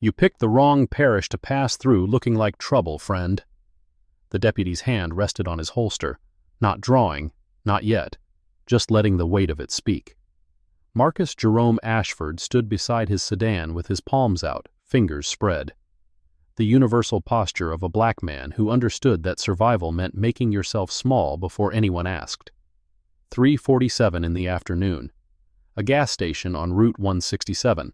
"You picked the wrong parish to pass through looking like trouble, friend." The deputy's hand rested on his holster, not drawing, not yet, just letting the weight of it speak. Marcus Jerome Ashford stood beside his sedan with his palms out, fingers spread. The universal posture of a black man who understood that survival meant making yourself small before anyone asked. 3:47 in the afternoon. A gas station on Route 167,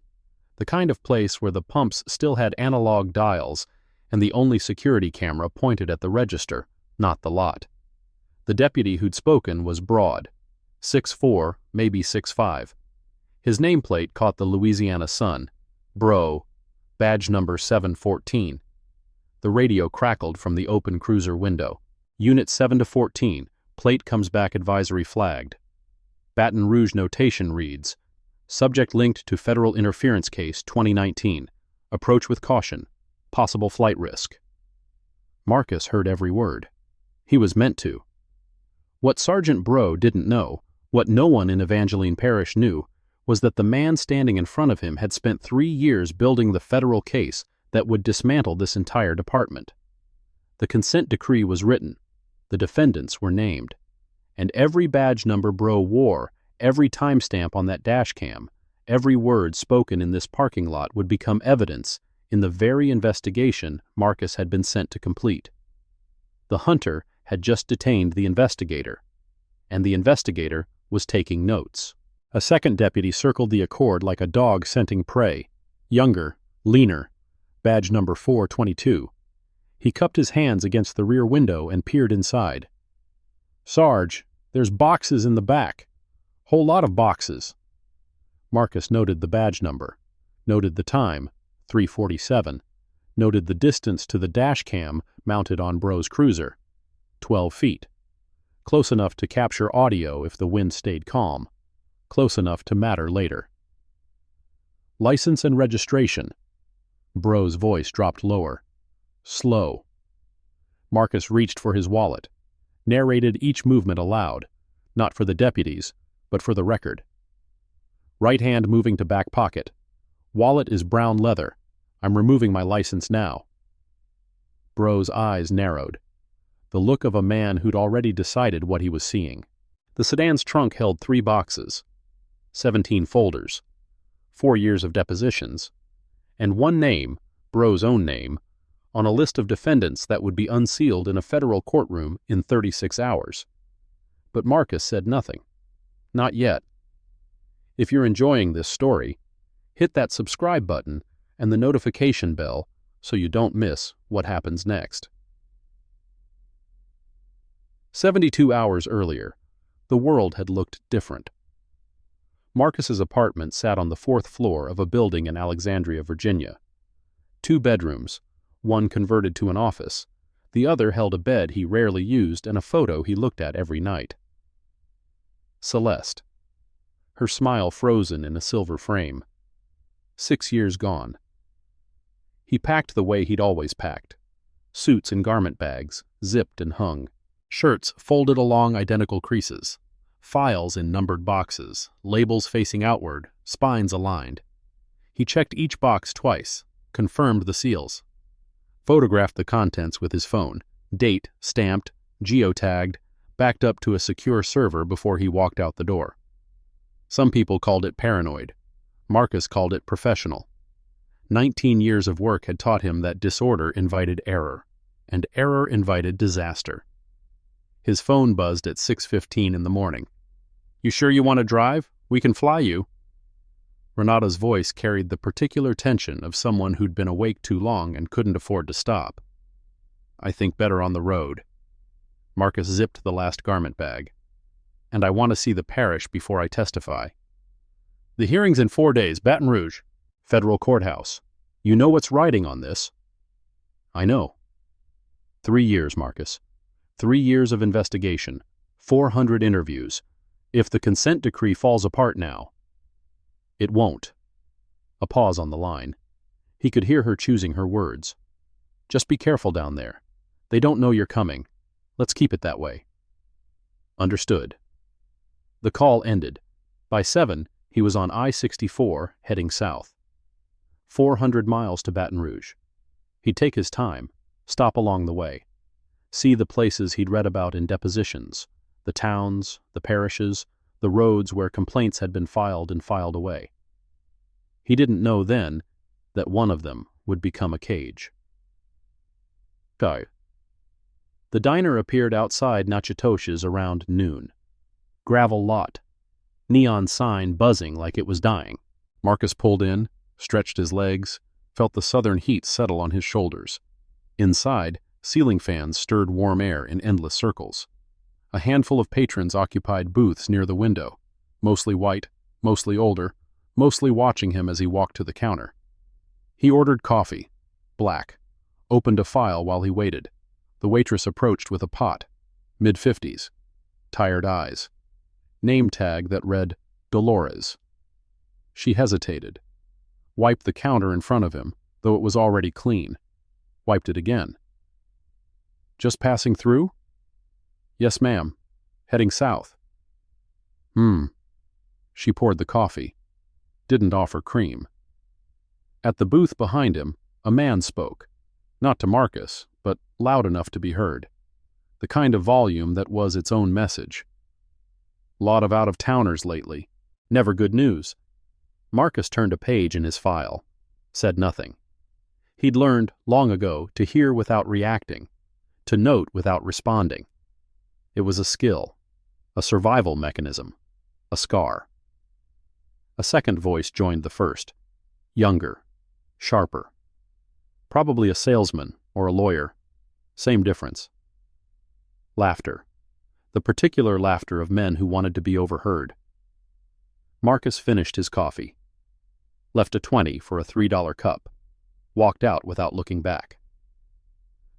the kind of place where the pumps still had analog dials and the only security camera pointed at the register, not the lot. The deputy who'd spoken was broad, 6'4", maybe 6'5". His nameplate caught the Louisiana sun, Bro, badge number 714. The radio crackled from the open cruiser window. Unit 7 to 14, plate comes back advisory flagged. Baton Rouge notation reads, "Subject linked to federal interference case 2019. Approach with caution. Possible flight risk." Marcus heard every word. He was meant to. What Sergeant Bro didn't know, what no one in Evangeline Parish knew, was that the man standing in front of him had spent 3 years building the federal case that would dismantle this entire department. The consent decree was written, the defendants were named, and every badge number Bro wore, every timestamp on that dash cam, every word spoken in this parking lot would become evidence in the very investigation Marcus had been sent to complete. The hunter had just detained the investigator, and the investigator was taking notes. A second deputy circled the accord like a dog scenting prey, younger, leaner, badge number 422. He cupped his hands against the rear window and peered inside. "Sarge, there's boxes in the back. Whole lot of boxes." Marcus noted the badge number, noted the time, 3:47, noted the distance to the dash cam mounted on Bro's cruiser, 12 feet. Close enough to capture audio if the wind stayed calm. Close enough to matter later. "License and registration." Bro's voice dropped lower. Slow. Marcus reached for his wallet, narrated each movement aloud, not for the deputies, but for the record. Right hand moving to back pocket. "Wallet is brown leather. I'm removing my license now." Bro's eyes narrowed. The look of a man who'd already decided what he was seeing. The sedan's trunk held 3 boxes, 17 folders, 4 years of depositions, and one name, Bro's own name, on a list of defendants that would be unsealed in a federal courtroom in 36 hours. But Marcus said nothing. Not yet. If you're enjoying this story, hit that subscribe button and the notification bell so you don't miss what happens next. 72 hours earlier, the world had looked different. Marcus's apartment sat on the 4th floor of a building in Alexandria, Virginia. 2 bedrooms, one converted to an office, the other held a bed he rarely used and a photo he looked at every night. Celeste. Her smile frozen in a silver frame. 6 years gone. He packed the way he'd always packed. Suits in garment bags, zipped and hung. Shirts folded along identical creases. Files in numbered boxes, labels facing outward, spines aligned. He checked each box twice, confirmed the seals. Photographed the contents with his phone, date, stamped, geotagged, backed up to a secure server before he walked out the door. Some people called it paranoid. Marcus called it professional. 19 years of work had taught him that disorder invited error, and error invited disaster. His phone buzzed at 6:15 in the morning. "You sure you want to drive? We can fly you." Renata's voice carried the particular tension of someone who'd been awake too long and couldn't afford to stop. "I think better on the road." Marcus zipped the last garment bag. "And I want to see the parish before I testify." "The hearing's in 4 days, Baton Rouge. Federal courthouse. You know what's riding on this." "I know." 3 years, Marcus. 3 years of investigation. 400 interviews. If the consent decree falls apart now. It won't. A pause on the line. He could hear her choosing her words. "Just be careful down there. They don't know you're coming. Let's keep it that way." Understood. The call ended. By 7, he was on I-64, heading south. 400 miles to Baton Rouge. He'd take his time, stop along the way, see the places he'd read about in depositions, the towns, the parishes, the roads where complaints had been filed and filed away. He didn't know then that one of them would become a cage. Go. The diner appeared outside Natchitoches around noon. Gravel lot. Neon sign buzzing like it was dying. Marcus pulled in, stretched his legs, felt the southern heat settle on his shoulders. Inside, ceiling fans stirred warm air in endless circles. A handful of patrons occupied booths near the window, mostly white, mostly older, mostly watching him as he walked to the counter. He ordered coffee, black, opened a file while he waited. The waitress approached with a pot, mid-50s, tired eyes. Name tag that read Dolores. She hesitated, wiped the counter in front of him, though it was already clean, wiped it again. Just passing through? Yes, ma'am. Heading south. She poured the coffee. Didn't offer cream. At the booth behind him, a man spoke, not to Marcus, but loud enough to be heard. The kind of volume that was its own message. Lot of out-of-towners lately. Never good news. Marcus turned a page in his file, said nothing. He'd learned, long ago, to hear without reacting, to note without responding. It was a skill, a survival mechanism, a scar. A second voice joined the first, younger, sharper. Probably a salesman or a lawyer. Same difference. Laughter. The particular laughter of men who wanted to be overheard. Marcus finished his coffee. Left a 20 for a $3 cup. Walked out without looking back.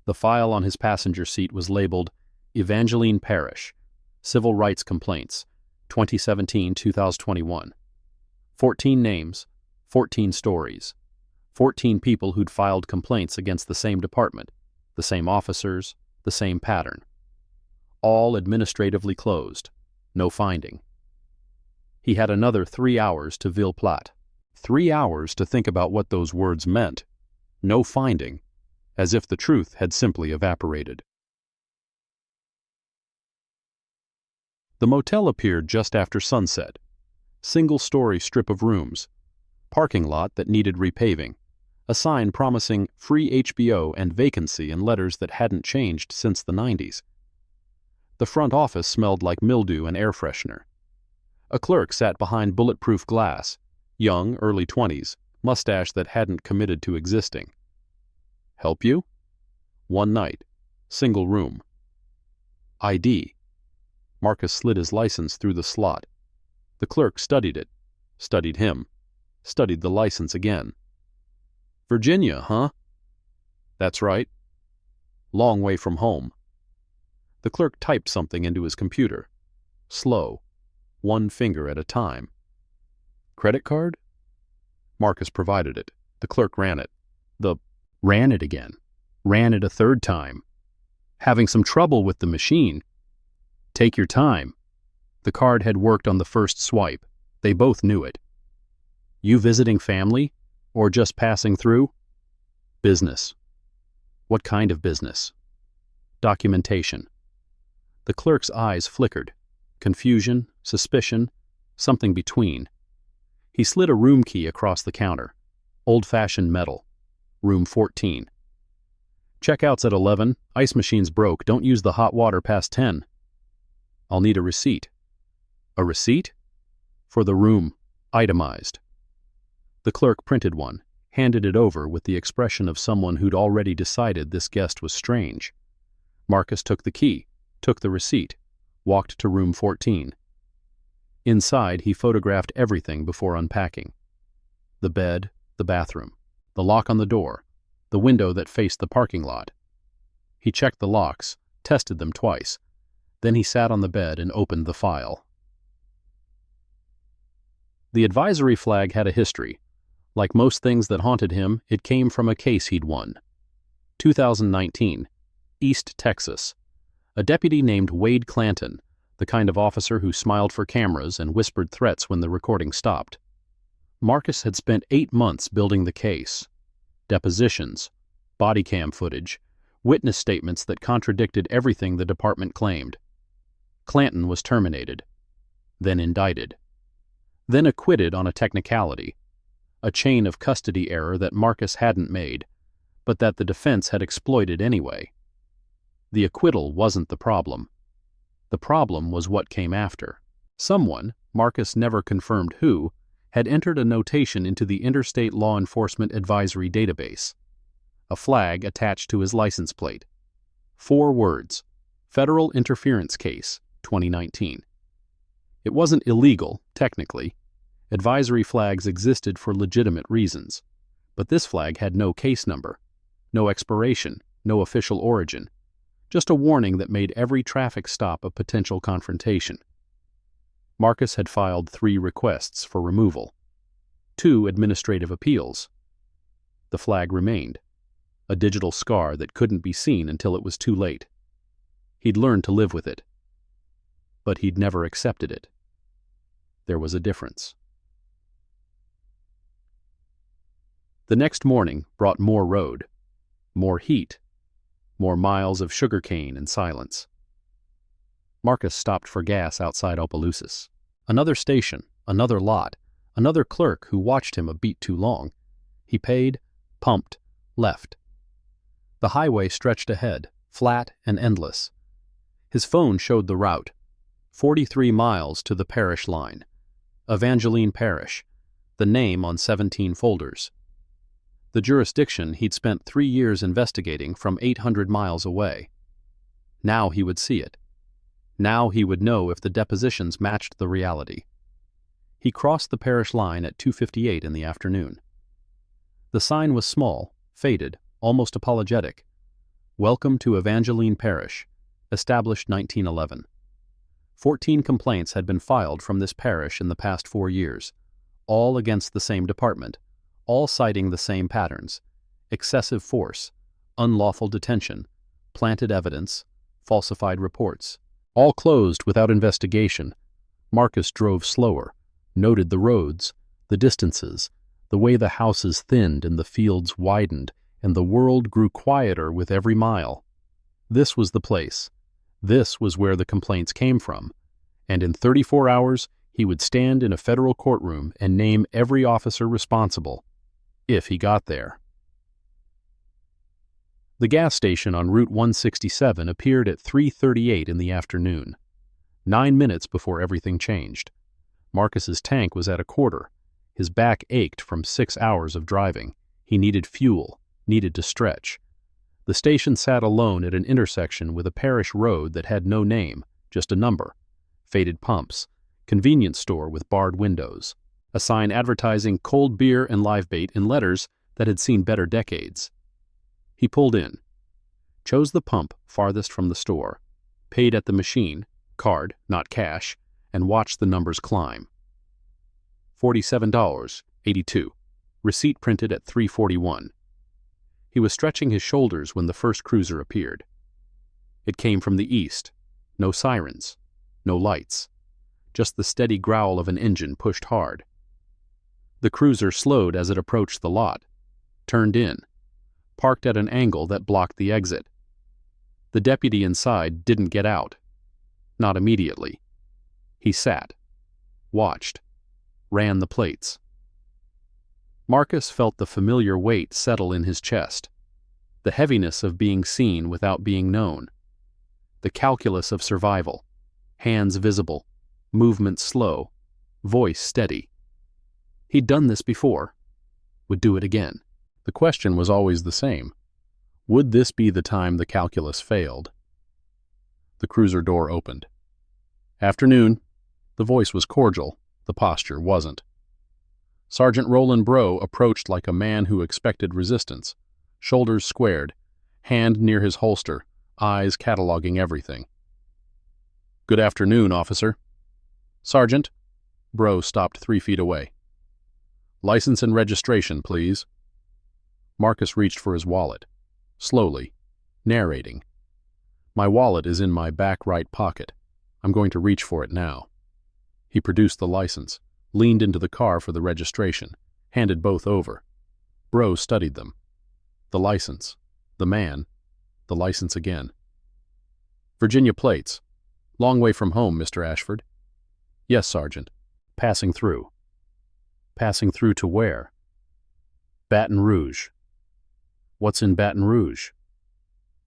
The file on his passenger seat was labeled Evangeline Parish, Civil Rights Complaints, 2017-2021. 14 names, 14 stories. 14 people who'd filed complaints against the same department, the same officers, the same pattern. All administratively closed, no finding. He had another 3 hours to Ville Platte. 3 hours to think about what those words meant. No finding, as if the truth had simply evaporated. The motel appeared just after sunset. Single-story strip of rooms. Parking lot that needed repaving. A sign promising free HBO and vacancy in letters that hadn't changed since the 90s. The front office smelled like mildew and air freshener. A clerk sat behind bulletproof glass, young, early 20s, mustache that hadn't committed to existing. Help you? One night. Single room. ID. Marcus slid his license through the slot. The clerk studied it, studied him, studied the license again. Virginia, huh? That's right. Long way from home. The clerk typed something into his computer. Slow. One finger at a time. Credit card? Marcus provided it. The clerk ran it. Ran it again. Ran it a third time. Having some trouble with the machine. Take your time. The card had worked on the first swipe. They both knew it. You visiting family? Or just passing through? Business. What kind of business? Documentation. The clerk's eyes flickered. Confusion, suspicion, something between. He slid a room key across the counter. Old-fashioned metal. Room 14. Checkout's at 11. Ice machine's broke. Don't use the hot water past 10. I'll need a receipt. A receipt? For the room. Itemized. The clerk printed one, handed it over with the expression of someone who'd already decided this guest was strange. Marcus took the key, took the receipt, walked to room 14. Inside, he photographed everything before unpacking. The bed, the bathroom, the lock on the door, the window that faced the parking lot. He checked the locks, tested them twice. Then he sat on the bed and opened the file. The advisory flag had a history. Like most things that haunted him, it came from a case he'd won. 2019, East Texas. A deputy named Wade Clanton, the kind of officer who smiled for cameras and whispered threats when the recording stopped. Marcus had spent 8 months building the case. Depositions, body cam footage, witness statements that contradicted everything the department claimed. Clanton was terminated, then indicted, then acquitted on a technicality, a chain of custody error that Marcus hadn't made, but that the defense had exploited anyway. The acquittal wasn't the problem. The problem was what came after. Someone, Marcus never confirmed who, had entered a notation into the Interstate Law Enforcement Advisory Database. A flag attached to his license plate. 4 words: Federal Interference Case, 2019. It wasn't illegal, technically. Advisory flags existed for legitimate reasons. But this flag had no case number, no expiration, no official origin. Just a warning that made every traffic stop a potential confrontation. Marcus had filed 3 requests for removal, 2 administrative appeals. The flag remained, a digital scar that couldn't be seen until it was too late. He'd learned to live with it, but he'd never accepted it. There was a difference. The next morning brought more road, more heat, more miles of sugarcane and silence. Marcus stopped for gas outside Opelousas. Another station, another lot, another clerk who watched him a beat too long. He paid, pumped, left. The highway stretched ahead, flat and endless. His phone showed the route, 43 miles to the parish line. Evangeline Parish, the name on 17 folders. The jurisdiction he'd spent 3 years investigating from 800 miles away. Now he would see it. Now he would know if the depositions matched the reality. He crossed the parish line at 2:58 in the afternoon. The sign was small, faded, almost apologetic. Welcome to Evangeline Parish, established 1911. 14 complaints had been filed from this parish in the past 4 years, all against the same department, all citing the same patterns: excessive force, unlawful detention, planted evidence, falsified reports. All closed without investigation. Marcus drove slower, noted the roads, the distances, the way the houses thinned and the fields widened, and the world grew quieter with every mile. This was the place. This was where the complaints came from. And in 34 hours, he would stand in a federal courtroom and name every officer responsible, if he got there. The gas station on Route 167 appeared at 3:38 in the afternoon, 9 minutes before everything changed. Marcus's tank was at a quarter. His back ached from 6 hours of driving. He needed fuel, needed to stretch. The station sat alone at an intersection with a parish road that had no name, just a number, faded pumps, convenience store with barred windows, a sign advertising cold beer and live bait in letters that had seen better decades. He pulled in, chose the pump farthest from the store, paid at the machine, card, not cash, and watched the numbers climb. $47.82. Receipt printed at 3:41. He was stretching his shoulders when the first cruiser appeared. It came from the east. No sirens, no lights, just the steady growl of an engine pushed hard. The cruiser slowed as it approached the lot, turned in, parked at an angle that blocked the exit. The deputy inside didn't get out. Not immediately. He sat, watched, ran the plates. Marcus felt the familiar weight settle in his chest, the heaviness of being seen without being known, the calculus of survival, hands visible, movement slow, voice steady. He'd done this before, would do it again. The question was always the same. Would this be the time the calculus failed? The cruiser door opened. "Afternoon." The voice was cordial, the posture wasn't. Sergeant Roland Breaux approached like a man who expected resistance, shoulders squared, hand near his holster, eyes cataloging everything. "Good afternoon, officer." "Sergeant." Breaux stopped 3 feet away. "License and registration, please." Marcus reached for his wallet, slowly, narrating. "My wallet is in my back right pocket. I'm going to reach for it now." He produced the license, leaned into the car for the registration, handed both over. Bro studied them. The license, the man, the license again. Virginia plates. Long way from home, Mr. Ashford. Yes, Sergeant. Passing through. Passing through to where? Baton Rouge. What's in Baton Rouge?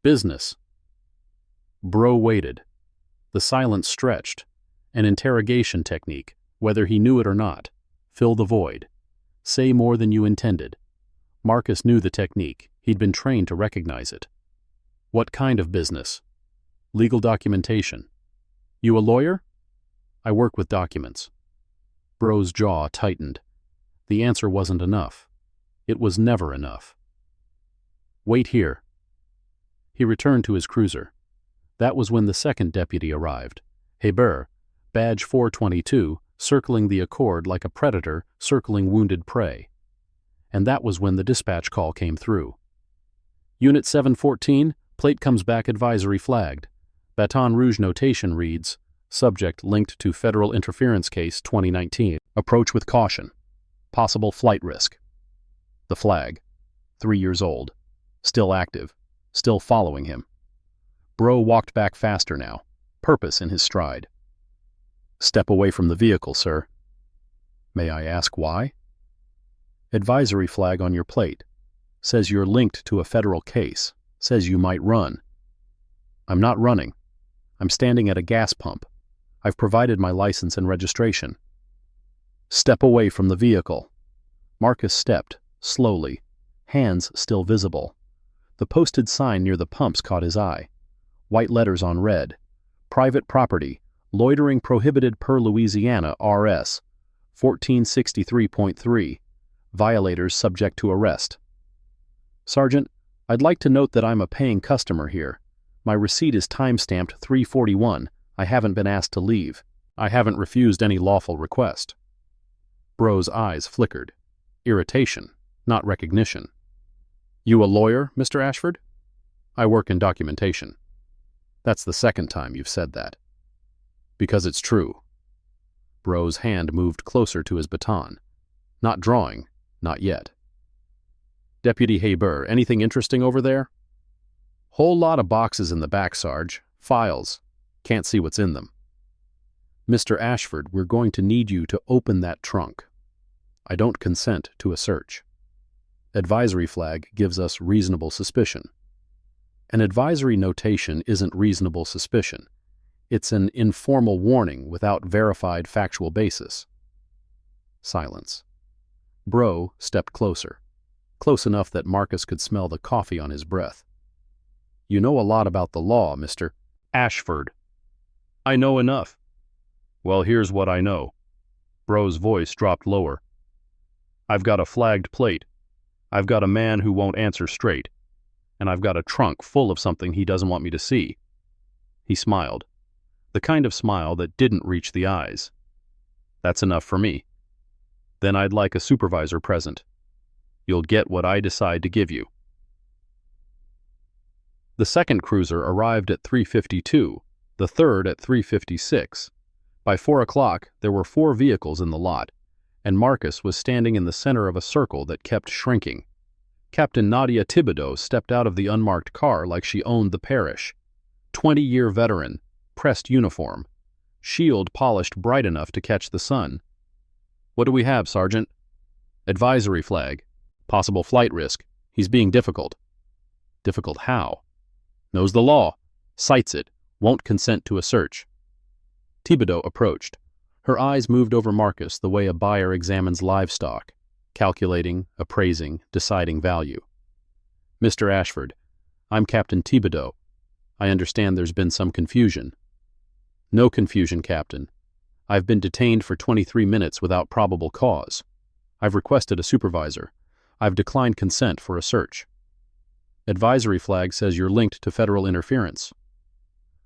Business. Bro waited. The silence stretched. An interrogation technique, whether he knew it or not. Fill the void. Say more than you intended. Marcus knew the technique. He'd been trained to recognize it. What kind of business? Legal documentation. You a lawyer? I work with documents. Bro's jaw tightened. The answer wasn't enough. It was never enough. Wait here. He returned to his cruiser. That was when the second deputy arrived. Hebert, badge 422, circling the Accord like a predator circling wounded prey. And that was when the dispatch call came through. Unit 714, plate comes back advisory flagged. Baton Rouge notation reads, subject linked to federal interference case 2019. Approach with caution. Possible flight risk. The flag. 3 years old. Still active. Still following him. Bro walked back faster now, purpose in his stride. Step away from the vehicle, sir. May I ask why? Advisory flag on your plate. Says you're linked to a federal case. Says you might run. I'm not running. I'm standing at a gas pump. I've provided my license and registration. Step away from the vehicle. Marcus stepped, slowly, hands still visible. The posted sign near the pumps caught his eye. White letters on red. Private property. Loitering prohibited per Louisiana RS. 1463.3. Violators subject to arrest. Sergeant, I'd like to note that I'm a paying customer here. My receipt is time-stamped 341. I haven't been asked to leave. I haven't refused any lawful request. Bro's eyes flickered. Irritation, not recognition. You a lawyer, Mr. Ashford? I work in documentation. That's the second time you've said that. Because it's true. Bro's hand moved closer to his baton. Not drawing, not yet. Deputy Hebert, anything interesting over there? Whole lot of boxes in the back, Sarge. Files. Can't see what's in them. Mr. Ashford, we're going to need you to open that trunk. I don't consent to a search. Advisory flag gives us reasonable suspicion. An advisory notation isn't reasonable suspicion. It's an informal warning without verified factual basis. Silence. Bro stepped closer. Close enough that Marcus could smell the coffee on his breath. You know a lot about the law, Mr. Ashford. I know enough. Well, here's what I know. Bro's voice dropped lower. I've got a flagged plate. I've got a man who won't answer straight. And I've got a trunk full of something he doesn't want me to see. He smiled. The kind of smile that didn't reach the eyes. That's enough for me. Then I'd like a supervisor present. You'll get what I decide to give you. The second cruiser arrived at 3:52, the third at 3:56. By 4 o'clock, there were 4 vehicles in the lot, and Marcus was standing in the center of a circle that kept shrinking. Captain Nadia Thibodeau stepped out of the unmarked car like she owned the parish. 20-year veteran, pressed uniform, shield polished bright enough to catch the sun. What do we have, Sergeant? Advisory flag. Possible flight risk. He's being difficult. Difficult how? Knows the law. Cites it. Won't consent to a search. Thibodeau approached. Her eyes moved over Marcus the way a buyer examines livestock, calculating, appraising, deciding value. Mr. Ashford, I'm Captain Thibodeau. I understand there's been some confusion. No confusion, Captain. I've been detained for 23 minutes without probable cause. I've requested a supervisor. I've declined consent for a search. Advisory flag says you're linked to federal interference.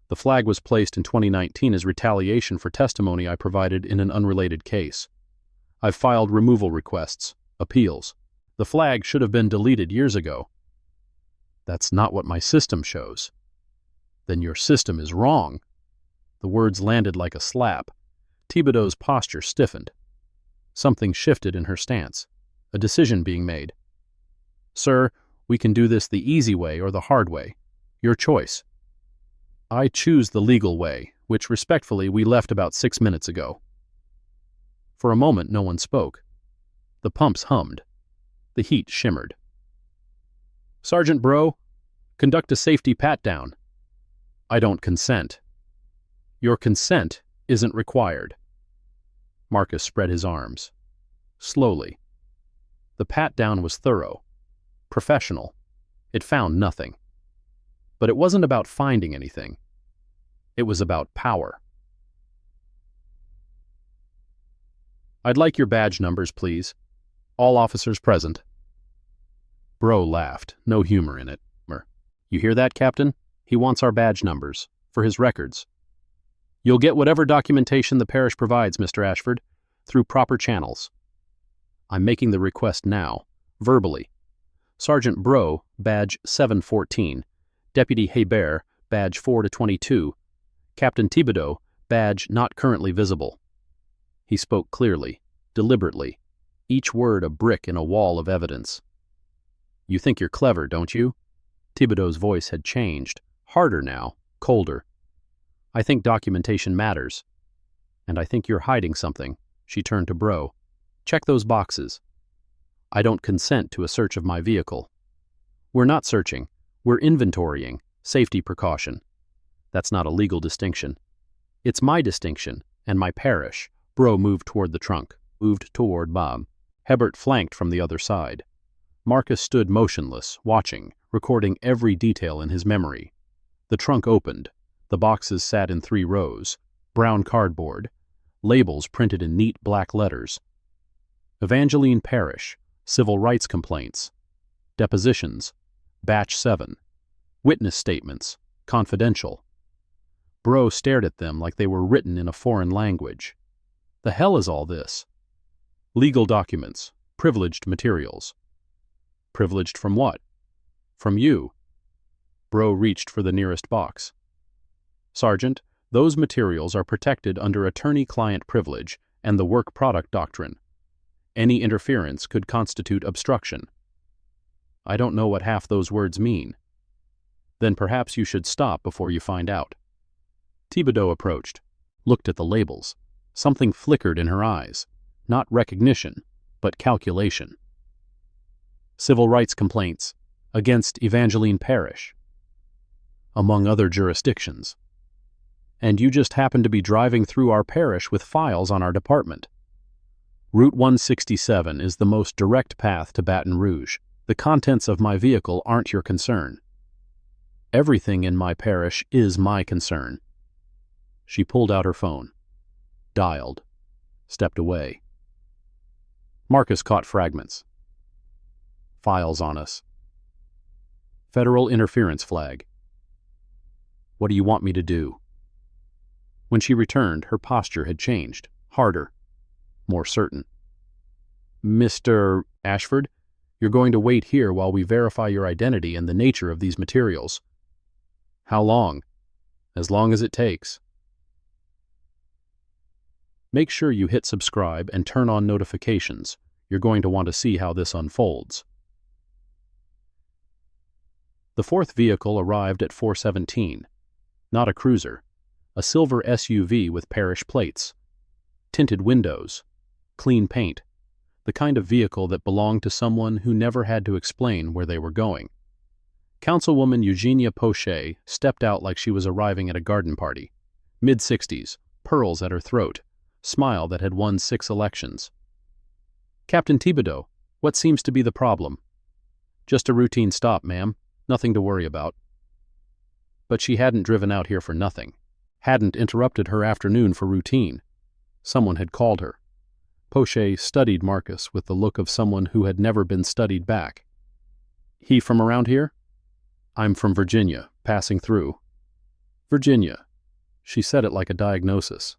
The flag was placed in 2019 as retaliation for testimony I provided in an unrelated case. I've filed removal requests, appeals. The flag should have been deleted years ago. That's not what my system shows. Then your system is wrong. The words landed like a slap. Thibodeau's posture stiffened. Something shifted in her stance. A decision being made. "Sir, we can do this the easy way or the hard way. Your choice." "I choose the legal way, which respectfully we left about 6 minutes ago." For a moment no one spoke. The pumps hummed. The heat shimmered. "Sergeant Bro, conduct a safety pat-down." "I don't consent." "Your consent isn't required." Marcus spread his arms. Slowly. The pat-down was thorough. Professional. It found nothing. But it wasn't about finding anything. It was about power. "I'd like your badge numbers, please. All officers present." Bro laughed, no humor in it. "You hear that, Captain? He wants our badge numbers, for his records." "You'll get whatever documentation the parish provides, Mr. Ashford, through proper channels." "I'm making the request now, verbally. Sergeant Bro, badge 714, Deputy Hebert, badge 4-22, Captain Thibodeau, badge not currently visible." He spoke clearly, deliberately, each word a brick in a wall of evidence. "You think you're clever, don't you?" Thibodeau's voice had changed, harder now, colder. "I think documentation matters. And I think you're hiding something." She turned to Bro. "Check those boxes." "I don't consent to a search of my vehicle." "We're not searching. We're inventorying. Safety precaution." "That's not a legal distinction." "It's my distinction, and my parish." Bro moved toward the trunk, moved toward Bob. Hebert flanked from the other side. Marcus stood motionless, watching, recording every detail in his memory. The trunk opened. The boxes sat in 3 rows. Brown cardboard. Labels printed in neat black letters. Evangeline Parish. Civil rights complaints. Depositions. Batch 7. Witness statements. Confidential. Bro stared at them like they were written in a foreign language. The hell is all this? Legal documents. Privileged materials. Privileged from what? From you. Bro reached for the nearest box. "Sergeant, those materials are protected under attorney-client privilege and the work product doctrine. Any interference could constitute obstruction." "I don't know what half those words mean." "Then perhaps you should stop before you find out." Thibodeau approached, looked at the labels. Something flickered in her eyes. Not recognition, but calculation. "Civil rights complaints against Evangeline Parish, among other jurisdictions. And you just happen to be driving through our parish with files on our department. Route 167 is the most direct path to Baton Rouge. The contents of my vehicle aren't your concern. Everything in my parish is my concern." She pulled out her phone, dialed, stepped away. Marcus caught fragments. "Files on us. Federal interference flag. What do you want me to do?" When she returned, her posture had changed, harder, more certain. "Mr. Ashford, you're going to wait here while we verify your identity and the nature of these materials." "How long?" "As long as it takes." Make sure you hit subscribe and turn on notifications. You're going to want to see how this unfolds. The 4th vehicle arrived at 417. Not a cruiser. A silver SUV with parish plates. Tinted windows. Clean paint. The kind of vehicle that belonged to someone who never had to explain where they were going. Councilwoman Eugenia Pochet stepped out like she was arriving at a garden party. Mid-60s, pearls at her throat, smile that had won 6 elections. "Captain Thibodeau, what seems to be the problem?" "Just a routine stop, ma'am. Nothing to worry about." But she hadn't driven out here for nothing. Hadn't interrupted her afternoon for routine. Someone had called her. Pochet studied Marcus with the look of someone who had never been studied back. "He from around here?" "I'm from Virginia, passing through." "Virginia." She said it like a diagnosis.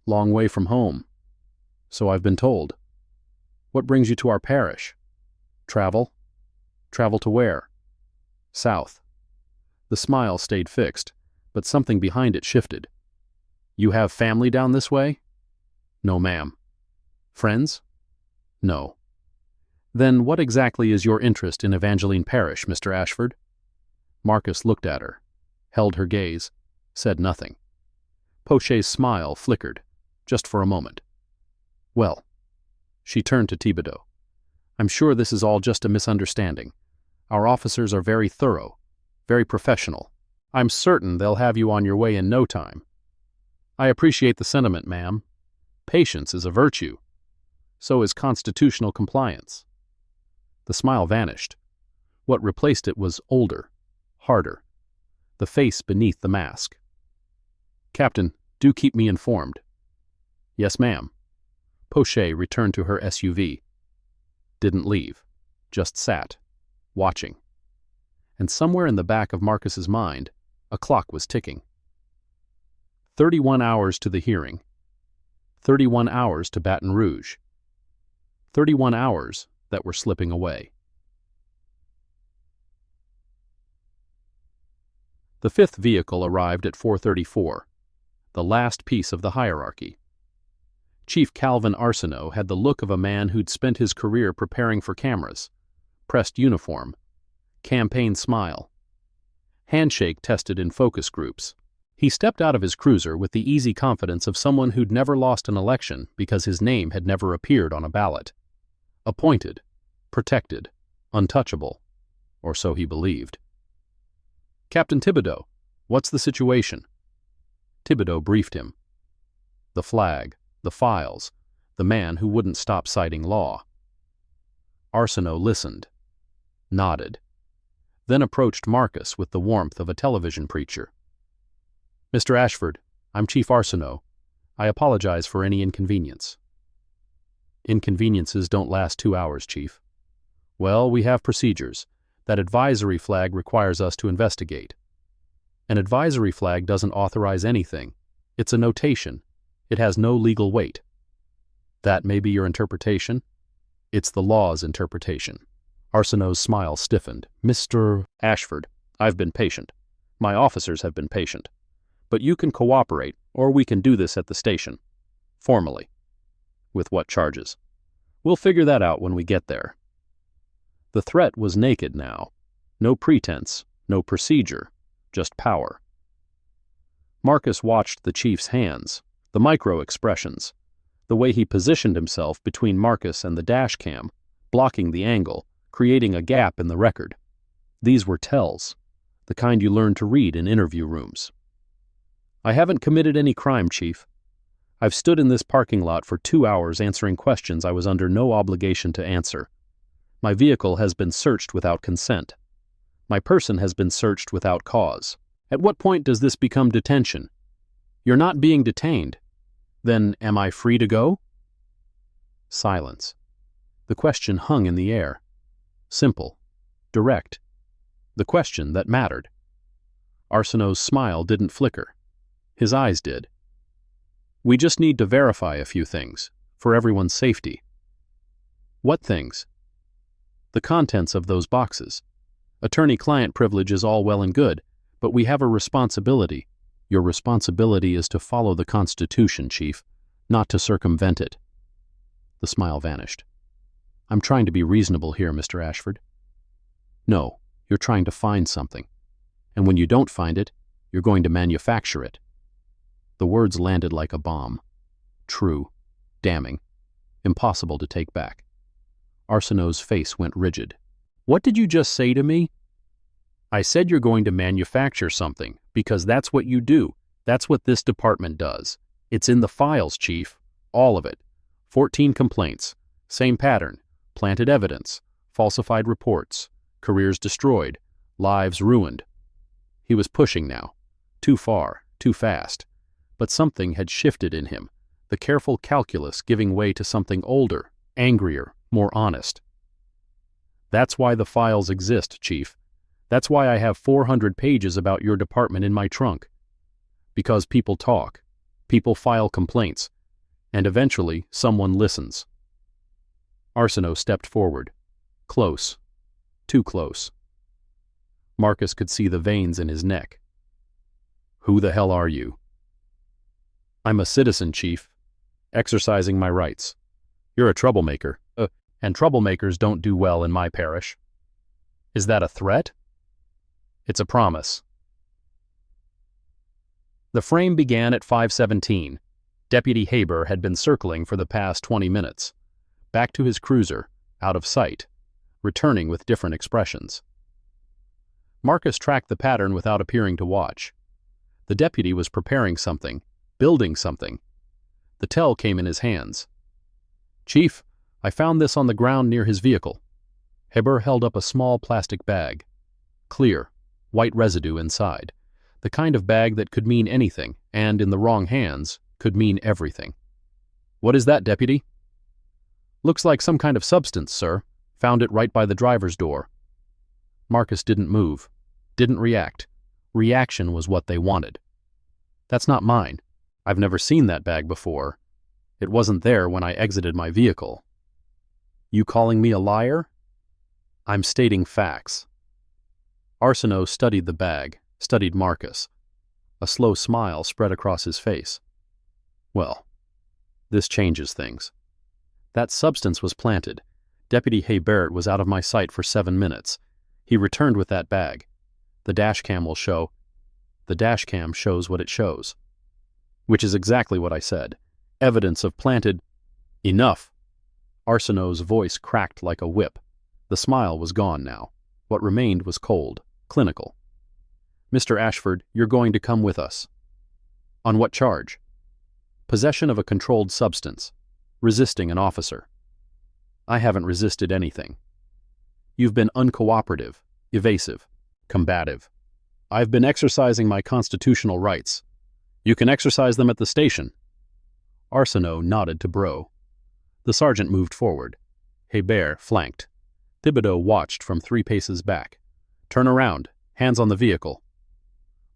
"Long way from home." "So I've been told." "What brings you to our parish?" "Travel." "Travel to where?" "South." The smile stayed fixed, but something behind it shifted. "You have family down this way?" "No, ma'am." Friends? No. Then what exactly is your interest in Evangeline Parrish, Mr. Ashford? Marcus looked at her, held her gaze, said nothing. Poche's smile flickered, just for a moment. Well, she turned to Thibodeau. I'm sure this is all just a misunderstanding. Our officers are very thorough, very professional. I'm certain they'll have you on your way in no time. I appreciate the sentiment, ma'am. Patience is a virtue. So is constitutional compliance. The smile vanished. What replaced it was older, harder, the face beneath the mask. Captain, do keep me informed. Yes, ma'am. Poche returned to her SUV. Didn't leave, just sat, watching. And somewhere in the back of Marcus's mind, a clock was ticking. 31 hours to the hearing. 31 hours to Baton Rouge. 31 hours that were slipping away. The fifth vehicle arrived at 4:34, the last piece of the hierarchy. Chief Calvin Arsenault had the look of a man who'd spent his career preparing for cameras, pressed uniform, campaign smile, handshake tested in focus groups. He stepped out of his cruiser with the easy confidence of someone who'd never lost an election because his name had never appeared on a ballot. Appointed, protected, untouchable, or so he believed. Captain Thibodeau, what's the situation? Thibodeau briefed him. The flag, the files, the man who wouldn't stop citing law. Arsenault listened, nodded, then approached Marcus with the warmth of a television preacher. Mr. Ashford, I'm Chief Arsenault. I apologize for any inconvenience. Inconveniences don't last 2 hours, Chief. Well, we have procedures. That advisory flag requires us to investigate. An advisory flag doesn't authorize anything. It's a notation. It has no legal weight. That may be your interpretation. It's the law's interpretation. Arsenault's smile stiffened. Mr. Ashford, I've been patient. My officers have been patient. But you can cooperate, or we can do this at the station. Formally. With what charges? We'll figure that out when we get there. The threat was naked now. No pretense, no procedure, just power. Marcus watched the chief's hands, the micro-expressions, the way he positioned himself between Marcus and the dash cam, blocking the angle, creating a gap in the record. These were tells, the kind you learn to read in interview rooms. I haven't committed any crime, Chief. I've stood in this parking lot for 2 hours answering questions I was under no obligation to answer. My vehicle has been searched without consent. My person has been searched without cause. At what point does this become detention? You're not being detained. Then am I free to go? Silence. The question hung in the air. Simple. Direct. The question that mattered. Arsenault's smile didn't flicker. His eyes did. We just need to verify a few things, for everyone's safety. What things? The contents of those boxes. Attorney-client privilege is all well and good, but we have a responsibility. Your responsibility is to follow the Constitution, Chief, not to circumvent it. The smile vanished. I'm trying to be reasonable here, Mr. Ashford. No, you're trying to find something. And when you don't find it, you're going to manufacture it. The words landed like a bomb. True, damning, impossible to take back. Arsenault's face went rigid. What did you just say to me? I said you're going to manufacture something, because that's what you do. That's what this department does. It's in the files, Chief. All of it. 14 complaints. Same pattern. Planted evidence. Falsified reports. Careers destroyed. Lives ruined. He was pushing now. Too far. Too fast. But something had shifted in him. The careful calculus giving way to something older, angrier, more honest. That's why the files exist, Chief. That's why I have 400 pages about your department in my trunk. Because people talk, people file complaints, and eventually someone listens. Arsenault stepped forward. Close. Too close. Marcus could see the veins in his neck. Who the hell are you? I'm a citizen, Chief, exercising my rights. You're a troublemaker, and troublemakers don't do well in my parish. Is that a threat? It's a promise. The frame began at 5:17. Deputy Haber had been circling for the past 20 minutes. Back to his cruiser, out of sight, returning with different expressions. Marcus tracked the pattern without appearing to watch. The deputy was preparing something, building something. The tell came in his hands. "Chief, I found this on the ground near his vehicle." Haber held up a small plastic bag. Clear, white residue inside. The kind of bag that could mean anything, and in the wrong hands, could mean everything. "What is that, deputy?" "Looks like some kind of substance, sir. Found it right by the driver's door." Marcus didn't move, didn't react. Reaction was what they wanted. "That's not mine. I've never seen that bag before. It wasn't there when I exited my vehicle." "You calling me a liar?" "I'm stating facts." Arsenault studied the bag, studied Marcus. A slow smile spread across his face. "Well, this changes things. That substance was planted. Deputy Haber was out of my sight for 7 minutes. He returned with that bag. The dashcam will show. The dashcam shows what it shows." "Which is exactly what I said. Evidence of planted—" "Enough!" Arsenault's voice cracked like a whip. The smile was gone now. What remained was cold, clinical. "Mr. Ashford, you're going to come with us." "On what charge?" "Possession of a controlled substance. Resisting an officer." "I haven't resisted anything." "You've been uncooperative, evasive, combative." "I've been exercising my constitutional rights." "You can exercise them at the station." Arsenault nodded to Bro. The sergeant moved forward. Haber flanked. Thibodeau watched from 3 paces back. "Turn around, hands on the vehicle."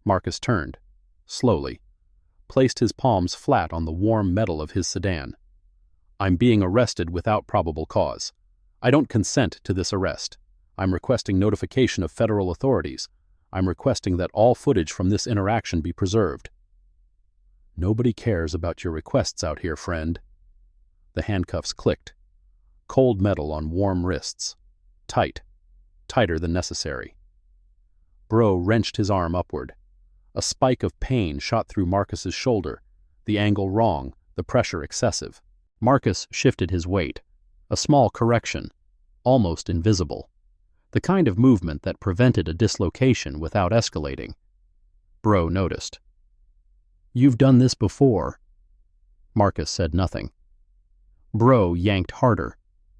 Marcus turned, slowly, placed his palms flat on the warm metal of his sedan. "I'm being arrested without probable cause. I don't consent to this arrest. I'm requesting notification of federal authorities. I'm requesting that all footage from this interaction be preserved." "Nobody cares about your requests out here, friend." The handcuffs clicked. Cold metal on warm wrists. Tight. Tighter than necessary. Bro wrenched his arm upward. A spike of pain shot through Marcus's shoulder, the angle wrong, the pressure excessive. Marcus shifted his weight. A small correction, almost invisible. The kind of movement that prevented a dislocation without escalating. Bro noticed. "You've done this before." Marcus said nothing. Bro yanked harder.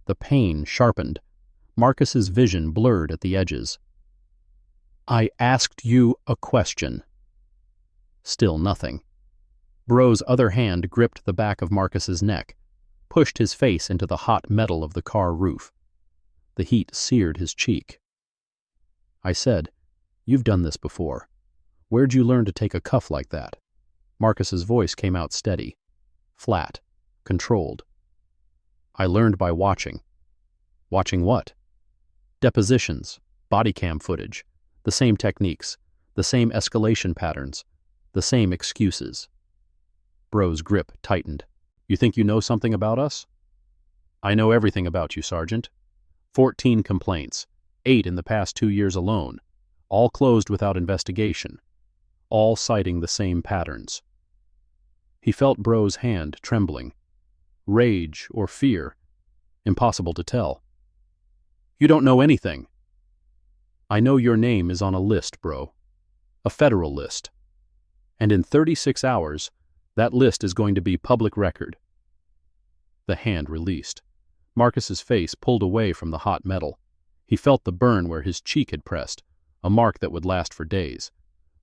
The pain sharpened. Marcus's vision blurred at the edges. "I asked you a question." Still nothing. Bro's other hand gripped the back of Marcus's neck, pushed his face into the hot metal of the car roof. The heat seared his cheek. "I said, you've done this before. Where'd you learn to take a cuff like that?" Marcus's voice came out steady, flat, controlled. "I learned by watching." "Watching what?" "Depositions, body cam footage, the same techniques, the same escalation patterns, the same excuses." Bro's grip tightened. "You think you know something about us?" "I know everything about you, Sergeant. 14 complaints, 8 in the past 2 years alone, all closed without investigation, all citing the same patterns." He felt Bro's hand trembling. Rage or fear? Impossible to tell. "You don't know anything." "I know your name is on a list, Bro. A federal list. And in 36 hours, that list is going to be public record." The hand released. Marcus's face pulled away from the hot metal. He felt the burn where his cheek had pressed, a mark that would last for days.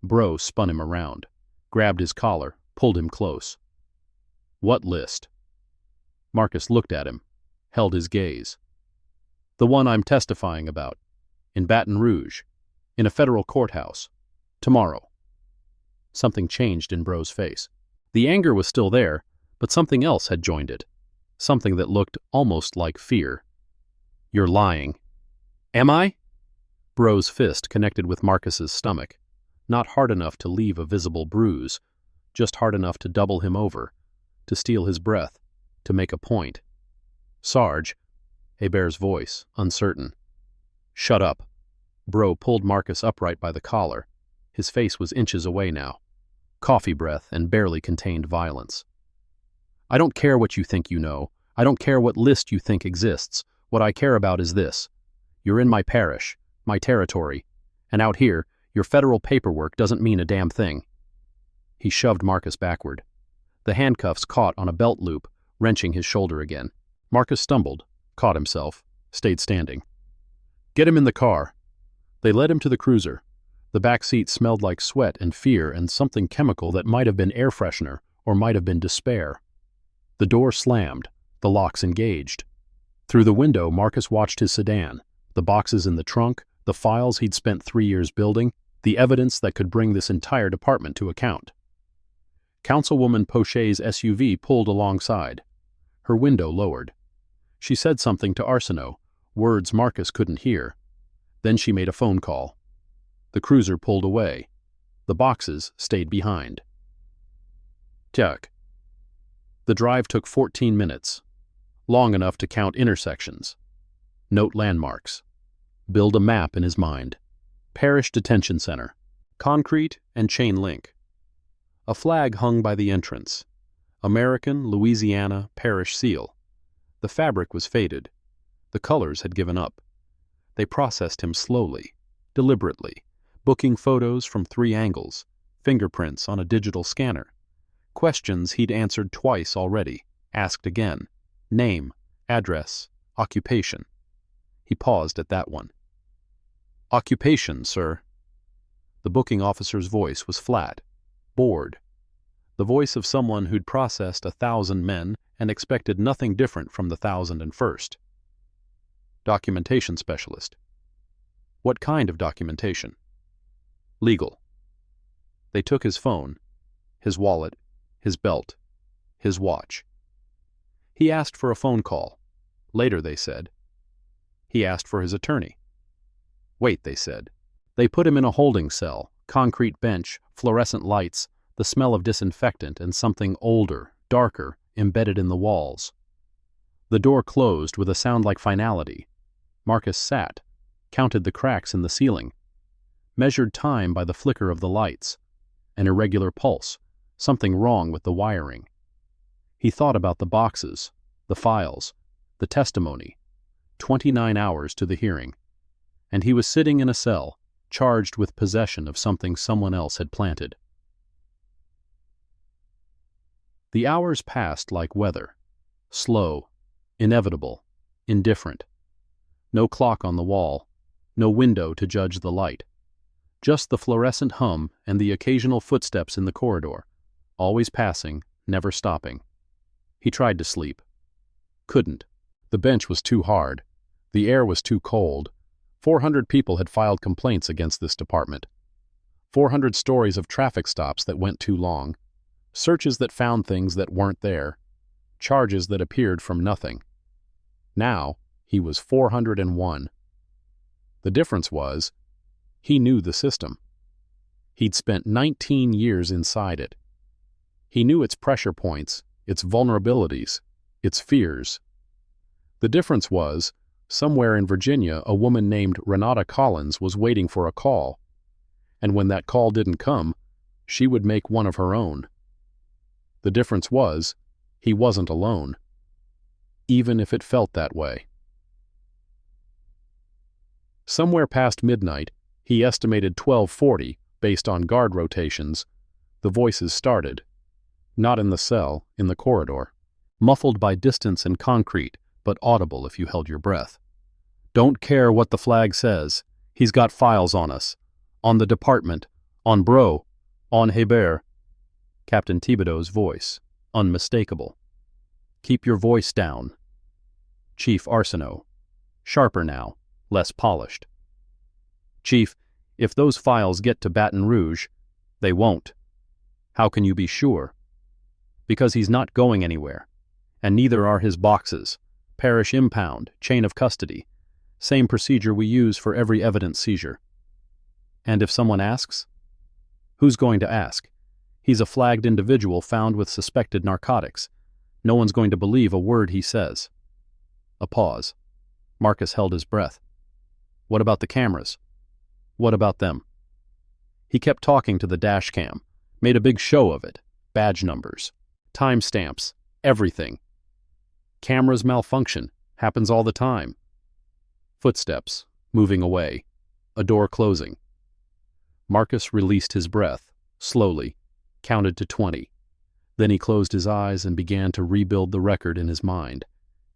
Bro spun him around, grabbed his collar, pulled him close. "What list?" Marcus looked at him, held his gaze. "The one I'm testifying about, in Baton Rouge, in a federal courthouse, tomorrow." Something changed in Bro's face. The anger was still there, but something else had joined it. Something that looked almost like fear. "You're lying." "Am I?" Bro's fist connected with Marcus's stomach, not hard enough to leave a visible bruise, just hard enough to double him over, to steal his breath, to make a point. Sarge, Hebert's voice, uncertain. Shut up. Bro pulled Marcus upright by the collar. His face was inches away now. Coffee breath and barely contained violence. I don't care what you think you know. I don't care what list you think exists. What I care about is this. You're in my parish, my territory, and out here, your federal paperwork doesn't mean a damn thing. He shoved Marcus backward. The handcuffs caught on a belt loop, wrenching his shoulder again. Marcus stumbled, caught himself, stayed standing. Get him in the car. They led him to the cruiser. The back seat smelled like sweat and fear and something chemical that might have been air freshener or might have been despair. The door slammed, the locks engaged. Through the window, Marcus watched his sedan, the boxes in the trunk, the files he'd spent 3 years building, the evidence that could bring this entire department to account. Councilwoman Pochet's SUV pulled alongside. Her window lowered. She said something to Arsenault, words Marcus couldn't hear. Then she made a phone call. The cruiser pulled away. The boxes stayed behind. Tuck. The drive took 14 minutes, long enough to count intersections, note landmarks, build a map in his mind. Parish Detention Center, concrete and chain link. A flag hung by the entrance, American Louisiana Parish seal. The fabric was faded. The colors had given up. They processed him slowly, deliberately, booking photos from 3 angles, fingerprints on a digital scanner. Questions he'd answered twice already, asked again. Name, address, occupation. He paused at that one. Occupation, sir. The booking officer's voice was flat, bored. The voice of someone who'd processed 1,000 men and expected nothing different from the 1,001st. Documentation specialist. What kind of documentation? Legal. They took his phone, his wallet, his belt, his watch. He asked for a phone call. Later, they said. He asked for his attorney. Wait, they said. They put him in a holding cell, concrete bench, fluorescent lights, the smell of disinfectant and something older, darker, embedded in the walls. The door closed with a sound like finality. Marcus sat, counted the cracks in the ceiling, measured time by the flicker of the lights, an irregular pulse, something wrong with the wiring. He thought about the boxes, the files, the testimony, 29 hours to the hearing, and he was sitting in a cell, charged with possession of something someone else had planted. The hours passed like weather, slow, inevitable, indifferent. No clock on the wall, no window to judge the light. Just the fluorescent hum and the occasional footsteps in the corridor, always passing, never stopping. He tried to sleep. Couldn't. The bench was too hard. The air was too cold. 400 people had filed complaints against this department. 400 stories of traffic stops that went too long. Searches that found things that weren't there. Charges that appeared from nothing. Now, he was 401. The difference was, he knew the system. He'd spent 19 years inside it. He knew its pressure points, its vulnerabilities, its fears. The difference was, somewhere in Virginia, a woman named Renata Collins was waiting for a call, and when that call didn't come, she would make one of her own. The difference was, he wasn't alone, even if it felt that way. Somewhere past midnight, he estimated 12:40, based on guard rotations, the voices started. Not in the cell, in the corridor. Muffled by distance and concrete, but audible if you held your breath. Don't care what the flag says. He's got files on us. On the department. On Bro. On Hebert. Captain Thibodeau's voice, unmistakable. Keep your voice down. Chief Arsenault. Sharper now, less polished. Chief, if those files get to Baton Rouge, they won't. How can you be sure? Because he's not going anywhere, and neither are his boxes. Parish impound, chain of custody. Same procedure we use for every evidence seizure. And if someone asks? Who's going to ask? He's a flagged individual found with suspected narcotics. No one's going to believe a word he says. A pause. Marcus held his breath. What about the cameras? What about them? He kept talking to the dash cam, made a big show of it. Badge numbers, timestamps, everything. Cameras malfunction, happens all the time. Footsteps, moving away, a door closing. Marcus released his breath, slowly, counted to 20. Then he closed his eyes and began to rebuild the record in his mind.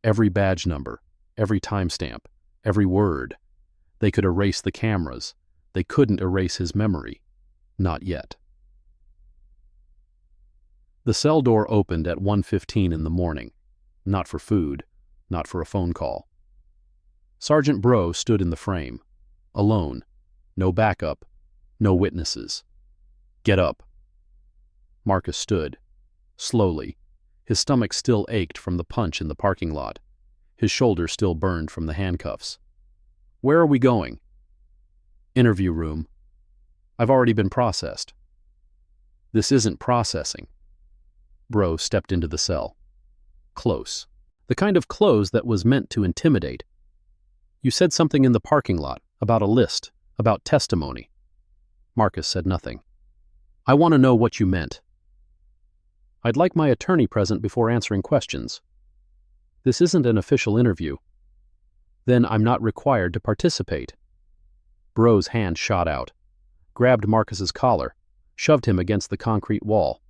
Every badge number, every timestamp, every word. They could erase the cameras. They couldn't erase his memory. Not yet. The cell door opened at 1:15 in the morning. Not for food, not for a phone call. Sergeant Bro stood in the frame, alone, no backup, no witnesses. Get up. Marcus stood, slowly. His stomach still ached from the punch in the parking lot. His shoulder still burned from the handcuffs. Where are we going? Interview room. I've already been processed. This isn't processing. Bro stepped into the cell. Close. The kind of close that was meant to intimidate. You said something in the parking lot, about a list, about testimony. Marcus said nothing. I want to know what you meant. I'd like my attorney present before answering questions. This isn't an official interview. Then I'm not required to participate. Bro's hand shot out, grabbed Marcus's collar, shoved him against the concrete wall.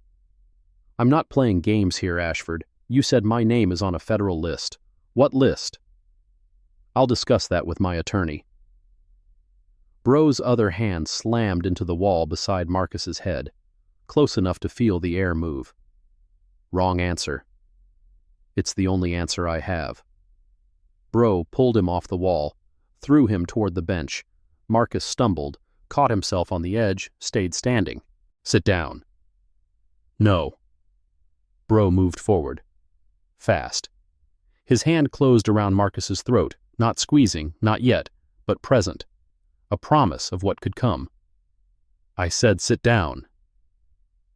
I'm not playing games here, Ashford. You said my name is on a federal list. What list? I'll discuss that with my attorney. Bro's other hand slammed into the wall beside Marcus's head, close enough to feel the air move. Wrong answer. It's the only answer I have. Bro pulled him off the wall, threw him toward the bench. Marcus stumbled, caught himself on the edge, stayed standing. Sit down. No. Bro moved forward. Fast. His hand closed around Marcus's throat, not squeezing, not yet, but present. A promise of what could come. I said sit down.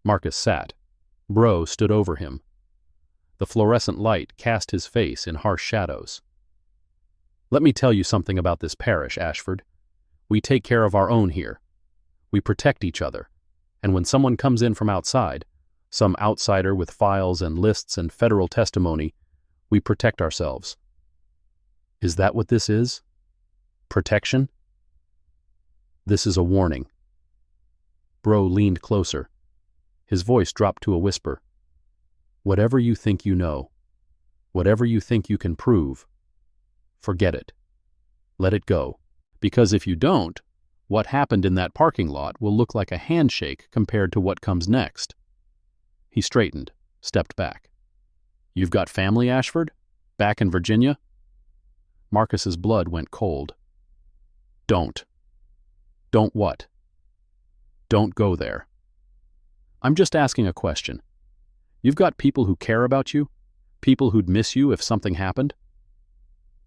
Marcus sat. Bro stood over him. The fluorescent light cast his face in harsh shadows. Let me tell you something about this parish, Ashford. We take care of our own here. We protect each other. And when someone comes in from outside, some outsider with files and lists and federal testimony, we protect ourselves. Is that what this is? Protection? This is a warning. Bro leaned closer. His voice dropped to a whisper. Whatever you think you know, whatever you think you can prove, forget it. Let it go. Because if you don't, what happened in that parking lot will look like a handshake compared to what comes next. He straightened, stepped back. You've got family, Ashford? Back in Virginia? Marcus's blood went cold. Don't. Don't what? Don't go there. I'm just asking a question. You've got people who care about you? People who'd miss you if something happened?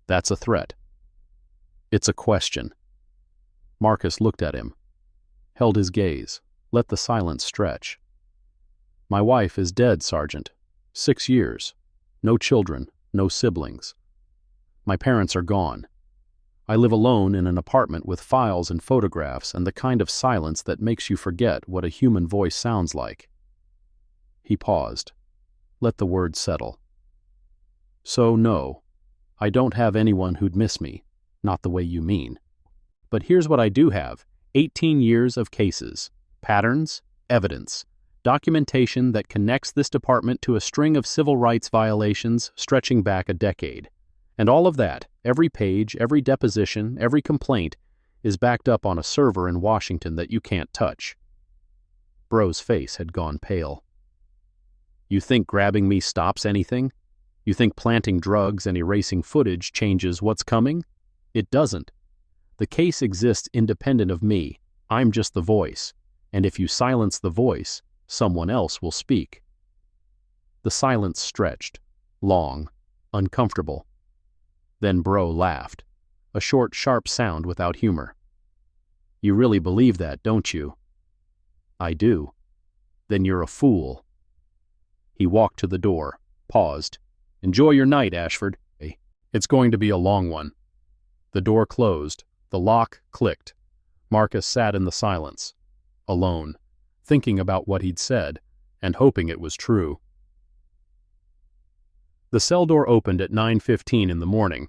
That's a threat. It's a question. Marcus looked at him, held his gaze, let the silence stretch. My wife is dead, Sergeant. 6 years. No children, no siblings. My parents are gone. I live alone in an apartment with files and photographs and the kind of silence that makes you forget what a human voice sounds like. He paused. Let the words settle. So no, I don't have anyone who'd miss me, not the way you mean. But here's what I do have. 18 years of cases, patterns, evidence, documentation that connects this department to a string of civil rights violations stretching back a decade. And all of that, every page, every deposition, every complaint, is backed up on a server in Washington that you can't touch. Bro's face had gone pale. You think grabbing me stops anything? You think planting drugs and erasing footage changes what's coming? It doesn't. The case exists independent of me. I'm just the voice. And if you silence the voice, someone else will speak. The silence stretched, long, uncomfortable. Then Bro laughed, a short, sharp sound without humor. You really believe that, don't you? I do. Then you're a fool. He walked to the door, paused. Enjoy your night, Ashford. It's going to be a long one. The door closed. The lock clicked. Marcus sat in the silence, alone, thinking about what he'd said and hoping it was true. The cell door opened at 9:15 in the morning.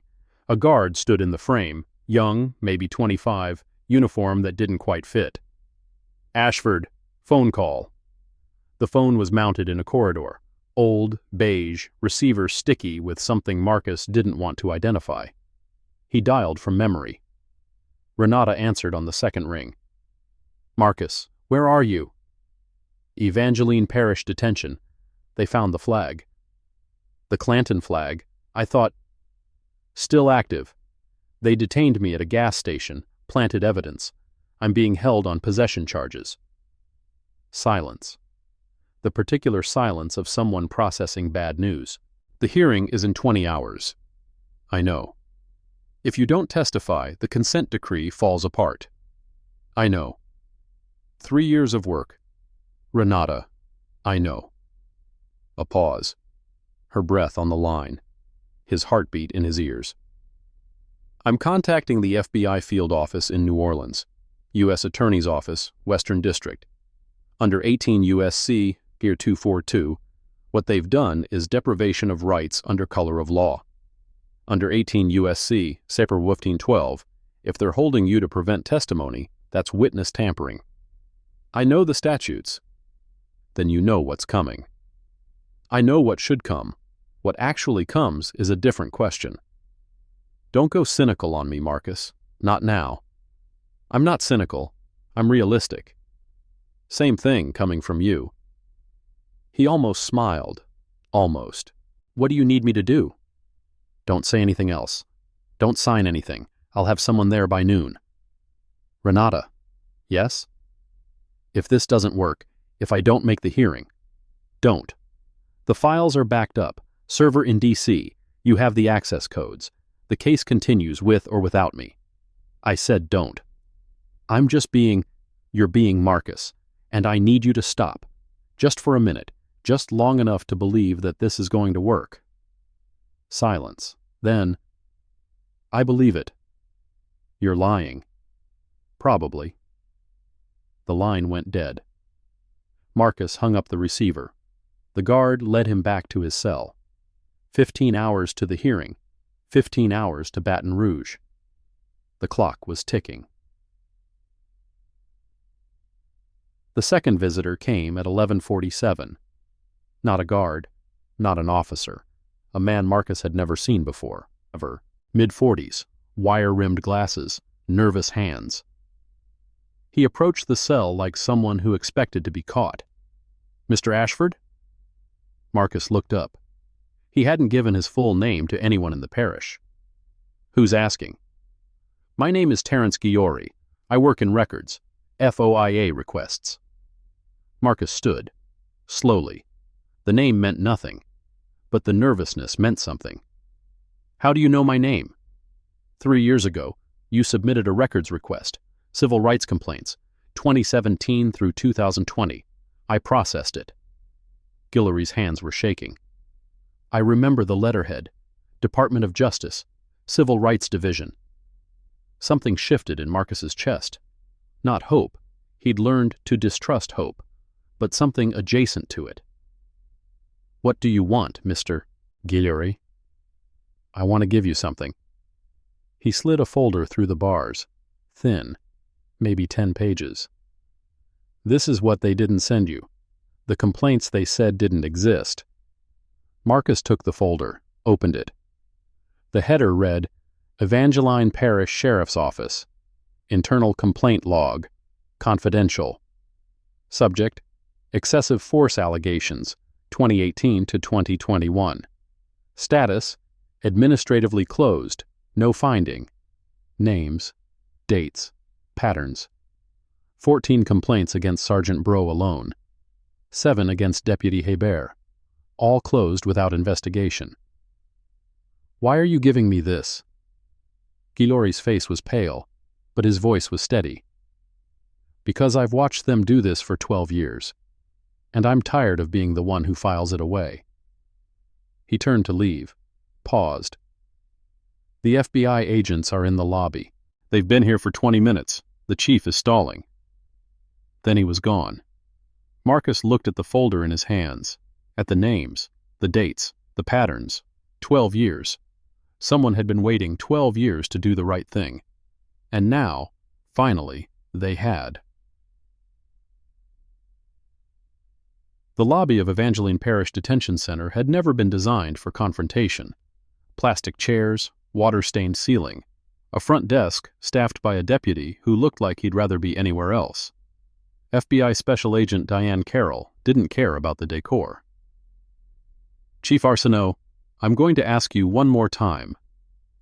A guard stood in the frame, young, maybe 25, uniform that didn't quite fit. Ashford, phone call. The phone was mounted in a corridor. Old, beige, receiver sticky with something Marcus didn't want to identify. He dialed from memory. Renata answered on the second ring. Marcus, where are you? Evangeline Parish Detention. They found the flag. The Clanton flag. I thought. Still active. They detained me at a gas station, planted evidence. I'm being held on possession charges. Silence. The particular silence of someone processing bad news. The hearing is in 20 hours. I know. If you don't testify, the consent decree falls apart. I know. 3 years of work. Renata, I know. A pause. Her breath on the line. His heartbeat in his ears. I'm contacting the FBI field office in New Orleans, U.S. Attorney's Office, Western District. Under 18 U.S.C. Gear 242, what they've done is deprivation of rights under color of law. Under 18 U.S.C. Saper 1512, if they're holding you to prevent testimony, that's witness tampering. I know the statutes. Then you know what's coming. I know what should come. What actually comes is a different question. Don't go cynical on me, Marcus. Not now. I'm not cynical. I'm realistic. Same thing coming from you. He almost smiled. Almost. What do you need me to do? Don't say anything else. Don't sign anything. I'll have someone there by noon. Renata. Yes? If this doesn't work, if I don't make the hearing, don't. The files are backed up. Server in D.C. You have the access codes. The case continues with or without me. I said don't. I'm just being, you're being Marcus, and I need you to stop. Just for a minute, just long enough to believe that this is going to work. Silence. Then, I believe it. You're lying. Probably. The line went dead. Marcus hung up the receiver. The guard led him back to his cell. 15 hours to the hearing. 15 hours to Baton Rouge. The clock was ticking. The second visitor came at 11:47. Not a guard, not an officer. A man Marcus had never seen before, ever. Mid-40s, wire-rimmed glasses, nervous hands. He approached the cell like someone who expected to be caught. Mr. Ashford? Marcus looked up. He hadn't given his full name to anyone in the parish. Who's asking? My name is Terence Giori. I work in records. FOIA requests. Marcus stood. Slowly. The name meant nothing, but the nervousness meant something. How do you know my name? 3 years ago, you submitted a records request, civil rights complaints, 2017 through 2020. I processed it. Guillory's hands were shaking. I remember the letterhead. Department of Justice, Civil Rights Division. Something shifted in Marcus's chest. Not hope. He'd learned to distrust hope, but something adjacent to it. What do you want, Mr. Guillory? I want to give you something. He slid a folder through the bars. Thin. Maybe 10 pages. This is what they didn't send you. The complaints they said didn't exist. Marcus took the folder, opened it. The header read, Evangeline Parish Sheriff's Office. Internal Complaint Log. Confidential. Subject, Excessive Force Allegations, 2018 to 2021. Status, Administratively closed. No finding. Names. Dates. Patterns. 14 complaints against Sergeant Bro alone. 7 against Deputy Hebert. All closed without investigation. Why are you giving me this? Guillory's face was pale, but his voice was steady. Because I've watched them do this for 12 years, and I'm tired of being the one who files it away. He turned to leave, paused. The FBI agents are in the lobby. They've been here for 20 minutes. The chief is stalling. Then he was gone. Marcus looked at the folder in his hands, at the names, the dates, the patterns. 12 years. Someone had been waiting 12 years to do the right thing. And now, finally, they had. The lobby of Evangeline Parish Detention Center had never been designed for confrontation. Plastic chairs, water-stained ceiling, a front desk staffed by a deputy who looked like he'd rather be anywhere else. FBI Special Agent Diane Carroll didn't care about the decor. Chief Arsenault, I'm going to ask you one more time.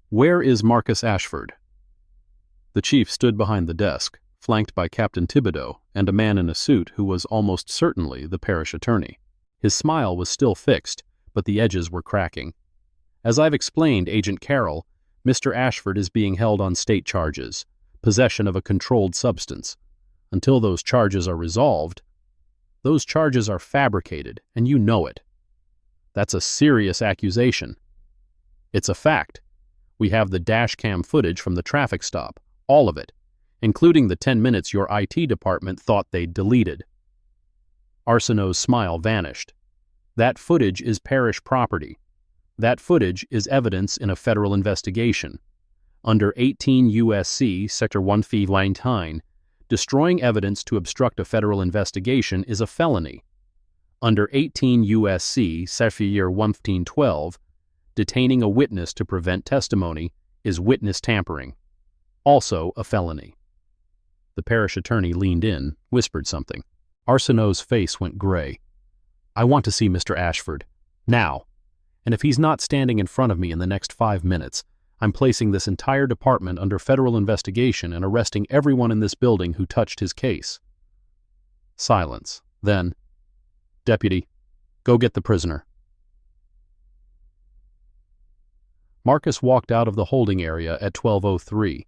Where is Marcus Ashford? The chief stood behind the desk, flanked by Captain Thibodeau and a man in a suit who was almost certainly the parish attorney. His smile was still fixed, but the edges were cracking. As I've explained, Agent Carroll, Mr. Ashford is being held on state charges, possession of a controlled substance. Until those charges are resolved, those charges are fabricated, and you know it. That's a serious accusation. It's a fact. We have the dashcam footage from the traffic stop, all of it, including the 10 minutes your IT department thought they'd deleted. Arsenault's smile vanished. That footage is parish property. That footage is evidence in a federal investigation. Under 18 U.S.C. Sector 159, destroying evidence to obstruct a federal investigation is a felony. Under 18 U.S.C. Section 112, detaining a witness to prevent testimony is witness tampering, also a felony. The parish attorney leaned in, whispered something. Arsenault's face went gray. I want to see Mr. Ashford. Now. And if he's not standing in front of me in the next 5 minutes, I'm placing this entire department under federal investigation and arresting everyone in this building who touched his case. Silence. Then, Deputy, go get the prisoner. Marcus walked out of the holding area at 12:03.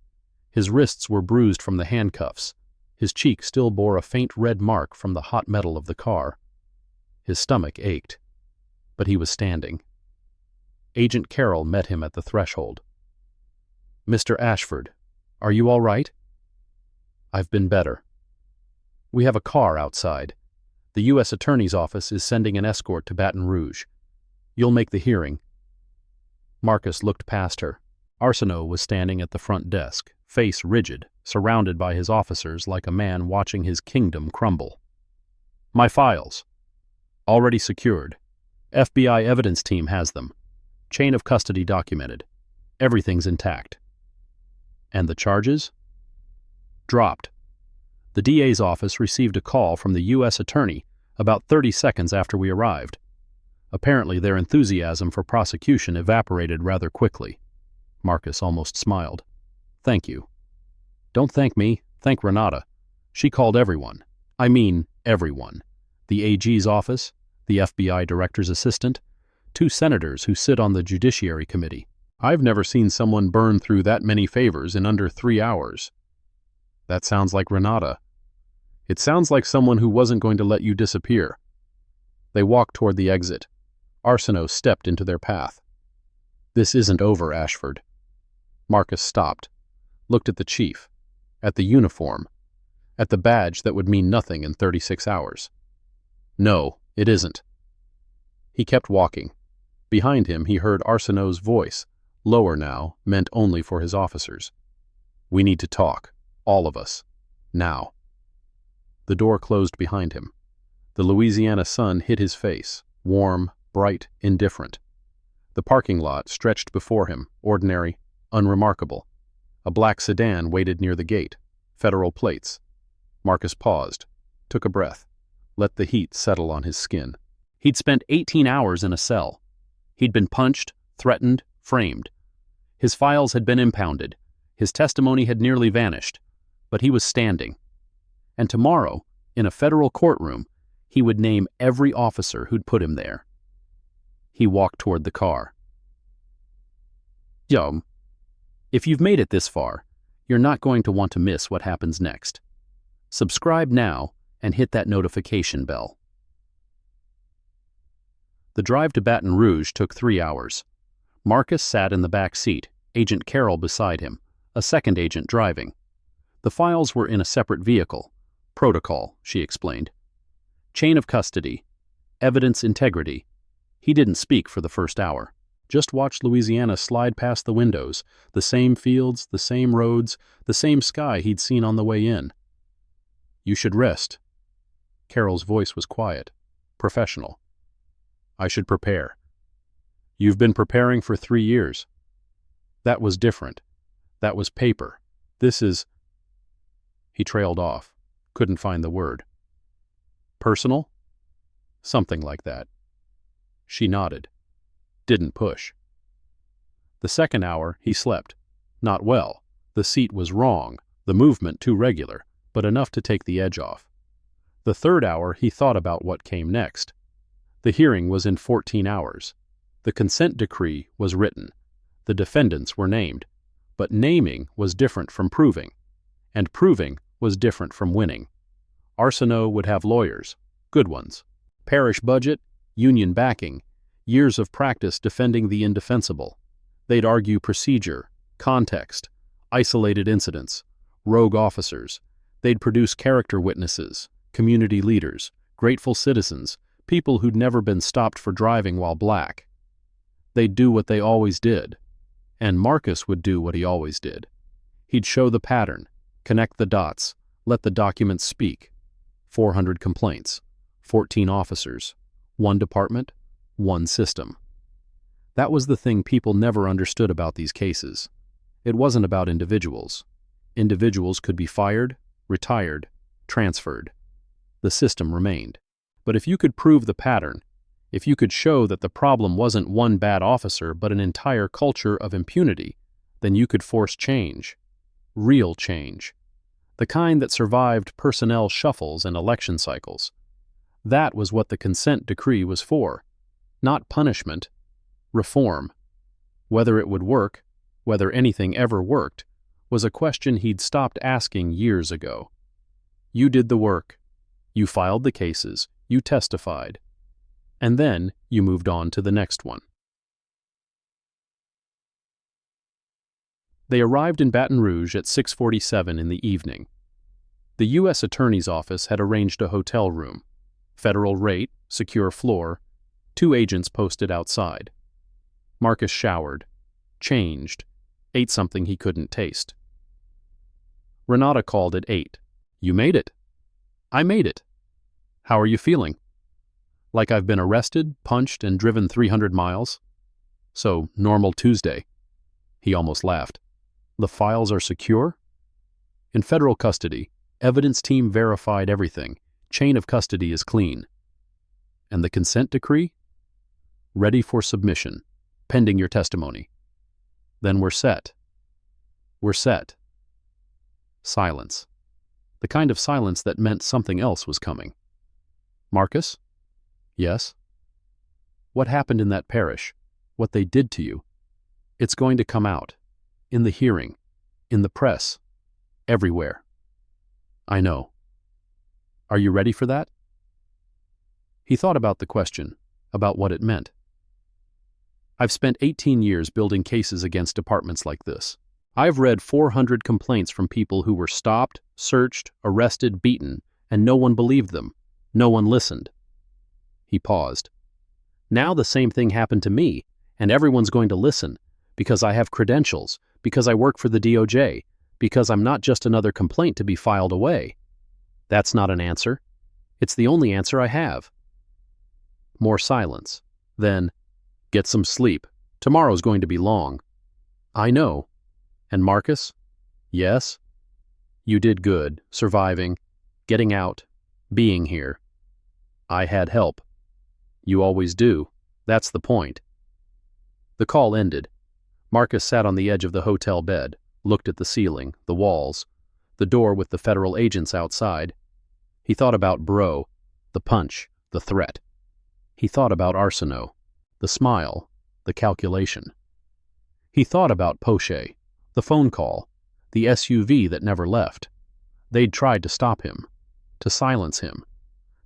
His wrists were bruised from the handcuffs. His cheek still bore a faint red mark from the hot metal of the car. His stomach ached. But he was standing. Agent Carroll met him at the threshold. Mr. Ashford, are you all right? I've been better. We have a car outside. The U.S. Attorney's Office is sending an escort to Baton Rouge. You'll make the hearing. Marcus looked past her. Arsenault was standing at the front desk, face rigid, surrounded by his officers like a man watching his kingdom crumble. My files. Already secured. FBI evidence team has them. Chain of custody documented. Everything's intact. And the charges? Dropped. The DA's office received a call from the U.S. Attorney about 30 seconds after we arrived. Apparently their enthusiasm for prosecution evaporated rather quickly. Marcus almost smiled. Thank you. Don't thank me, thank Renata. She called everyone. I mean, everyone. The AG's office, the FBI director's assistant, 2 senators who sit on the Judiciary Committee. I've never seen someone burn through that many favors in under 3 hours. That sounds like Renata. It sounds like someone who wasn't going to let you disappear. They walked toward the exit. Arsenault stepped into their path. This isn't over, Ashford. Marcus stopped, looked at the chief, at the uniform, at the badge that would mean nothing in 36 hours. No, it isn't. He kept walking. Behind him he heard Arsenault's voice, lower now, meant only for his officers. We need to talk, all of us, now. The door closed behind him. The Louisiana sun hit his face, warm, bright, indifferent. The parking lot stretched before him, ordinary, unremarkable. A black sedan waited near the gate, federal plates. Marcus paused, took a breath, let the heat settle on his skin. He'd spent 18 hours in a cell. He'd been punched, threatened, framed. His files had been impounded. His testimony had nearly vanished. But he was standing. And tomorrow, in a federal courtroom, he would name every officer who'd put him there. He walked toward the car. Yo, if you've made it this far, you're not going to want to miss what happens next. Subscribe now and hit that notification bell. The drive to Baton Rouge took 3 hours. Marcus sat in the back seat, Agent Carroll beside him, a second agent driving. The files were in a separate vehicle. Protocol, she explained. Chain of custody. Evidence integrity. He didn't speak for the first hour. Just watched Louisiana slide past the windows, the same fields, the same roads, the same sky he'd seen on the way in. You should rest. Carroll's voice was quiet, professional. I should prepare. You've been preparing for 3 years. That was different. That was paper. This is... He trailed off, couldn't find the word. Personal? Something like that. She nodded. Didn't push. The second hour, he slept. Not well. The seat was wrong, the movement too regular, but enough to take the edge off. The third hour, he thought about what came next. The hearing was in 14 hours. The consent decree was written. The defendants were named. But naming was different from proving. And proving was different from winning. Arsenault would have lawyers, good ones. Parish budget, union backing, years of practice defending the indefensible. They'd argue procedure, context, isolated incidents, rogue officers. They'd produce character witnesses, community leaders, grateful citizens, people who'd never been stopped for driving while black. They'd do what they always did. And Marcus would do what he always did. He'd show the pattern, connect the dots, let the documents speak. 400 complaints, 14 officers, 1 department, 1 system. That was the thing people never understood about these cases. It wasn't about individuals. Individuals could be fired, retired, transferred. The system remained. But if you could prove the pattern, if you could show that the problem wasn't one bad officer but an entire culture of impunity, then you could force change. Real change. The kind that survived personnel shuffles and election cycles. That was what the consent decree was for. Not punishment, reform. Whether it would work, whether anything ever worked, was a question he'd stopped asking years ago. You did the work. You filed the cases. You testified. And then you moved on to the next one. They arrived in Baton Rouge at 6:47 in the evening. The U.S. Attorney's Office had arranged a hotel room. Federal rate, secure floor, 2 agents posted outside. Marcus showered, changed, ate something he couldn't taste. Renata called at 8. You made it. I made it. How are you feeling? Like I've been arrested, punched, and driven 300 miles? So, normal Tuesday. He almost laughed. The files are secure? In federal custody, evidence team verified everything. Chain of custody is clean. And the consent decree? Ready for submission, pending your testimony. Then we're set. We're set. Silence. The kind of silence that meant something else was coming. Marcus? Yes? What happened in that parish? What they did to you? It's going to come out. In the hearing. In the press. Everywhere. I know. Are you ready for that? He thought about the question, about what it meant. I've spent 18 years building cases against departments like this. I've read 400 complaints from people who were stopped, searched, arrested, beaten, and no one believed them. No one listened. He paused. Now the same thing happened to me, and everyone's going to listen, because I have credentials, because I work for the DOJ, because I'm not just another complaint to be filed away. That's not an answer. It's the only answer I have. More silence. Then, get some sleep. Tomorrow's going to be long. I know. And Marcus? Yes? You did good, surviving, getting out, being here. I had help. You always do. That's the point. The call ended. Marcus sat on the edge of the hotel bed, looked at the ceiling, the walls, the door with the federal agents outside. He thought about Bro, the punch, the threat. He thought about Arsenault, the smile, the calculation. He thought about Poche, the phone call, the SUV that never left. They'd tried to stop him, to silence him,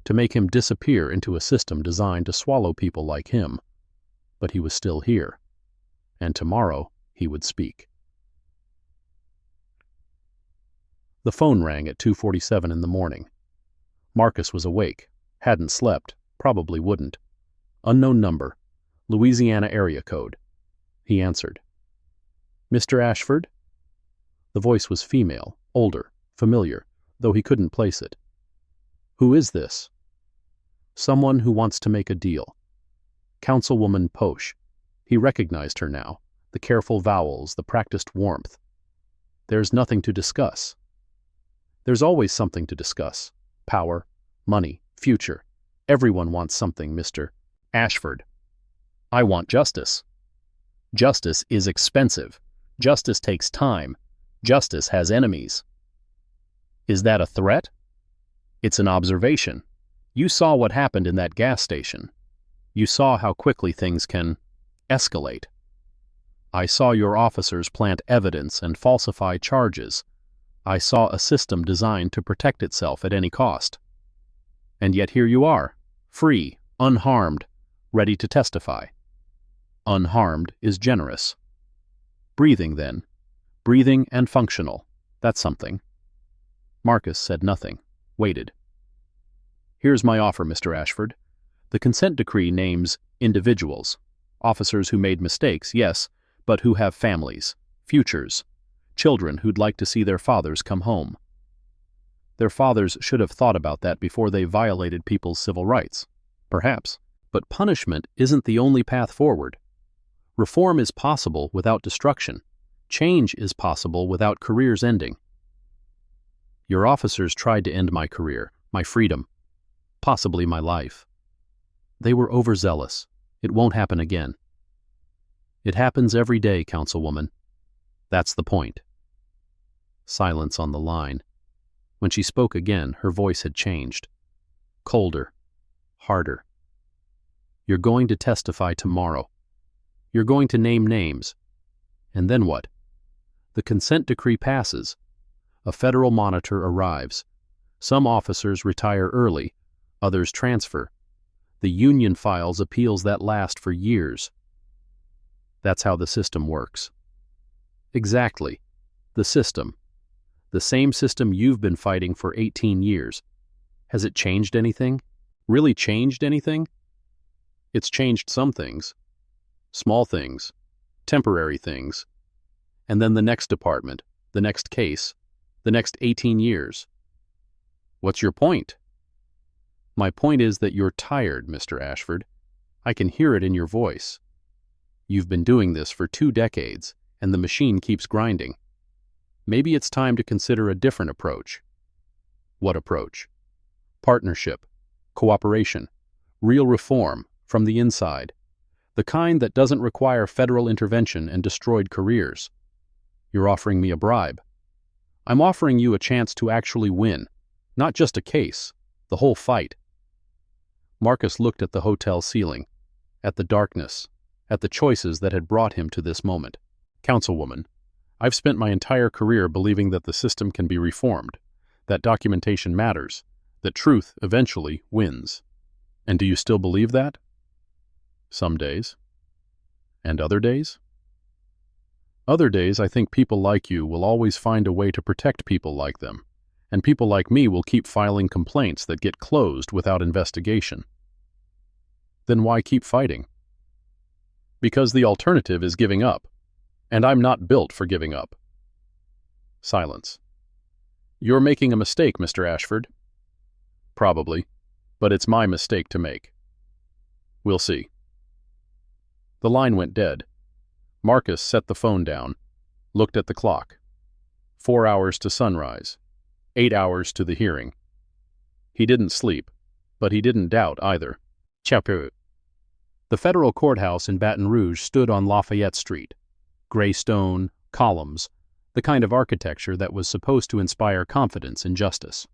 to make him disappear into a system designed to swallow people like him. But he was still here. And tomorrow, he would speak. The phone rang at 2:47 in the morning. Marcus was awake, hadn't slept, probably wouldn't. Unknown number, Louisiana area code. He answered. "Mr. Ashford?" The voice was female, older, familiar, though he couldn't place it. "Who is this?" "Someone who wants to make a deal." Councilwoman Posh. He recognized her now, the careful vowels, the practiced warmth. "There's nothing to discuss." "There's always something to discuss. Power, money, future. Everyone wants something, Mr. Ashford. I want justice. Justice is expensive. Justice takes time. Justice has enemies." "Is that a threat?" "It's an observation. You saw what happened in that gas station. You saw how quickly things can escalate. I saw your officers plant evidence and falsify charges. I saw a system designed to protect itself at any cost. And yet here you are, free, unharmed, ready to testify. Unharmed is generous. Breathing, then. Breathing and functional. That's something." Marcus said nothing, waited. "Here's my offer, Mr. Ashford. The consent decree names individuals, officers who made mistakes, yes, but who have families, futures, children who'd like to see their fathers come home. Their fathers should have thought about that before they violated people's civil rights, perhaps. But punishment isn't the only path forward. Reform is possible without destruction. Change is possible without careers ending. Your officers tried to end my career, my freedom, possibly my life. They were overzealous. It won't happen again." "It happens every day, Councilwoman. That's the point." Silence on the line. When she spoke again, her voice had changed. Colder. Harder. "You're going to testify tomorrow. You're going to name names. And then what? The consent decree passes. A federal monitor arrives. Some officers retire early, others transfer. The union files appeals that last for years. That's how the system works." "Exactly. The system. The same system you've been fighting for 18 years. Has it changed anything? Really changed anything?" "It's changed some things. Small things. Temporary things. And then the next department, the next case, the next 18 years. What's your point?" "My point is that you're tired, Mr. Ashford. I can hear it in your voice. You've been doing this for 2 decades, and the machine keeps grinding. Maybe it's time to consider a different approach." "What approach?" "Partnership, cooperation, real reform, from the inside. The kind that doesn't require federal intervention and destroyed careers." "You're offering me a bribe." "I'm offering you a chance to actually win. Not just a case, the whole fight." Marcus looked at the hotel ceiling, at the darkness, at the choices that had brought him to this moment. "Councilwoman, I've spent my entire career believing that the system can be reformed, that documentation matters, that truth eventually wins. And do you still believe that?" "Some days." "And other days?" "Other days I think people like you will always find a way to protect people like them, and people like me will keep filing complaints that get closed without investigation." "Then why keep fighting?" "Because the alternative is giving up, and I'm not built for giving up." Silence. "You're making a mistake, Mr. Ashford." "Probably, but it's my mistake to make. We'll see." The line went dead. Marcus set the phone down, looked at the clock. 4 hours to sunrise, 8 hours to the hearing. He didn't sleep, but he didn't doubt either. Chapeau. The federal courthouse in Baton Rouge stood on Lafayette Street. Gray stone, columns, the kind of architecture that was supposed to inspire confidence in justice.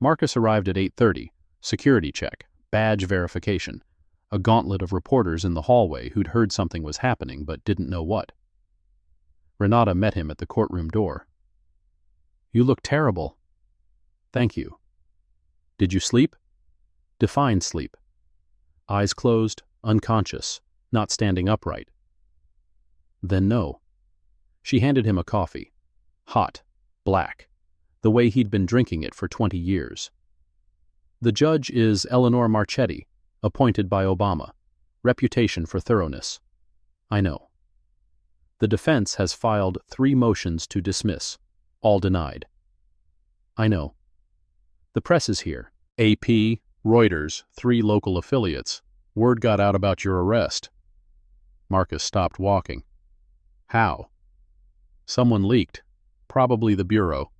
Marcus arrived at 8:30, security check, badge verification, a gauntlet of reporters in the hallway who'd heard something was happening but didn't know what. Renata met him at the courtroom door. "You look terrible." "Thank you." "Did you sleep?" "Define sleep." "Eyes closed, unconscious, not standing upright." Then no. She handed him a coffee. Hot, black, the way he'd been drinking it for 20 years. The judge is Eleanor Marchetti, appointed by Obama. Reputation for thoroughness. I know. The defense has filed 3 motions to dismiss, all denied. I know. The press is here. AP, Reuters, 3 local affiliates. Word got out about your arrest. Marcus stopped walking. How? Someone leaked. Probably the Bureau.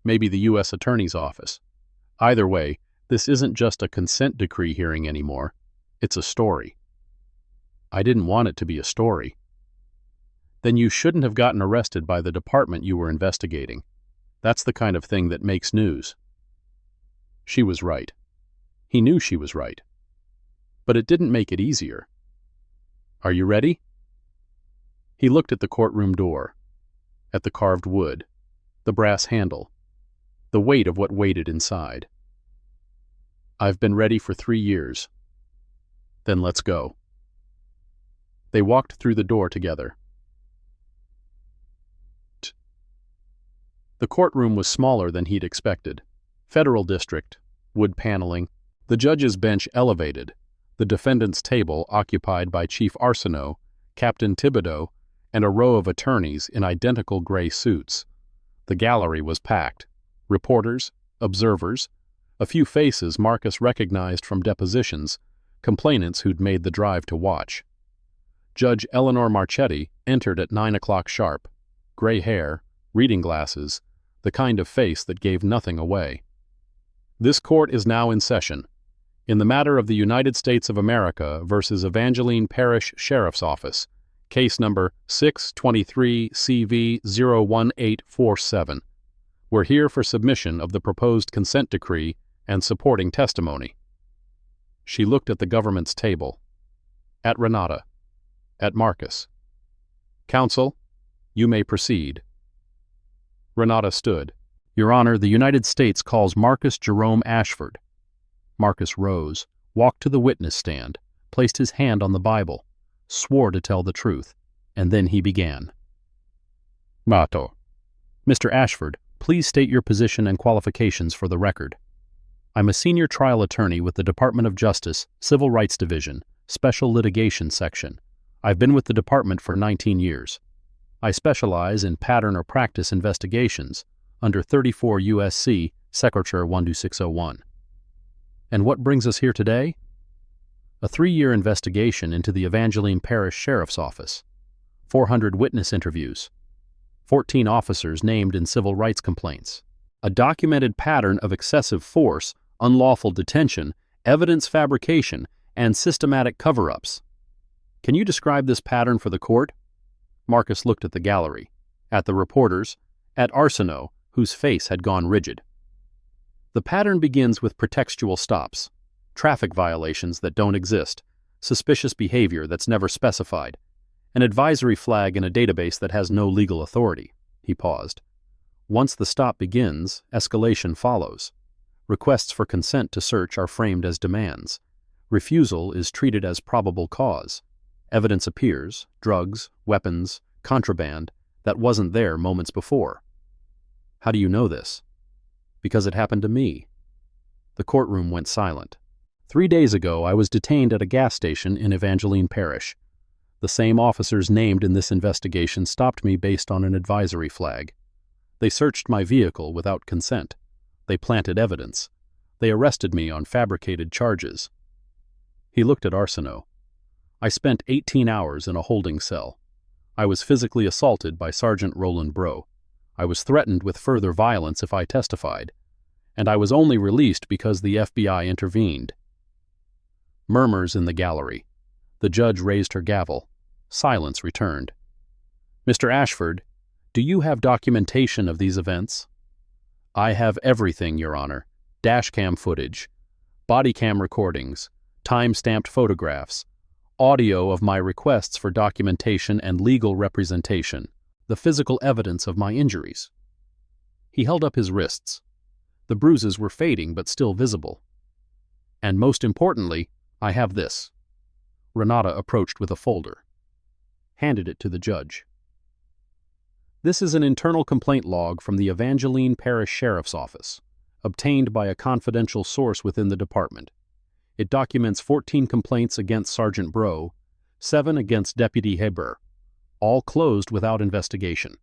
Maybe the U.S. Attorney's Office. Either way, this isn't just a consent decree hearing anymore. It's a story. I didn't want it to be a story. Then you shouldn't have gotten arrested by the department you were investigating. That's the kind of thing that makes news. She was right. He knew she was right. But it didn't make it easier. Are you ready? He looked at the courtroom door, at the carved wood, the brass handle, the weight of what waited inside. I've been ready for 3 years. Then let's go. They walked through the door together. The courtroom was smaller than he'd expected. Federal district, wood paneling, the judge's bench elevated, the defendant's table occupied by Chief Arsenault, Captain Thibodeau, and a row of attorneys in identical gray suits. The gallery was packed. Reporters, observers, a few faces Marcus recognized from depositions, complainants who'd made the drive to watch. Judge Eleanor Marchetti entered at 9 o'clock sharp. Gray hair, reading glasses, the kind of face that gave nothing away. This court is now in session. In the matter of the United States of America versus Evangeline Parish Sheriff's Office, case number 623-CV-01847. We're here for submission of the proposed consent decree and supporting testimony. She looked at the government's table. At Renata. At Marcus. Counsel, you may proceed. Renata stood. Your Honor, the United States calls Marcus Jerome Ashford. Marcus rose, walked to the witness stand, placed his hand on the Bible, swore to tell the truth, and then he began. Mato. Mr. Ashford, please state your position and qualifications for the record. I'm a senior trial attorney with the Department of Justice, Civil Rights Division, Special Litigation Section. I've been with the department for 19 years. I specialize in pattern or practice investigations under 34 U.S.C. Secretary 12601. And what brings us here today? A 3-year investigation into the Evangeline Parish Sheriff's Office, 400 witness interviews, 14 officers named in civil rights complaints, a documented pattern of excessive force, unlawful detention, evidence fabrication, and systematic cover-ups. Can you describe this pattern for the court? Marcus looked at the gallery, at the reporters, at Arsenault, whose face had gone rigid. The pattern begins with pretextual stops, traffic violations that don't exist, suspicious behavior that's never specified, an advisory flag in a database that has no legal authority. He paused. Once the stop begins, escalation follows. Requests for consent to search are framed as demands. Refusal is treated as probable cause. Evidence appears, drugs, weapons, contraband, that wasn't there moments before. How do you know this? Because it happened to me. The courtroom went silent. 3 days ago, I was detained at a gas station in Evangeline Parish. The same officers named in this investigation stopped me based on an advisory flag. They searched my vehicle without consent. They planted evidence. They arrested me on fabricated charges. He looked at Arsenault. I spent 18 hours in a holding cell. I was physically assaulted by Sergeant Roland Bro. I was threatened with further violence if I testified. And I was only released because the FBI intervened. Murmurs in the gallery. The judge raised her gavel. Silence returned. Mr. Ashford, do you have documentation of these events? I have everything, Your Honor. Dashcam footage, body cam recordings, time-stamped photographs, audio of my requests for documentation and legal representation, the physical evidence of my injuries. He held up his wrists. The bruises were fading but still visible. And most importantly, I have this. Renata approached with a folder, handed it to the judge. This is an internal complaint log from the Evangeline Parish Sheriff's Office, obtained by a confidential source within the department. It documents 14 complaints against Sergeant Bro, 7 against Deputy Heber, all closed without investigation.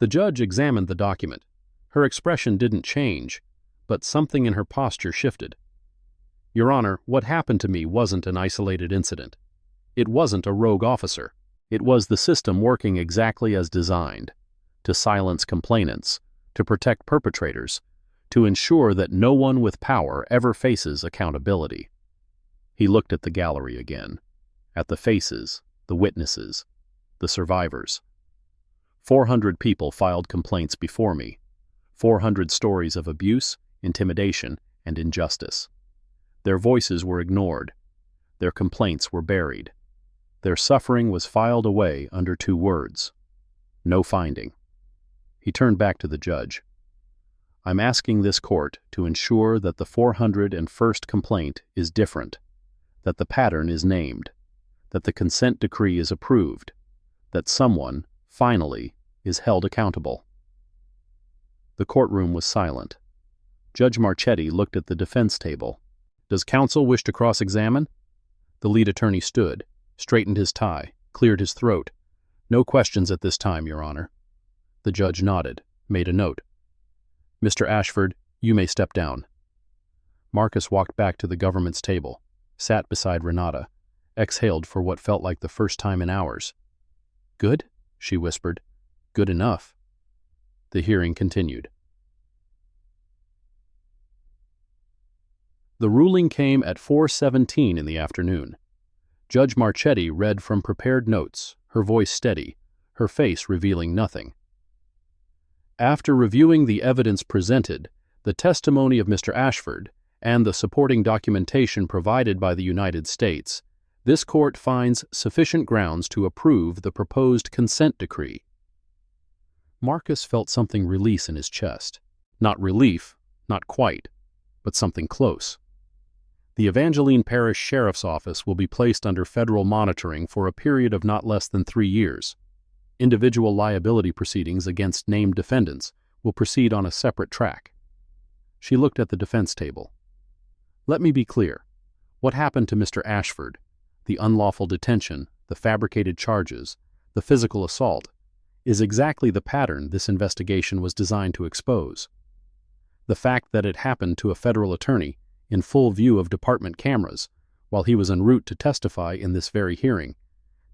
The judge examined the document. Her expression didn't change, but something in her posture shifted. Your Honor, what happened to me wasn't an isolated incident. It wasn't a rogue officer. It was the system working exactly as designed, to silence complainants, to protect perpetrators, to ensure that no one with power ever faces accountability. He looked at the gallery again, at the faces, the witnesses, the survivors. 400 people filed complaints before me, 400 stories of abuse, intimidation, and injustice. Their voices were ignored. Their complaints were buried. Their suffering was filed away under 2 words: no finding. He turned back to the judge. I'm asking this court to ensure that the 401st complaint is different, that the pattern is named, that the consent decree is approved, that someone, finally, is held accountable. The courtroom was silent. Judge Marchetti looked at the defense table. Does counsel wish to cross-examine? The lead attorney stood, straightened his tie, cleared his throat. No questions at this time, Your Honor. The judge nodded, made a note. Mr. Ashford, you may step down. Marcus walked back to the government's table, sat beside Renata, exhaled for what felt like the first time in hours. Good? She whispered. Good enough. The hearing continued. The ruling came at 4:17 in the afternoon. Judge Marchetti read from prepared notes, her voice steady, her face revealing nothing. After reviewing the evidence presented, the testimony of Mr. Ashford, and the supporting documentation provided by the United States, this court finds sufficient grounds to approve the proposed consent decree. Marcus felt something release in his chest. Not relief, not quite, but something close. The Evangeline Parish Sheriff's Office will be placed under federal monitoring for a period of not less than 3 years. Individual liability proceedings against named defendants will proceed on a separate track. She looked at the defense table. Let me be clear. What happened to Mr. Ashford, the unlawful detention, the fabricated charges, the physical assault, is exactly the pattern this investigation was designed to expose. The fact that it happened to a federal attorney in full view of department cameras while he was en route to testify in this very hearing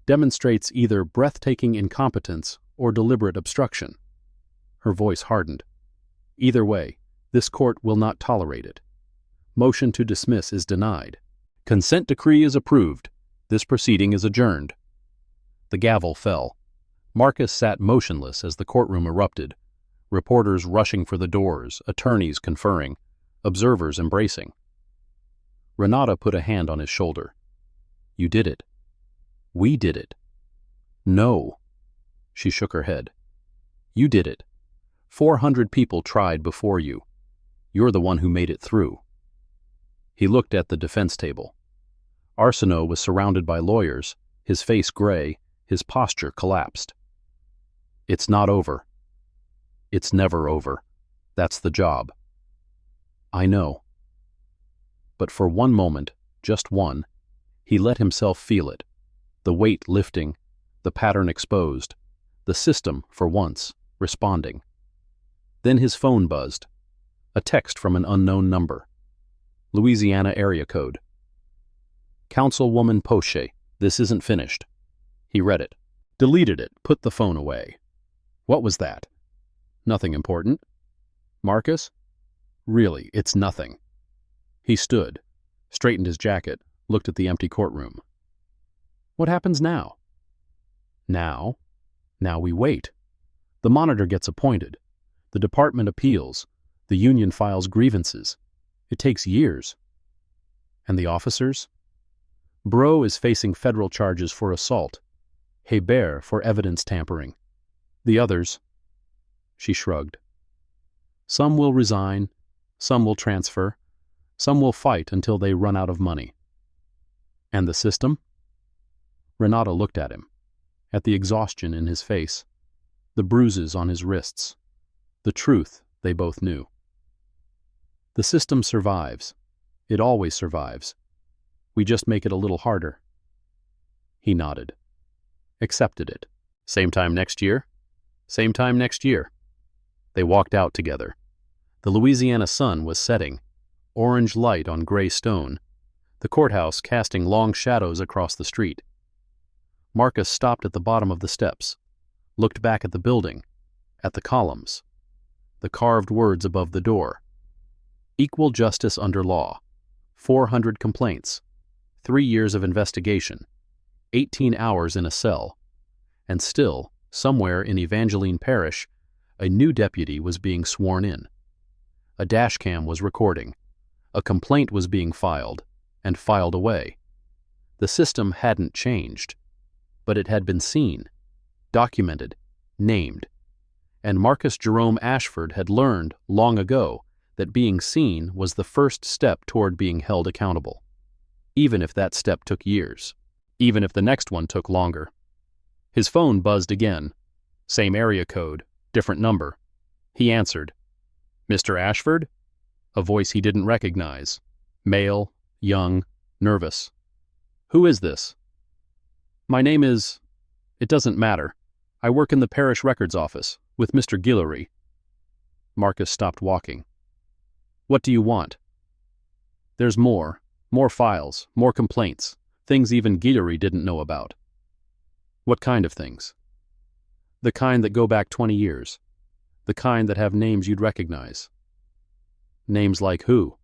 demonstrates either breathtaking incompetence or deliberate obstruction. Her voice hardened. Either way, this court will not tolerate it. Motion to dismiss is denied. Consent decree is approved. This proceeding is adjourned. The gavel fell. Marcus sat motionless as the courtroom erupted, reporters rushing for the doors, attorneys conferring, observers embracing. Renata put a hand on his shoulder. You did it. We did it. No. She shook her head. You did it. 400 people tried before you. You're the one who made it through. He looked at the defense table. Arsenault was surrounded by lawyers, his face gray, his posture collapsed. It's not over. It's never over. That's the job. I know. But for one moment, just one, he let himself feel it. The weight lifting, the pattern exposed, the system, for once, responding. Then his phone buzzed. A text from an unknown number. Louisiana area code. Councilwoman Poche, this isn't finished. He read it, deleted it, put the phone away. What was that? Nothing important. Marcus? Really, it's nothing. He stood, straightened his jacket, looked at the empty courtroom. What happens now? Now we wait. The monitor gets appointed. The department appeals. The union files grievances. It takes years. And the officers? Bro is facing federal charges for assault. Hebert for evidence tampering. The others? She shrugged. Some will resign, some will transfer, some will fight until they run out of money. And the system? Renata looked at him, at the exhaustion in his face. the bruises on his wrists. The truth they both knew. The system survives. It always survives. We just make it a little harder. He nodded. Accepted it. Same time next year? Same time next year. They walked out together. The Louisiana sun was setting, orange light on gray stone, the courthouse casting long shadows across the street. Marcus stopped at the bottom of the steps, looked back at the building, at the columns, the carved words above the door. Equal justice under law, 400 complaints, 3 years of investigation, 18 hours in a cell, and still, somewhere in Evangeline Parish, a new deputy was being sworn in. A dashcam was recording. A complaint was being filed, and filed away. The system hadn't changed, but it had been seen, documented, named. And Marcus Jerome Ashford had learned long ago that being seen was the first step toward being held accountable, even if that step took years, even if the next one took longer. His phone buzzed again. Same area code, different number. He answered. Mr. Ashford? A voice he didn't recognize. Male, young, nervous. Who is this? My name is... It doesn't matter. I work in the parish records office, with Mr. Guillory. Marcus stopped walking. What do you want? There's more files, more complaints, things even Guillory didn't know about. What kind of things? The kind that go back 20 years. The kind that have names you'd recognize. Names like who?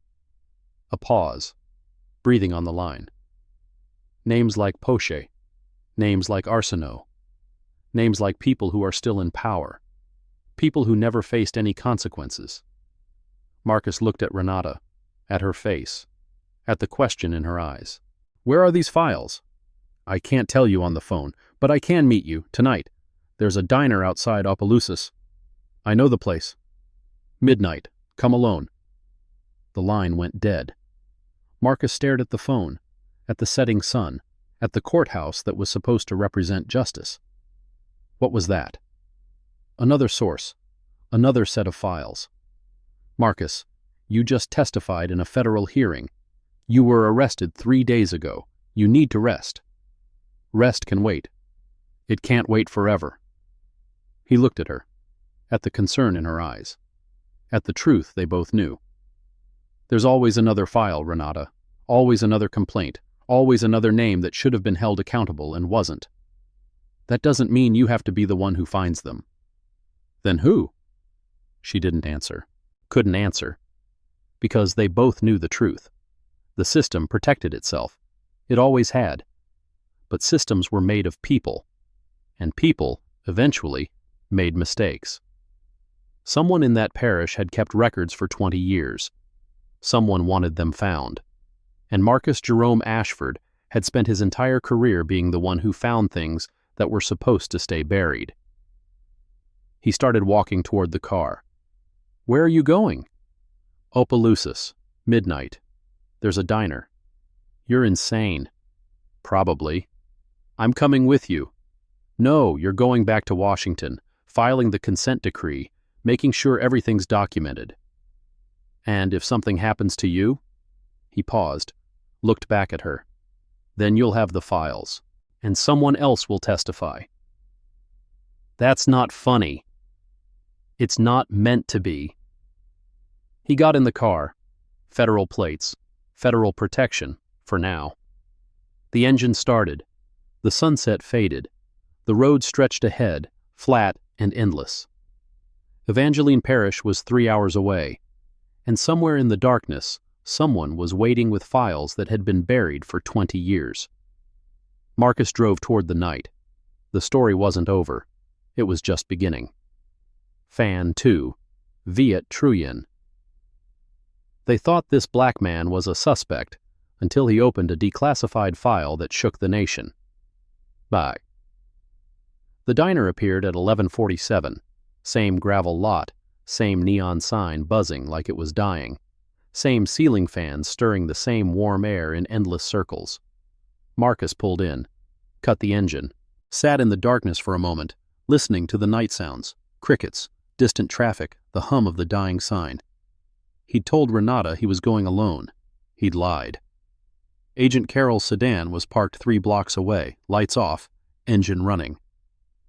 A pause, breathing on the line. Names like Poche. Names like Arsenault. Names like people who are still in power. People who never faced any consequences. Marcus looked at Renata, at her face, at the question in her eyes. Where are these files? I can't tell you on the phone, but I can meet you, tonight. There's a diner outside Opelousas. I know the place. Midnight. Come alone. The line went dead. Marcus stared at the phone, at the setting sun, at the courthouse that was supposed to represent justice. What was that? Another source. Another set of files. Marcus, you just testified in a federal hearing. You were arrested 3 days ago. You need to rest. Rest can wait. It can't wait forever. He looked at her, at the concern in her eyes, at the truth they both knew. There's always another file, Renata. Always another complaint. Always another name that should have been held accountable and wasn't. That doesn't mean you have to be the one who finds them. Then who? She didn't answer. Couldn't answer. Because they both knew the truth. The system protected itself. It always had. But systems were made of people. And people, eventually, made mistakes. Someone in that parish had kept records for 20 years. Someone wanted them found. And Marcus Jerome Ashford had spent his entire career being the one who found things that were supposed to stay buried. He started walking toward the car. Where are you going? Opelousas. Midnight. There's a diner. You're insane. Probably. I'm coming with you. No, you're going back to Washington, filing the consent decree, making sure everything's documented. And if something happens to you? He paused, looked back at her. Then you'll have the files, and someone else will testify. That's not funny. It's not meant to be. He got in the car. Federal plates. Federal protection, for now. The engine started. The sunset faded. The road stretched ahead, flat and endless. Evangeline Parish was 3 hours away, and somewhere in the darkness, someone was waiting with files that had been buried for 20 years. Marcus drove toward the night. The story wasn't over. It was just beginning. Fan 2. Viet Truyen. They thought this black man was a suspect until he opened a declassified file that shook the nation. Bye. The diner appeared at 11:47. Same gravel lot, same neon sign buzzing like it was dying, same ceiling fans stirring the same warm air in endless circles. Marcus pulled in, cut the engine, sat in the darkness for a moment, listening to the night sounds, crickets, distant traffic, the hum of the dying sign. He'd told Renata he was going alone. He'd lied. Agent Carroll's sedan was parked 3 blocks away, lights off, engine running.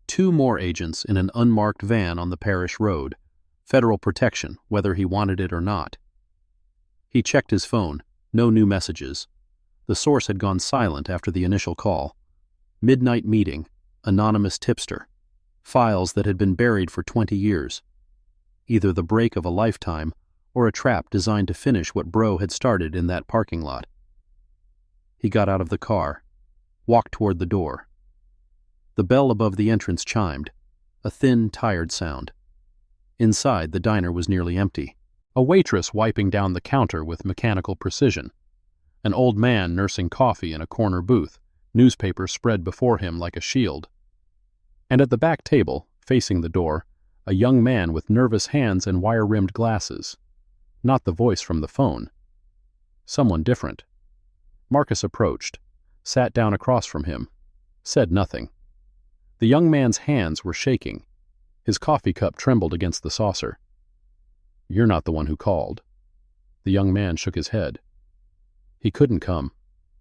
2 more agents in an unmarked van on the parish road. Federal protection, whether he wanted it or not. He checked his phone. No new messages. The source had gone silent after the initial call. Midnight meeting. Anonymous tipster. Files that had been buried for 20 years. Either the break of a lifetime or a trap designed to finish what Bro had started in that parking lot. He got out of the car, walked toward the door. The bell above the entrance chimed, a thin, tired sound. Inside, the diner was nearly empty. A waitress wiping down the counter with mechanical precision. An old man nursing coffee in a corner booth, newspaper spread before him like a shield. And at the back table, facing the door, a young man with nervous hands and wire-rimmed glasses. Not the voice from the phone. Someone different. Marcus approached, sat down across from him, said nothing. The young man's hands were shaking. His coffee cup trembled against the saucer. "You're not the one who called." The young man shook his head. "He couldn't come.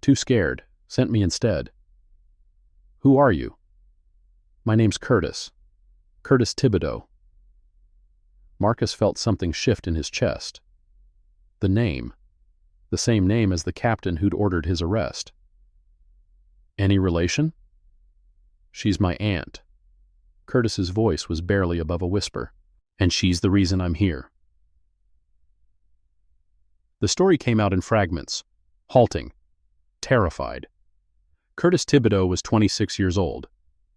Too scared. Sent me instead." "Who are you?" "My name's Curtis. Curtis Thibodeau." Marcus felt something shift in his chest. The name. The same name as the captain who'd ordered his arrest. "Any relation?" "She's my aunt." Curtis's voice was barely above a whisper. "And she's the reason I'm here." The story came out in fragments, halting, terrified. Curtis Thibodeau was 26 years old.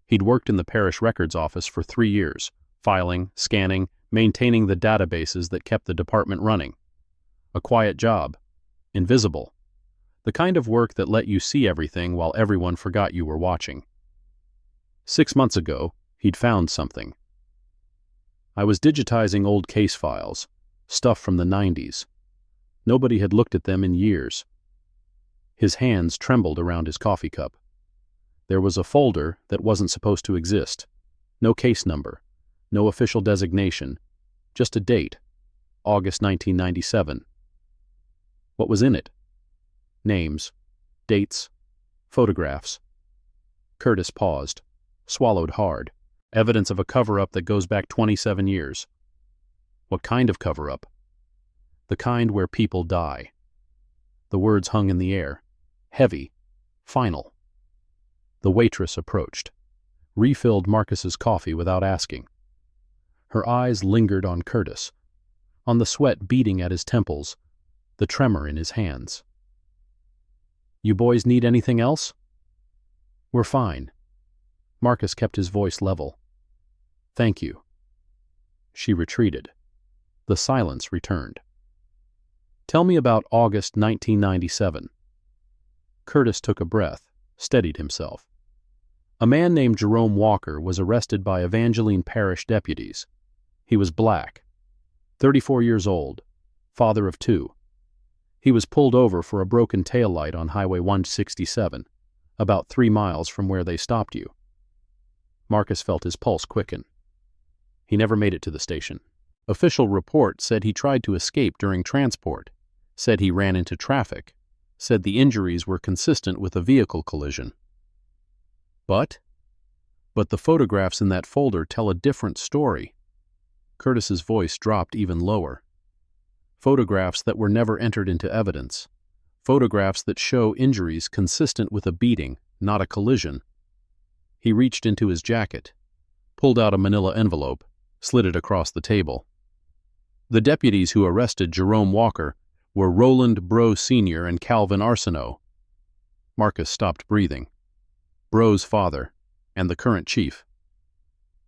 He'd worked in the parish records office for 3 years, filing, scanning, maintaining the databases that kept the department running. A quiet job, invisible, the kind of work that let you see everything while everyone forgot you were watching. 6 months ago, he'd found something. "I was digitizing old case files, stuff from the 90s. Nobody had looked at them in years." His hands trembled around his coffee cup. There was a folder that wasn't supposed to exist. No case number, no official designation, just a date, August 1997. What was in it? Names, dates, photographs. Curtis paused, swallowed hard. Evidence of a cover-up that goes back 27 years. What kind of cover-up? The kind where people die. The words hung in the air, heavy, final. The waitress approached, refilled Marcus's coffee without asking. Her eyes lingered on Curtis, on the sweat beating at his temples, the tremor in his hands. "You boys need anything else?" "We're fine." Marcus kept his voice level. "Thank you." She retreated. The silence returned. "Tell me about August 1997. Curtis took a breath, steadied himself. A man named Jerome Walker was arrested by Evangeline Parish deputies. He was black, 34 years old, father of 2. He was pulled over for a broken taillight on Highway 167, about 3 miles from where they stopped you. Marcus felt his pulse quicken. He never made it to the station. Official report said he tried to escape during transport, said he ran into traffic, said the injuries were consistent with a vehicle collision. But the photographs in that folder tell a different story. Curtis's voice dropped even lower. Photographs that were never entered into evidence. Photographs that show injuries consistent with a beating, not a collision. He reached into his jacket, pulled out a manila envelope, slid it across the table. The deputies who arrested Jerome Walker were Roland Bro Sr. and Calvin Arsenault. Marcus stopped breathing. Bro's father, and the current chief.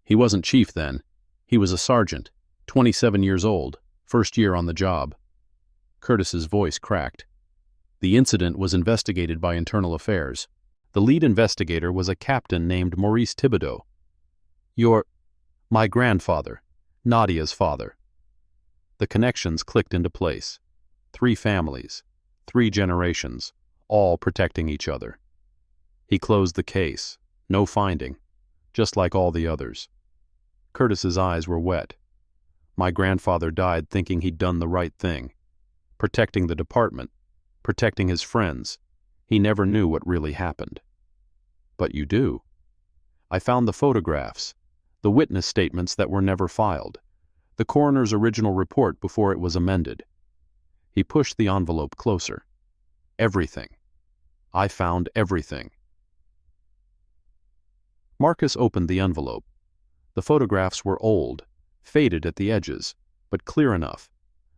He wasn't chief then. He was a sergeant, 27 years old, first year on the job. Curtis's voice cracked. The incident was investigated by Internal Affairs. The lead investigator was a captain named Maurice Thibodeau. My grandfather, Nadia's father. The connections clicked into place. 3 families, 3 generations, all protecting each other. He closed the case. No finding, just like all the others. Curtis's eyes were wet. My grandfather died thinking he'd done the right thing. Protecting the department. Protecting his friends. He never knew what really happened. But you do. I found the photographs, the witness statements that were never filed, the coroner's original report before it was amended. He pushed the envelope closer. Everything. I found everything. Marcus opened the envelope. The photographs were old, faded at the edges, but clear enough.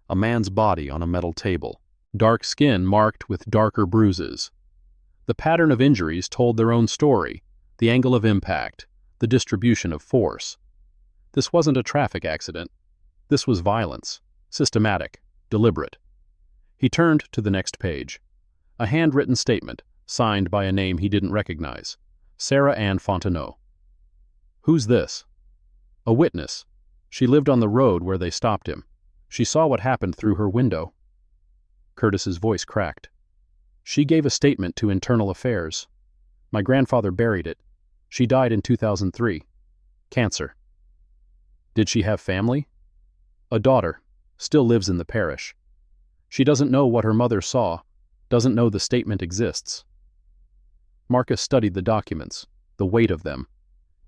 A man's body on a metal table, dark skin marked with darker bruises. The pattern of injuries told their own story, the angle of impact, the distribution of force. This wasn't a traffic accident. This was violence, systematic, deliberate. He turned to the next page. A handwritten statement, signed by a name he didn't recognize. Sarah Ann Fontenot. Who's this? A witness. She lived on the road where they stopped him. She saw what happened through her window. Curtis's voice cracked. She gave a statement to Internal Affairs. My grandfather buried it. She died in 2003. Cancer. Did she have family? A daughter. Still lives in the parish. She doesn't know what her mother saw, doesn't know the statement exists. Marcus studied the documents, the weight of them.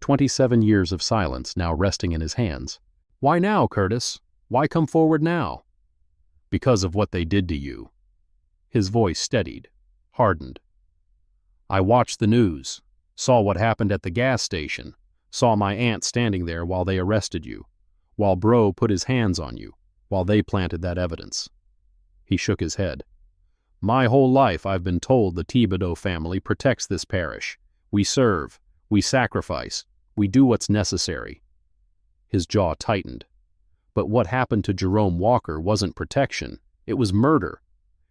27 years of silence now resting in his hands. Why now, Curtis? Why come forward now? Because of what they did to you. His voice steadied, hardened. I watched the news, saw what happened at the gas station, saw my aunt standing there while they arrested you, while Bro put his hands on you, while they planted that evidence. He shook his head. My whole life I've been told the Thibodeau family protects this parish. We serve, we sacrifice, we do what's necessary. His jaw tightened. But what happened to Jerome Walker wasn't protection, it was murder.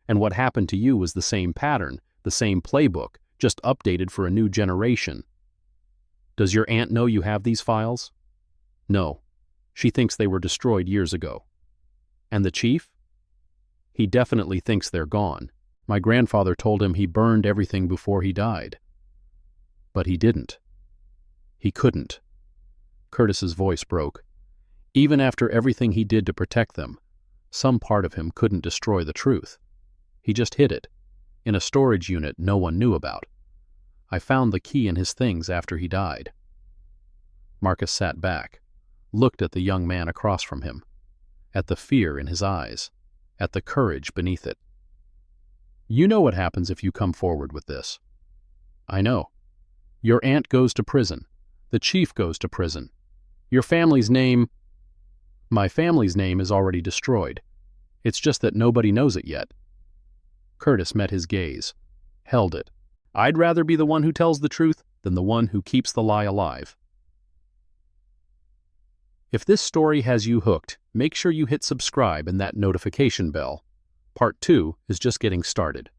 And what happened to you was the same pattern, the same playbook, just updated for a new generation. Does your aunt know you have these files? No. She thinks they were destroyed years ago. And the chief? He definitely thinks they're gone. My grandfather told him he burned everything before he died. But he didn't. He couldn't. Curtis's voice broke. Even after everything he did to protect them, some part of him couldn't destroy the truth. He just hid it, in a storage unit no one knew about. I found the key in his things after he died. Marcus sat back, looked at the young man across from him, at the fear in his eyes, at the courage beneath it. You know what happens if you come forward with this. I know. Your aunt goes to prison. The chief goes to prison. Your family's name... My family's name is already destroyed. It's just that nobody knows it yet. Curtis met his gaze, held it. I'd rather be the one who tells the truth than the one who keeps the lie alive. If this story has you hooked, make sure you hit subscribe and that notification bell. Part 2 is just getting started.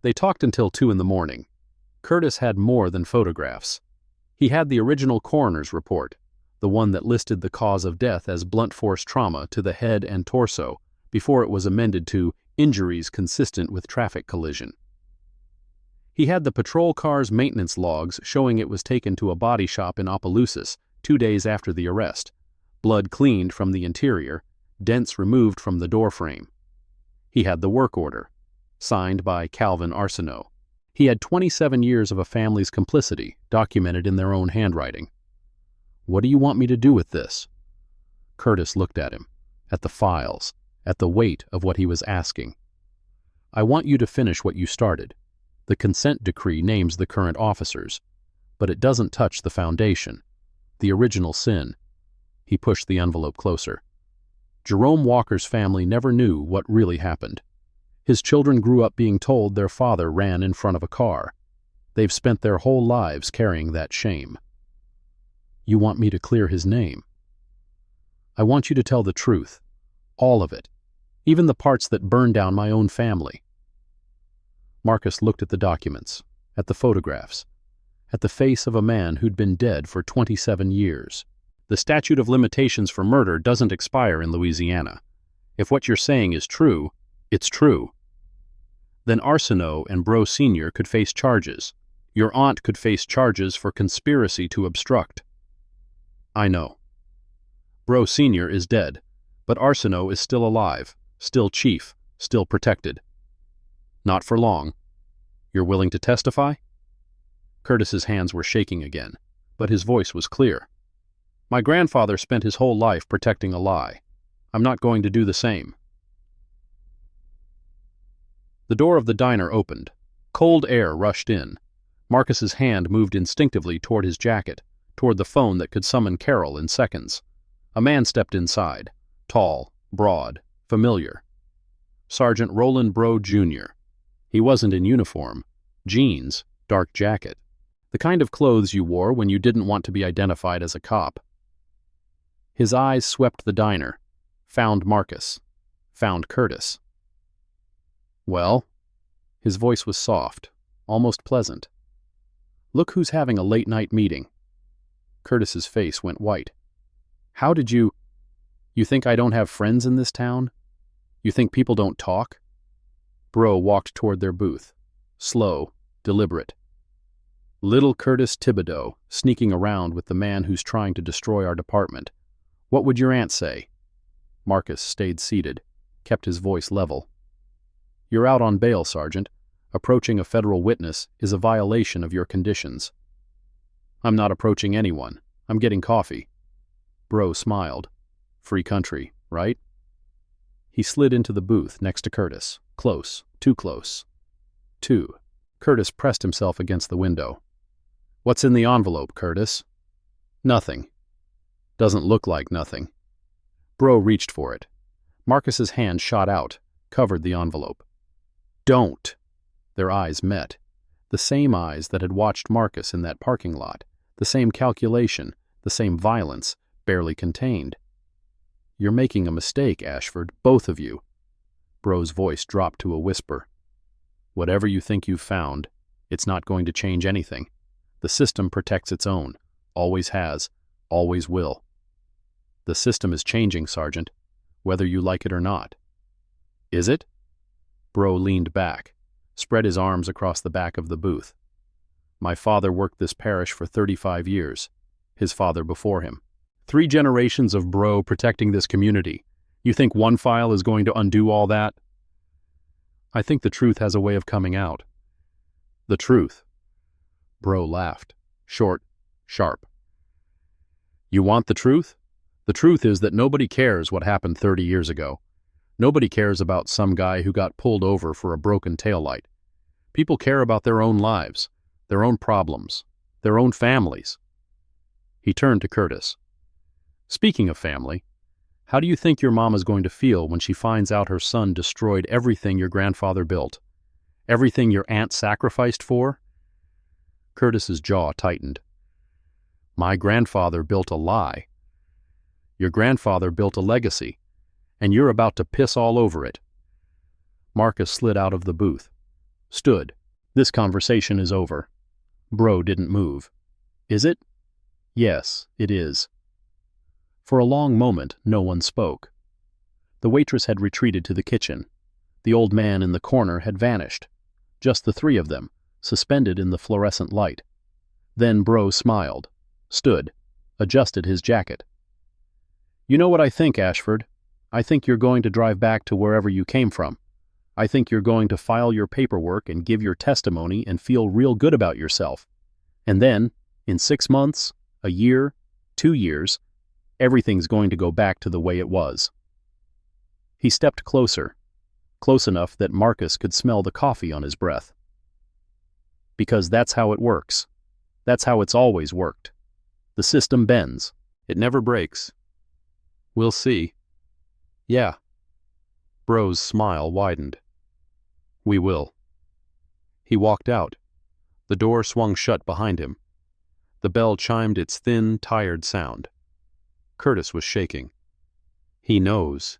They talked until 2 in the morning. Curtis had more than photographs. He had the original coroner's report, the one that listed the cause of death as blunt force trauma to the head and torso before it was amended to injuries consistent with traffic collision. He had the patrol car's maintenance logs showing it was taken to a body shop in Opelousas 2 days after the arrest, blood cleaned from the interior, dents removed from the doorframe. He had the work order, signed by Calvin Arsenault. He had 27 years of a family's complicity documented in their own handwriting. What do you want me to do with this? Curtis looked at him, at the files, at the weight of what he was asking. I want you to finish what you started. The consent decree names the current officers, but it doesn't touch the foundation, the original sin. He pushed the envelope closer. Jerome Walker's family never knew what really happened. His children grew up being told their father ran in front of a car. They've spent their whole lives carrying that shame. You want me to clear his name? I want you to tell the truth, all of it, even the parts that burned down my own family. Marcus looked at the documents, at the photographs, at the face of a man who'd been dead for 27 years. The statute of limitations for murder doesn't expire in Louisiana. If what you're saying is true, it's true. Then Arsenault and Bro Sr. could face charges, Your aunt could face charges for conspiracy to obstruct. I know. Bro Sr. is dead, but Arsenault is still alive, still chief, still protected. Not for long. You're willing to testify? Curtis's hands were shaking again, but his voice was clear. My grandfather spent his whole life protecting a lie. I'm not going to do the same. The door of the diner opened. Cold air rushed in. Marcus's hand moved instinctively toward his jacket, toward the phone that could summon Carol in seconds. A man stepped inside, tall, broad, familiar. Sergeant Roland Bro, Jr. He wasn't in uniform. Jeans, dark jacket. The kind of clothes you wore when you didn't want to be identified as a cop. His eyes swept the diner, found Marcus, found Curtis. Well? His voice was soft, almost pleasant. Look who's having a late-night meeting. Curtis's face went white. How did you think I don't have friends in this town? You think people don't talk? Bro walked toward their booth, slow, deliberate. Little Curtis Thibodeau, sneaking around with the man who's trying to destroy our department. What would your aunt say? Marcus stayed seated, kept his voice level. You're out on bail, Sergeant. Approaching a federal witness is a violation of your conditions. I'm not approaching anyone. I'm getting coffee. Bro smiled. Free country, right? He slid into the booth next to Curtis. Close, too close. Curtis pressed himself against the window. What's in the envelope, Curtis? Nothing. Doesn't look like nothing. Bro reached for it. Marcus's hand shot out, covered the envelope. Don't! Their eyes met. The same eyes that had watched Marcus in that parking lot. The same calculation, the same violence, barely contained. You're making a mistake, Ashford, both of you. Bro's voice dropped to a whisper. Whatever you think you've found, it's not going to change anything. The system protects its own. Always has. Always will. The system is changing, Sergeant, whether you like it or not. Is it? Bro leaned back, spread his arms across the back of the booth. My father worked this parish for 35 years. His father before him. 3 generations of Bro protecting this community. You think one file is going to undo all that? I think the truth has a way of coming out. The truth. Bro laughed. Short, sharp. You want the truth? The truth is that nobody cares what happened 30 years ago. Nobody cares about some guy who got pulled over for a broken taillight. People care about their own lives, their own problems, their own families. He turned to Curtis. Speaking of family, how do you think your mom is going to feel when she finds out her son destroyed everything your grandfather built? Everything your aunt sacrificed for? Curtis's jaw tightened. My grandfather built a lie. Your grandfather built a legacy, and you're about to piss all over it. Marcus slid out of the booth. Stood. This conversation is over. Bro didn't move. Is it? Yes, it is. For a long moment, no one spoke. The waitress had retreated to the kitchen. The old man in the corner had vanished. Just the 3 of them, suspended in the fluorescent light. Then Bro smiled, stood, adjusted his jacket. You know what I think, Ashford? I think you're going to drive back to wherever you came from. I think you're going to file your paperwork and give your testimony and feel real good about yourself. And then, in 6 months, a year, 2 years, everything's going to go back to the way it was. He stepped closer, close enough that Marcus could smell the coffee on his breath. Because that's how it works. That's how it's always worked. The system bends. It never breaks. We'll see. Yeah. Bro's smile widened. We will. He walked out. The door swung shut behind him. The bell chimed its thin, tired sound. Curtis was shaking. He knows.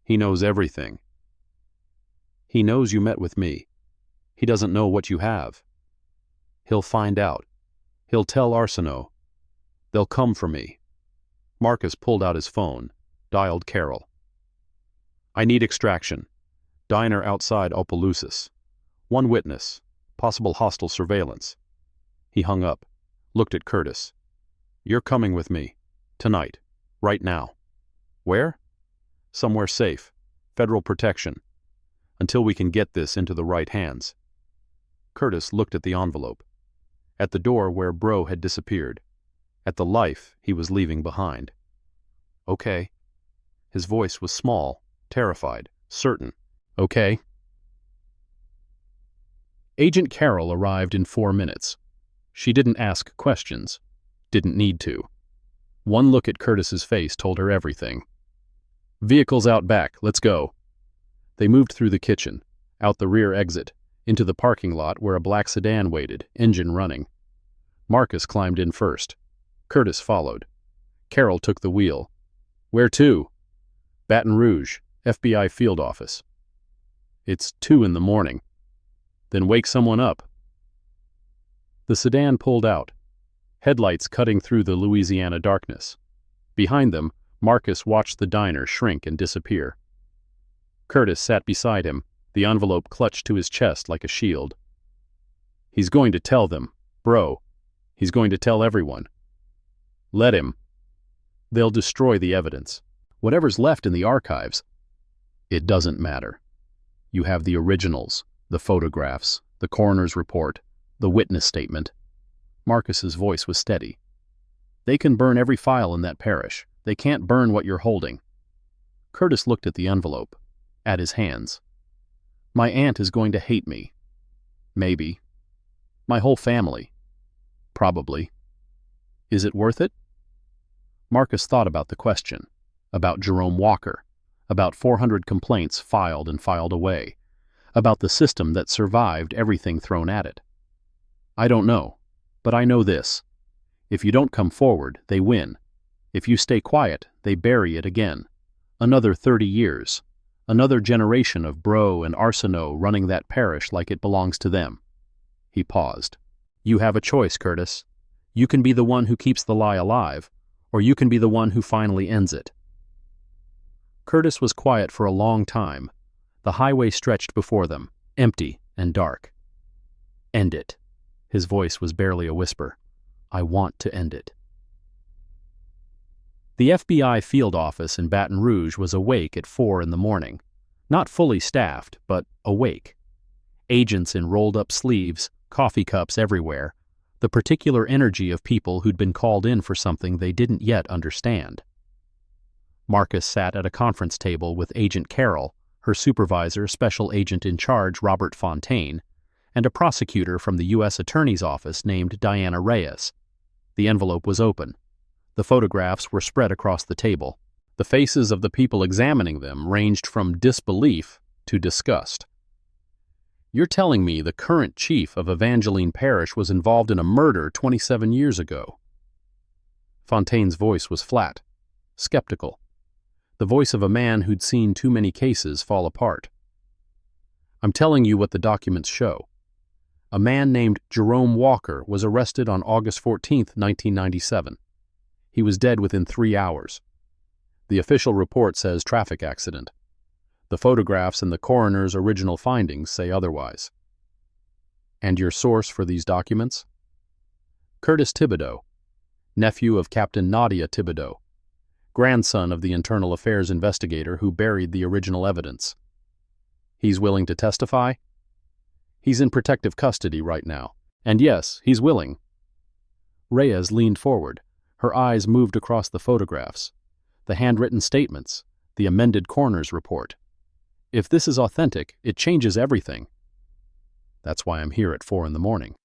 He knows everything. He knows you met with me. He doesn't know what you have. He'll find out. He'll tell Arsenault. They'll come for me. Marcus pulled out his phone, dialed Carol. I need extraction. Diner outside Opelousas. 1 witness. Possible hostile surveillance. He hung up, looked at Curtis. "You're coming with me. Tonight. Right now." "Where?" "Somewhere safe. Federal protection. Until we can get this into the right hands." Curtis looked at the envelope. At the door where Bro had disappeared. At the life he was leaving behind. "Okay." His voice was small, terrified, certain. "Okay." Agent Carroll arrived in 4 minutes. She didn't ask questions. Didn't need to. One look at Curtis's face told her everything. "Vehicles out back, let's go." They moved through the kitchen, out the rear exit, into the parking lot where a black sedan waited, engine running. Marcus climbed in first. Curtis followed. Carroll took the wheel. "Where to?" "Baton Rouge, FBI field office." "It's 2 in the morning." "Then wake someone up." The sedan pulled out, headlights cutting through the Louisiana darkness. Behind them, Marcus watched the diner shrink and disappear. Curtis sat beside him, the envelope clutched to his chest like a shield. "He's going to tell them, Bro. He's going to tell everyone." "Let him. They'll destroy the evidence. Whatever's left in the archives." "It doesn't matter. You have the originals, the photographs, the coroner's report, the witness statement." Marcus's voice was steady. "They can burn every file in that parish. They can't burn what you're holding." Curtis looked at the envelope, at his hands. "My aunt is going to hate me." "Maybe." "My whole family." "Probably." "Is it worth it?" Marcus thought about the question, about Jerome Walker, about 400 complaints filed and filed away, about the system that survived everything thrown at it. "I don't know, but I know this. If you don't come forward, they win. If you stay quiet, they bury it again. Another 30 years. Another generation of Bro and Arsenault running that parish like it belongs to them." He paused. "You have a choice, Curtis. You can be the one who keeps the lie alive, or you can be the one who finally ends it." Curtis was quiet for a long time. The highway stretched before them, empty and dark. "End it." His voice was barely a whisper. "I want to end it." The FBI field office in Baton Rouge was awake at 4 in the morning. Not fully staffed, but awake. Agents in rolled-up sleeves, coffee cups everywhere, the particular energy of people who'd been called in for something they didn't yet understand. Marcus sat at a conference table with Agent Carroll, her supervisor, Special Agent in Charge Robert Fontaine, and a prosecutor from the U.S. Attorney's Office named Diana Reyes. The envelope was open. The photographs were spread across the table. The faces of the people examining them ranged from disbelief to disgust. "You're telling me the current chief of Evangeline Parish was involved in a murder 27 years ago?" Fontaine's voice was flat, skeptical. The voice of a man who'd seen too many cases fall apart. "I'm telling you what the documents show. A man named Jerome Walker was arrested on August 14, 1997. He was dead within 3 hours. The official report says traffic accident. The photographs and the coroner's original findings say otherwise." "And your source for these documents?" "Curtis Thibodeau, nephew of Captain Nadia Thibodeau, grandson of the internal affairs investigator who buried the original evidence." "He's willing to testify?" "He's in protective custody right now. And yes, he's willing." Reyes leaned forward. Her eyes moved across the photographs, the handwritten statements, the amended coroner's report. "If this is authentic, it changes everything." "That's why I'm here at 4 in the morning."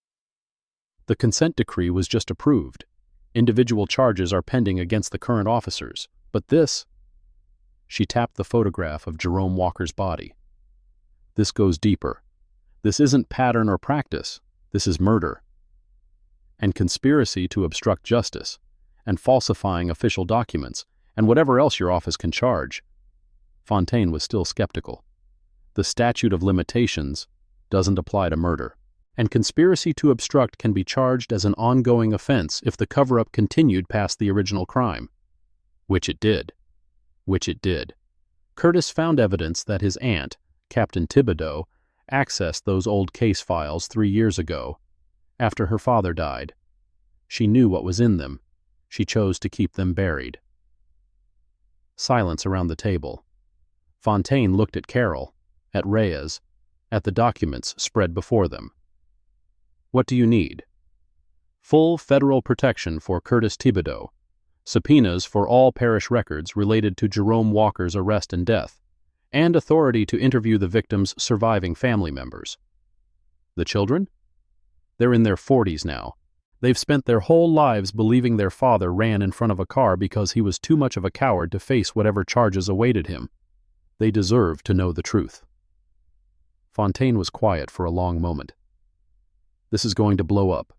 "The consent decree was just approved. Individual charges are pending against the current officers. But this—" She tapped the photograph of Jerome Walker's body. "This goes deeper. This isn't pattern or practice. This is murder. And conspiracy to obstruct justice, and falsifying official documents, and whatever else your office can charge." Fontaine was still skeptical. "The statute of limitations doesn't apply to murder. And conspiracy to obstruct can be charged as an ongoing offense if the cover-up continued past the original crime." Which it did. Curtis found evidence that his aunt, Captain Thibodeau, accessed those old case files 3 years ago, After her father died. She knew what was in them. She chose to keep them buried. Silence around the table. Fontaine looked at Carol, at Reyes, at the documents spread before them. What do you need? Full federal protection for Curtis Thibodeau, subpoenas for all parish records related to Jerome Walker's arrest and death, and authority to interview the victim's surviving family members. The children? They're in their 40s now. They've spent their whole lives believing their father ran in front of a car because he was too much of a coward to face whatever charges awaited him. They deserve to know the truth. Fontaine was quiet for a long moment. This is going to blow up.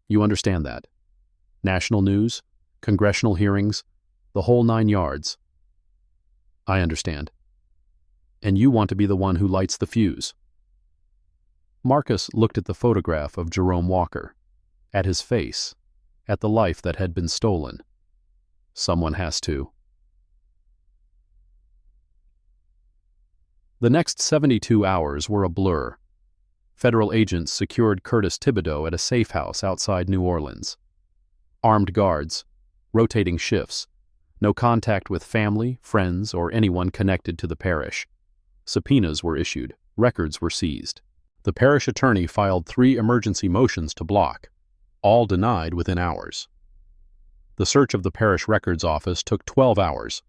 You understand that. National news, congressional hearings, the whole 9 yards. I understand. And you want to be the one who lights the fuse. Marcus looked at the photograph of Jerome Walker, at his face, at the life that had been stolen. Someone has to. The next 72 hours were a blur. Federal agents secured Curtis Thibodeau at a safe house outside New Orleans. Armed guards, rotating shifts, no contact with family, friends, or anyone connected to the parish. Subpoenas were issued, records were seized. The parish attorney filed 3 emergency motions to block, all denied within hours. The search of the parish records office took 12 hours.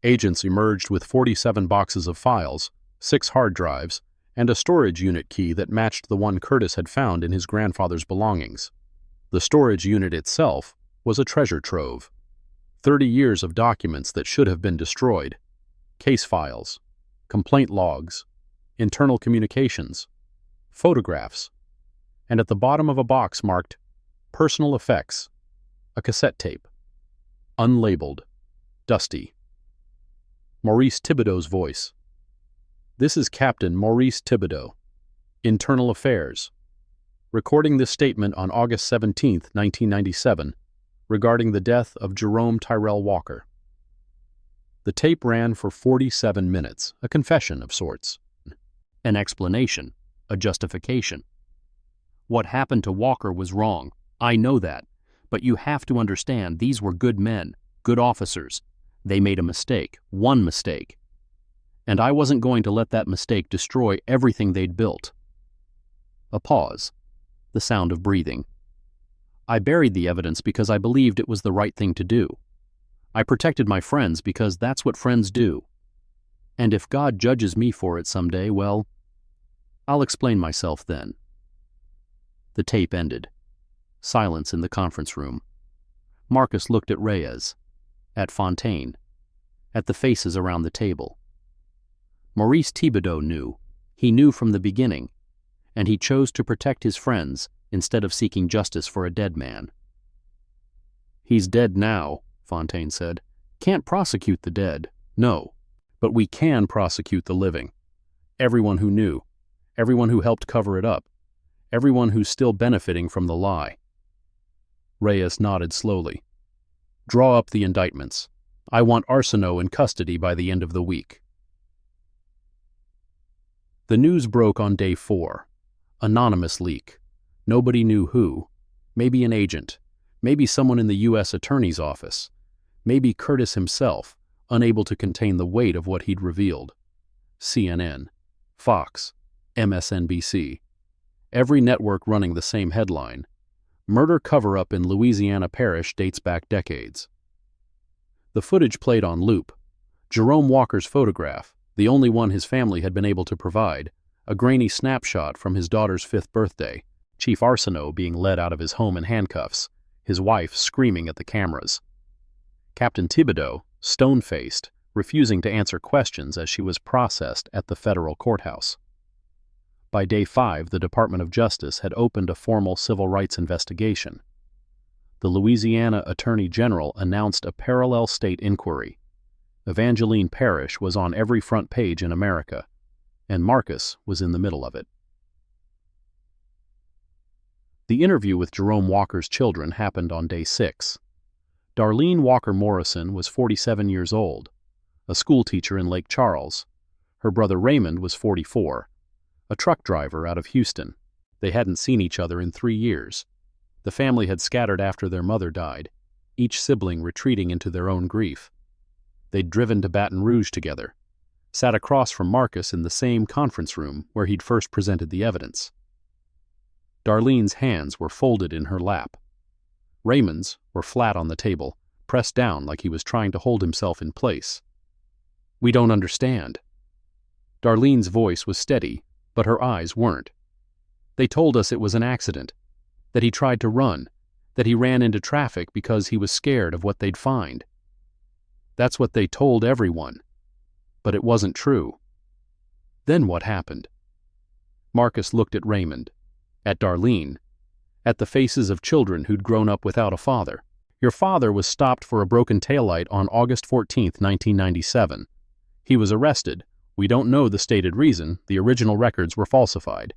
Agents emerged with 47 boxes of files, 6 hard drives, and a storage unit key that matched the one Curtis had found in his grandfather's belongings. The storage unit itself was a treasure trove. 30 years of documents that should have been destroyed. Case files, complaint logs, internal communications, photographs, and at the bottom of a box marked Personal Effects, a cassette tape. Unlabeled, dusty. Maurice Thibodeau's voice. This is Captain Maurice Thibodeau, Internal Affairs, recording this statement on August 17, 1997, regarding the death of Jerome Tyrell Walker. The tape ran for 47 minutes, a confession of sorts. An explanation, a justification. What happened to Walker was wrong, I know that, but you have to understand these were good men, good officers. They made a mistake, one mistake. And I wasn't going to let that mistake destroy everything they'd built. A pause, the sound of breathing. I buried the evidence because I believed it was the right thing to do. I protected my friends because that's what friends do. And if God judges me for it someday, well, I'll explain myself then. The tape ended. Silence in the conference room. Marcus looked at Reyes, at Fontaine, at the faces around the table. Maurice Thibodeau knew. He knew from the beginning, and he chose to protect his friends instead of seeking justice for a dead man. He's dead now, Fontaine said. Can't prosecute the dead, no, but we can prosecute the living. Everyone who knew, everyone who helped cover it up, everyone who's still benefiting from the lie. Reyes nodded slowly. Draw up the indictments. I want Arsenault in custody by the end of the week. The news broke on day 4. Anonymous leak. Nobody knew who. Maybe an agent. Maybe someone in the U.S. Attorney's office. Maybe Curtis himself, unable to contain the weight of what he'd revealed. CNN, Fox, MSNBC. Every network running the same headline. Murder cover-up in Louisiana parish dates back decades. The footage played on loop. Jerome Walker's photograph, the only one his family had been able to provide, a grainy snapshot from his daughter's 5th birthday, Chief Arsenault being led out of his home in handcuffs, his wife screaming at the cameras. Captain Thibodeau, stone-faced, refusing to answer questions as she was processed at the federal courthouse. By day 5, the Department of Justice had opened a formal civil rights investigation. The Louisiana Attorney General announced a parallel state inquiry. Evangeline Parish was on every front page in America, and Marcus was in the middle of it. The interview with Jerome Walker's children happened on day 6. Darlene Walker Morrison was 47 years old, a schoolteacher in Lake Charles. Her brother Raymond was 44, a truck driver out of Houston. They hadn't seen each other in 3 years. The family had scattered after their mother died, each sibling retreating into their own grief. They'd driven to Baton Rouge together, sat across from Marcus in the same conference room where he'd first presented the evidence. Darlene's hands were folded in her lap. Raymond's were flat on the table, pressed down like he was trying to hold himself in place. "We don't understand." Darlene's voice was steady, but her eyes weren't. "They told us it was an accident, that he tried to run, that he ran into traffic because he was scared of what they'd find. That's what they told everyone. But it wasn't true." "Then what happened?" Marcus looked at Raymond, at Darlene, at the faces of children who'd grown up without a father. "Your father was stopped for a broken taillight on August 14, 1997. He was arrested. We don't know the stated reason. The original records were falsified.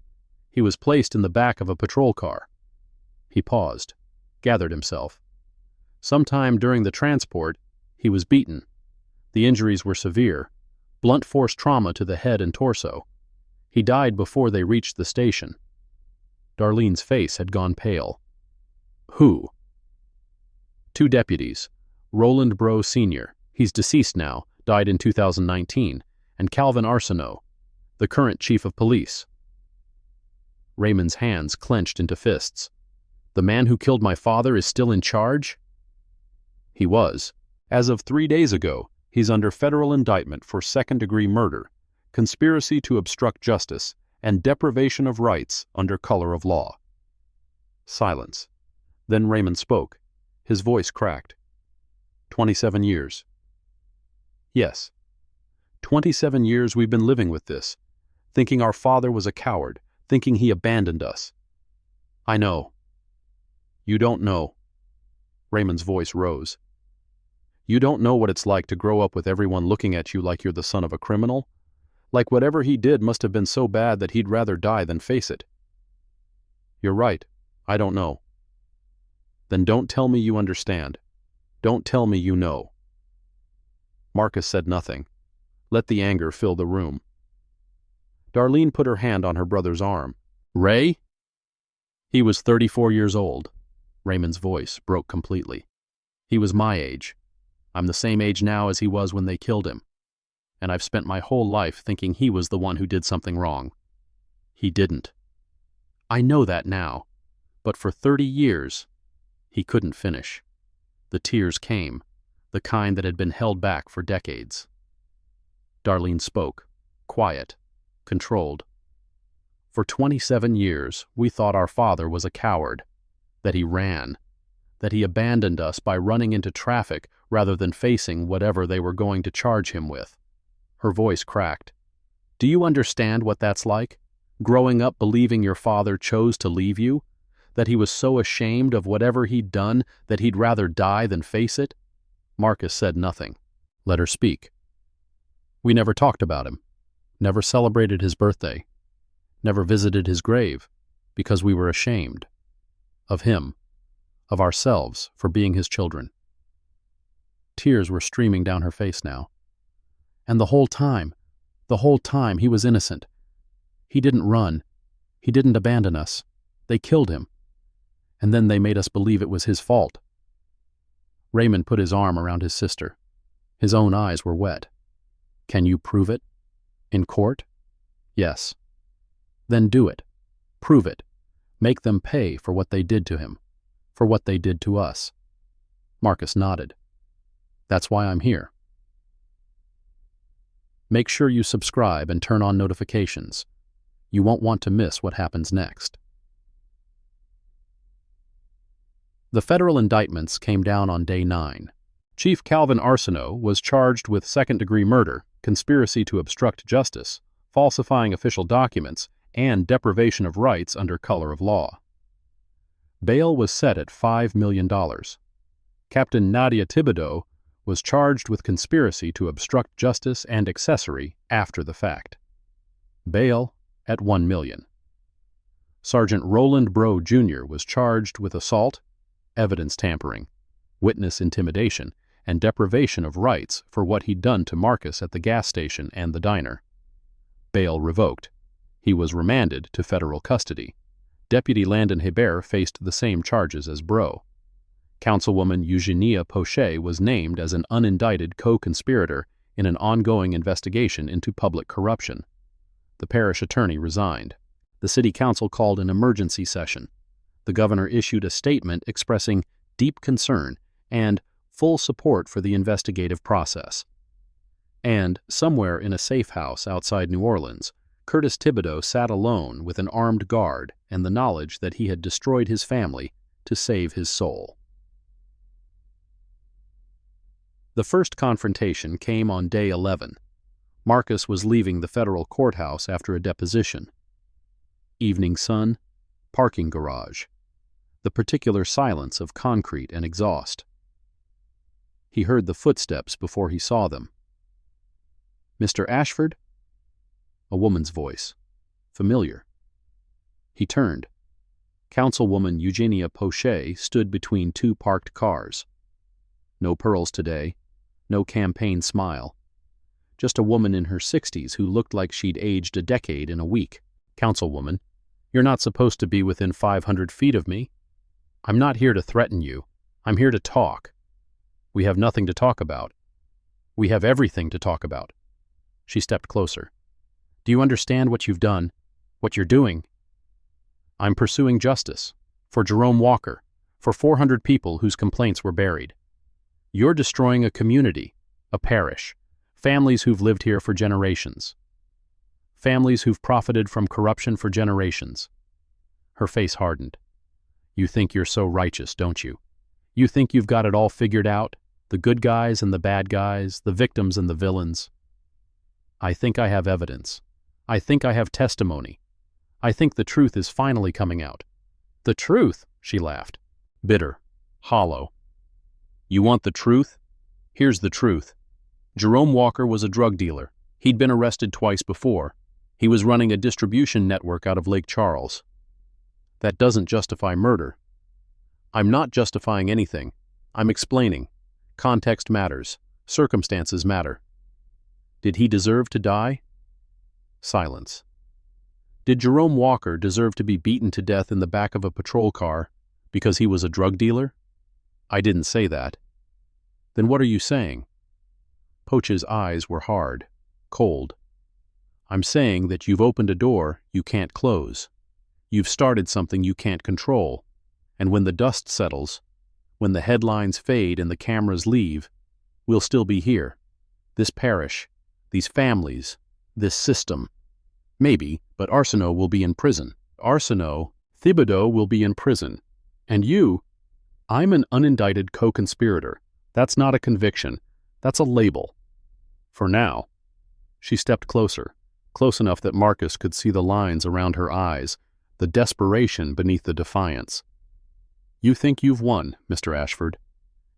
He was placed in the back of a patrol car." He paused, gathered himself. "Sometime during the transport, he was beaten. The injuries were severe, blunt force trauma to the head and torso. He died before they reached the station." Darlene's face had gone pale. "Who?" "2 deputies. Roland Breaux Sr., he's deceased now, died in 2019, and Calvin Arsenault, the current chief of police." Raymond's hands clenched into fists. "The man who killed my father is still in charge?" "He was. As of 3 days ago, he's under federal indictment for second-degree murder, conspiracy to obstruct justice, and deprivation of rights under color of law." Silence. Then Raymond spoke. His voice cracked. 27 years. "Yes. 27 years we've been living with this, thinking our father was a coward, thinking he abandoned us." "I know." "You don't know." Raymond's voice rose. "You don't know what it's like to grow up with everyone looking at you like you're the son of a criminal, like whatever he did must have been so bad that he'd rather die than face it." "You're right. I don't know." "Then don't tell me you understand. Don't tell me you know." Marcus said nothing. Let the anger fill the room. Darlene put her hand on her brother's arm. "Ray?" "He was 34 years old." Raymond's voice broke completely. "He was my age. I'm the same age now as he was when they killed him. And I've spent my whole life thinking he was the one who did something wrong. He didn't. I know that now. But for 30 years, he couldn't finish." The tears came, the kind that had been held back for decades. Darlene spoke, quiet, controlled. "For 27 years, we thought our father was a coward, that he ran, that he abandoned us by running into traffic rather than facing whatever they were going to charge him with." Her voice cracked. "Do you understand what that's like? Growing up believing your father chose to leave you? That he was so ashamed of whatever he'd done that he'd rather die than face it?" Marcus said nothing. Let her speak. "We never talked about him, never celebrated his birthday, never visited his grave, because we were ashamed. Of him, of ourselves for being his children." Tears were streaming down her face now. "And the whole time, he was innocent. He didn't run. He didn't abandon us. They killed him. And then they made us believe it was his fault." Raymond put his arm around his sister. His own eyes were wet. "Can you prove it? In court?" "Yes." "Then do it. Prove it. Make them pay for what they did to him, for what they did to us." Marcus nodded. "That's why I'm here." Make sure you subscribe and turn on notifications. You won't want to miss what happens next. The federal indictments came down on day 9. Chief Calvin Arsenault was charged with second-degree murder, conspiracy to obstruct justice, falsifying official documents, and deprivation of rights under color of law. Bail was set at $5 million. Captain Nadia Thibodeau was charged with conspiracy to obstruct justice and accessory after the fact. Bail at $1 million. Sergeant Roland Breaux Jr. was charged with assault, evidence tampering, witness intimidation, and deprivation of rights for what he'd done to Marcus at the gas station and the diner. Bail revoked. He was remanded to federal custody. Deputy Landon Hebert faced the same charges as Bro. Councilwoman Eugenia Pochet was named as an unindicted co-conspirator in an ongoing investigation into public corruption. The parish attorney resigned. The city council called an emergency session. The governor issued a statement expressing deep concern and full support for the investigative process. And, somewhere in a safe house outside New Orleans, Curtis Thibodeau sat alone with an armed guard and the knowledge that he had destroyed his family to save his soul. The first confrontation came on day 11. Marcus was leaving the federal courthouse after a deposition. Evening sun, parking garage, the particular silence of concrete and exhaust. He heard the footsteps before he saw them. "Mr. Ashford?" A woman's voice. Familiar. He turned. Councilwoman Eugenia Pochet stood between two parked cars. No pearls today, no campaign smile. Just a woman in her 60s who looked like she'd aged a decade in a week. "Councilwoman, you're not supposed to be within 500 feet of me. I'm not here to threaten you. I'm here to talk. We have nothing to talk about. We have everything to talk about." She stepped closer. "Do you understand what you've done? What you're doing?" "I'm pursuing justice. For Jerome Walker. For 400 people whose complaints were buried. You're destroying a community, a parish, families who've lived here for generations. Families who've profited from corruption for generations." Her face hardened. "You think you're so righteous, don't you? You think you've got it all figured out, the good guys and the bad guys, the victims and the villains. I think I have evidence. I think I have testimony. I think the truth is finally coming out." "The truth?" she laughed. Bitter. Hollow. "You want the truth? Here's the truth. Jerome Walker was a drug dealer. He'd been arrested twice before. He was running a distribution network out of Lake Charles. That doesn't justify murder." "I'm not justifying anything. I'm explaining. Context matters. Circumstances matter." "Did he deserve to die?" Silence. "Did Jerome Walker deserve to be beaten to death in the back of a patrol car because he was a drug dealer?" "I didn't say that." "Then what are you saying?" Poch's eyes were hard, cold. "I'm saying that you've opened a door you can't close. You've started something you can't control. And when the dust settles, when the headlines fade and the cameras leave, we'll still be here. This parish, these families, this system. Maybe, but Arsenault will be in prison. Arsenault, Thibodeau will be in prison. And you, I'm an unindicted co-conspirator. That's not a conviction. That's a label. For now." She stepped closer, close enough that Marcus could see the lines around her eyes, the desperation beneath the defiance. "You think you've won, Mr. Ashford.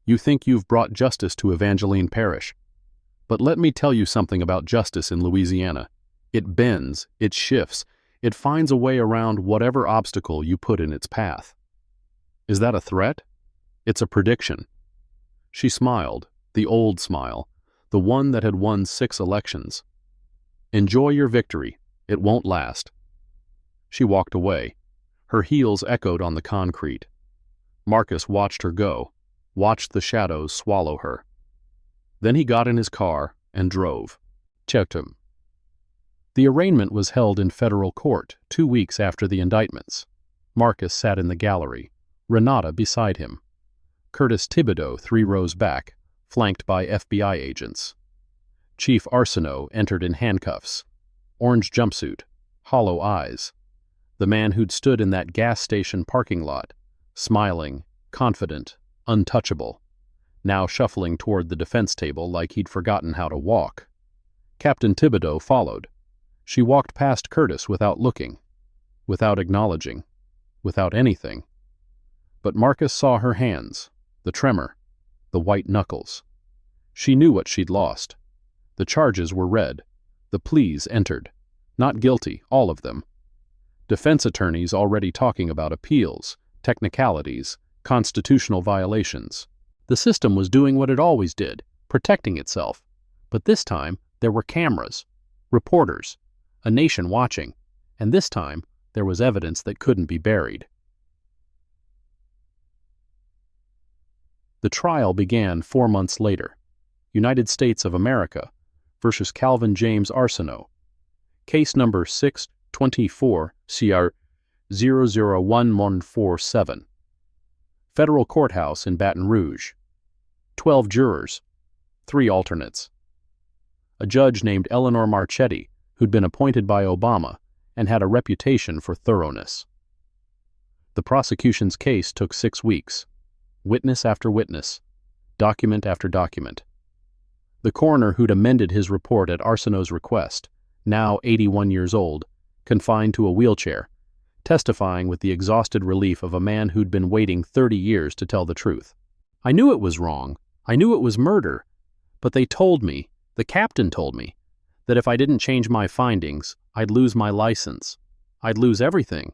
You think you've brought justice to Evangeline Parish. But let me tell you something about justice in Louisiana. It bends, it shifts, it finds a way around whatever obstacle you put in its path." "Is that a threat?" "It's a prediction." She smiled, the old smile, the one that had won 6 elections. "Enjoy your victory. It won't last." She walked away. Her heels echoed on the concrete. Marcus watched her go, watched the shadows swallow her. Then he got in his car and drove. Cheutum. The arraignment was held in federal court 2 weeks after the indictments. Marcus sat in the gallery, Renata beside him. Curtis Thibodeau 3 rows back, flanked by FBI agents. Chief Arsenault entered in handcuffs. Orange jumpsuit, hollow eyes. The man who'd stood in that gas station parking lot, smiling, confident, untouchable, now shuffling toward the defense table like he'd forgotten how to walk. Captain Thibodeau followed. She walked past Curtis without looking, without acknowledging, without anything. But Marcus saw her hands, the tremor, the white knuckles. She knew what she'd lost. The charges were read. The pleas entered. Not guilty, all of them. Defense attorneys already talking about appeals, technicalities, constitutional violations. The system was doing what it always did, protecting itself. But this time, there were cameras, reporters, a nation watching. And this time, there was evidence that couldn't be buried. The trial began 4 months later. United States of America versus Calvin James Arsenault. Case number 624-CR-001147. Federal Courthouse in Baton Rouge. 12 jurors, 3 alternates. A judge named Eleanor Marchetti, who'd been appointed by Obama and had a reputation for thoroughness. The prosecution's case took 6 weeks. Witness after witness, document after document. The coroner who'd amended his report at Arsenault's request, now 81 years old, confined to a wheelchair, testifying with the exhausted relief of a man who'd been waiting 30 years to tell the truth. I knew it was wrong. I knew it was murder. But they told me, the captain told me, that if I didn't change my findings, I'd lose my license. I'd lose everything.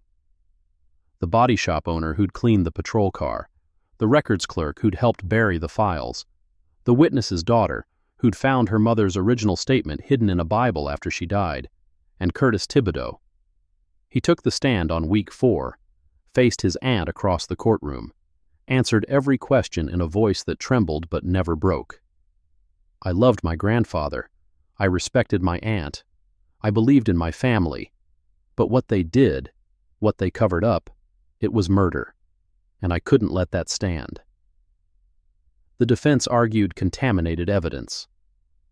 The body shop owner who'd cleaned the patrol car, the records clerk who'd helped bury the files, the witness's daughter who'd found her mother's original statement hidden in a Bible after she died, and Curtis Thibodeau. He took the stand on week 4, faced his aunt across the courtroom, answered every question in a voice that trembled but never broke. I loved my grandfather. I respected my aunt. I believed in my family. But what they did, what they covered up, it was murder, and I couldn't let that stand. The defense argued contaminated evidence,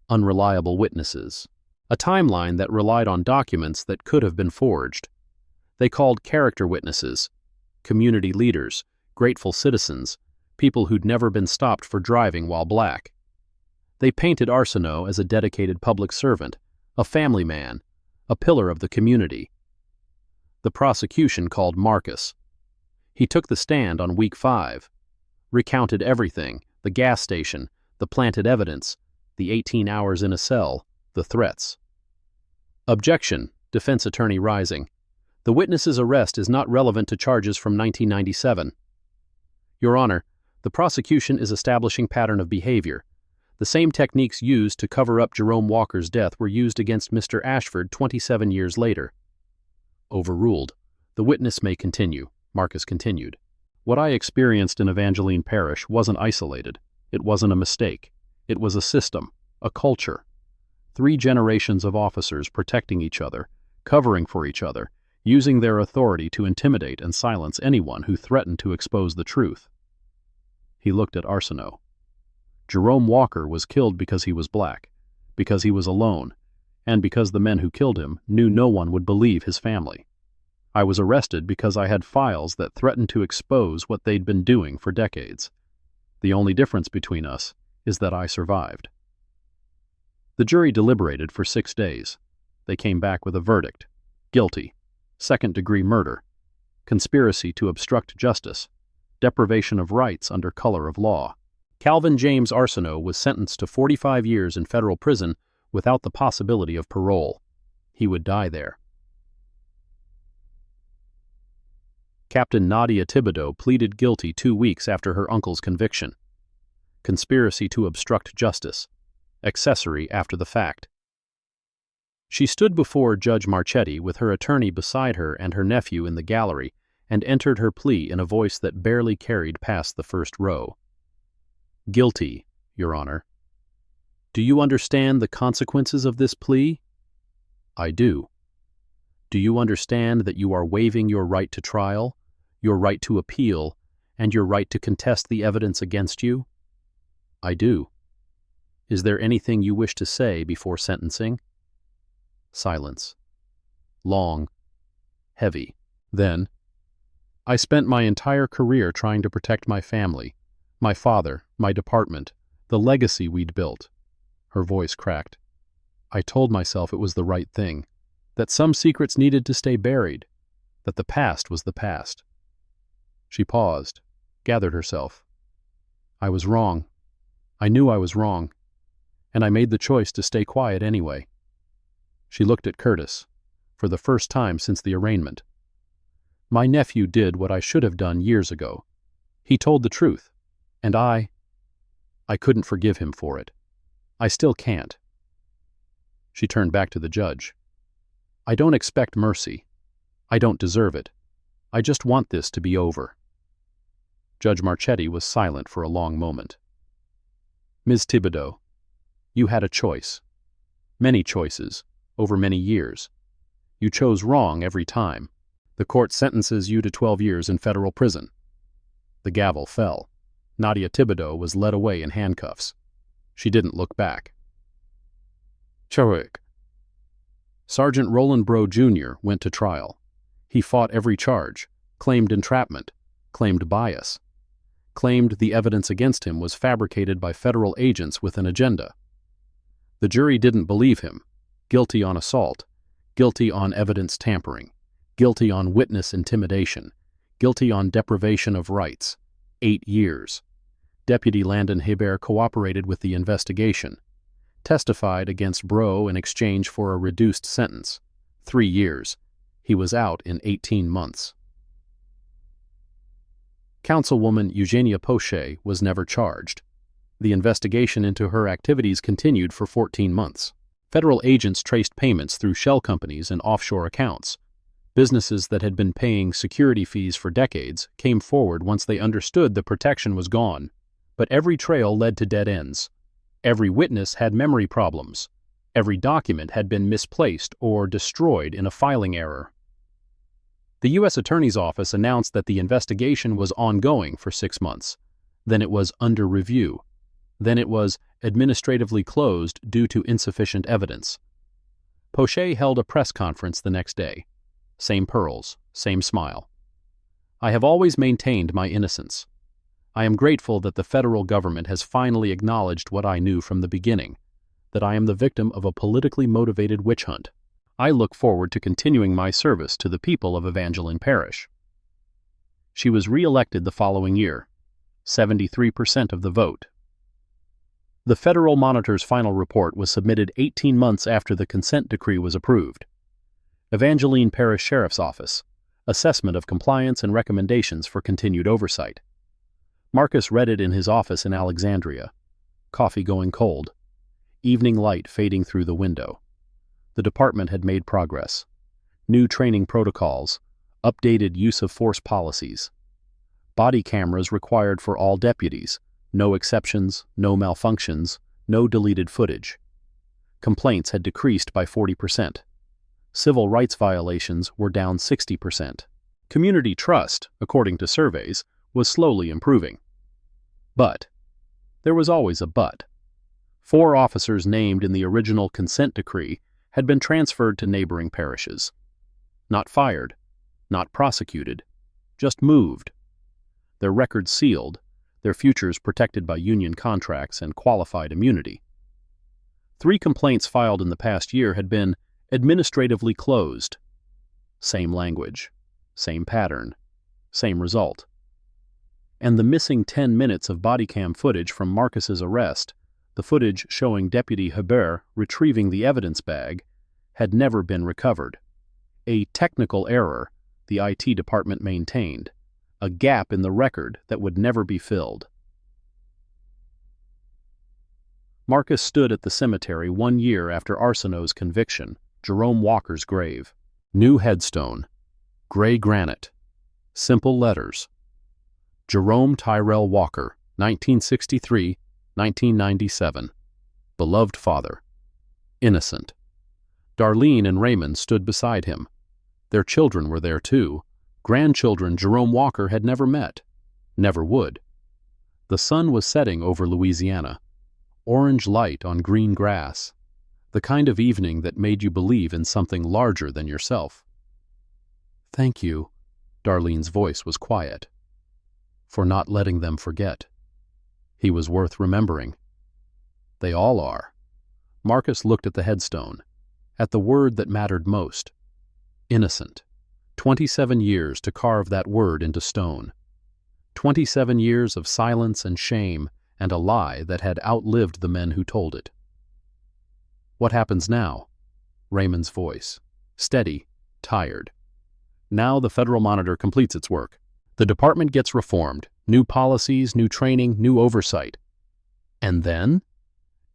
unreliable witnesses, a timeline that relied on documents that could have been forged. They called character witnesses, community leaders, grateful citizens, people who'd never been stopped for driving while black. They painted Arsenault as a dedicated public servant, a family man, a pillar of the community. The prosecution called Marcus. He took the stand on week 5, recounted everything, the gas station, the planted evidence, the 18 hours in a cell, the threats. Objection, defense attorney Rising. The witness's arrest is not relevant to charges from 1997. Your Honor, the prosecution is establishing pattern of behavior. The same techniques used to cover up Jerome Walker's death were used against Mr. Ashford 27 years later. Overruled. The witness may continue, Marcus continued. What I experienced in Evangeline Parish wasn't isolated. It wasn't a mistake. It was a system, a culture. 3 generations of officers protecting each other, covering for each other, using their authority to intimidate and silence anyone who threatened to expose the truth. He looked at Arsenault. Jerome Walker was killed because he was black, because he was alone, and because the men who killed him knew no one would believe his family. I was arrested because I had files that threatened to expose what they'd been doing for decades. The only difference between us is that I survived. The jury deliberated for 6 days. They came back with a verdict: guilty, second-degree murder, conspiracy to obstruct justice, deprivation of rights under color of law. Calvin James Arsenault was sentenced to 45 years in federal prison without the possibility of parole. He would die there. Captain Nadia Thibodeau pleaded guilty 2 weeks after her uncle's conviction. Conspiracy to obstruct justice. Accessory after the fact. She stood before Judge Marchetti with her attorney beside her and her nephew in the gallery and entered her plea in a voice that barely carried past the first row. Guilty, Your Honor. Do you understand the consequences of this plea? I do. Do you understand that you are waiving your right to trial, your right to appeal, and your right to contest the evidence against you? I do. Is there anything you wish to say before sentencing? Silence. Long. Heavy. Then, I spent my entire career trying to protect my family, my father, my department, the legacy we'd built. Her voice cracked. I told myself it was the right thing, that some secrets needed to stay buried, that the past was the past. She paused, gathered herself. I was wrong. I knew I was wrong, and I made the choice to stay quiet anyway. She looked at Curtis, for the first time since the arraignment. My nephew did what I should have done years ago. He told the truth, and I couldn't forgive him for it. I still can't. She turned back to the judge. I don't expect mercy. I don't deserve it. I just want this to be over." Judge Marchetti was silent for a long moment. "Ms. Thibodeau, you had a choice. Many choices, over many years. You chose wrong every time. The court sentences you to 12 years in federal prison." The gavel fell. Nadia Thibodeau was led away in handcuffs. She didn't look back. Chowik. Sergeant Roland Breaux Jr. went to trial. He fought every charge, claimed entrapment, claimed bias, claimed the evidence against him was fabricated by federal agents with an agenda. The jury didn't believe him. Guilty on assault, guilty on evidence tampering, guilty on witness intimidation, guilty on deprivation of rights. 8 years. Deputy Landon Hebert cooperated with the investigation, testified against Breaux in exchange for a reduced sentence. 3 years. He was out in 18 months. Councilwoman Eugenia Pochet was never charged. The investigation into her activities continued for 14 months. Federal agents traced payments through shell companies and offshore accounts. Businesses that had been paying security fees for decades came forward once they understood the protection was gone. But every trail led to dead ends. Every witness had memory problems. Every document had been misplaced or destroyed in a filing error. The U.S. Attorney's Office announced that the investigation was ongoing for 6 months. Then it was under review. Then it was administratively closed due to insufficient evidence. Pochet held a press conference the next day. Same pearls, same smile. "I have always maintained my innocence. I am grateful that the federal government has finally acknowledged what I knew from the beginning, that I am the victim of a politically motivated witch hunt. I look forward to continuing my service to the people of Evangeline Parish." She was re-elected the following year, 73% of the vote. The Federal Monitor's final report was submitted 18 months after the consent decree was approved. Evangeline Parish Sheriff's Office, Assessment of Compliance and Recommendations for Continued Oversight. Marcus read it in his office in Alexandria. Coffee going cold. Evening light fading through the window. The department had made progress. New training protocols, updated use of force policies. Body cameras required for all deputies, no exceptions, no malfunctions, no deleted footage. Complaints had decreased by 40%. Civil rights violations were down 60%. Community trust, according to surveys, was slowly improving. But there was always a but. 4 officers named in the original consent decree had been transferred to neighboring parishes. Not fired, not prosecuted, just moved. Their records sealed, their futures protected by union contracts and qualified immunity. 3 complaints filed in the past year had been administratively closed. Same language, same pattern, same result. And the missing 10 minutes of body cam footage from Marcus's arrest, the footage showing Deputy Hebert retrieving the evidence bag, had never been recovered. A technical error, the IT department maintained, a gap in the record that would never be filled. Marcus stood at the cemetery 1 year after Arsenault's conviction, Jerome Walker's grave. New headstone, gray granite, simple letters. Jerome Tyrell Walker, 1963-1997. Beloved father. Innocent. Darlene and Raymond stood beside him. Their children were there too, grandchildren Jerome Walker had never met, never would. The sun was setting over Louisiana, orange light on green grass, the kind of evening that made you believe in something larger than yourself. "Thank you," Darlene's voice was quiet, "for not letting them forget. He was worth remembering. They all are." Marcus looked at the headstone, at the word that mattered most. Innocent. 27 years to carve that word into stone. 27 years of silence and shame and a lie that had outlived the men who told it. "What happens now?" Raymond's voice. Steady, tired. "Now the Federal Monitor completes its work. The department gets reformed. New policies, new training, new oversight. And then?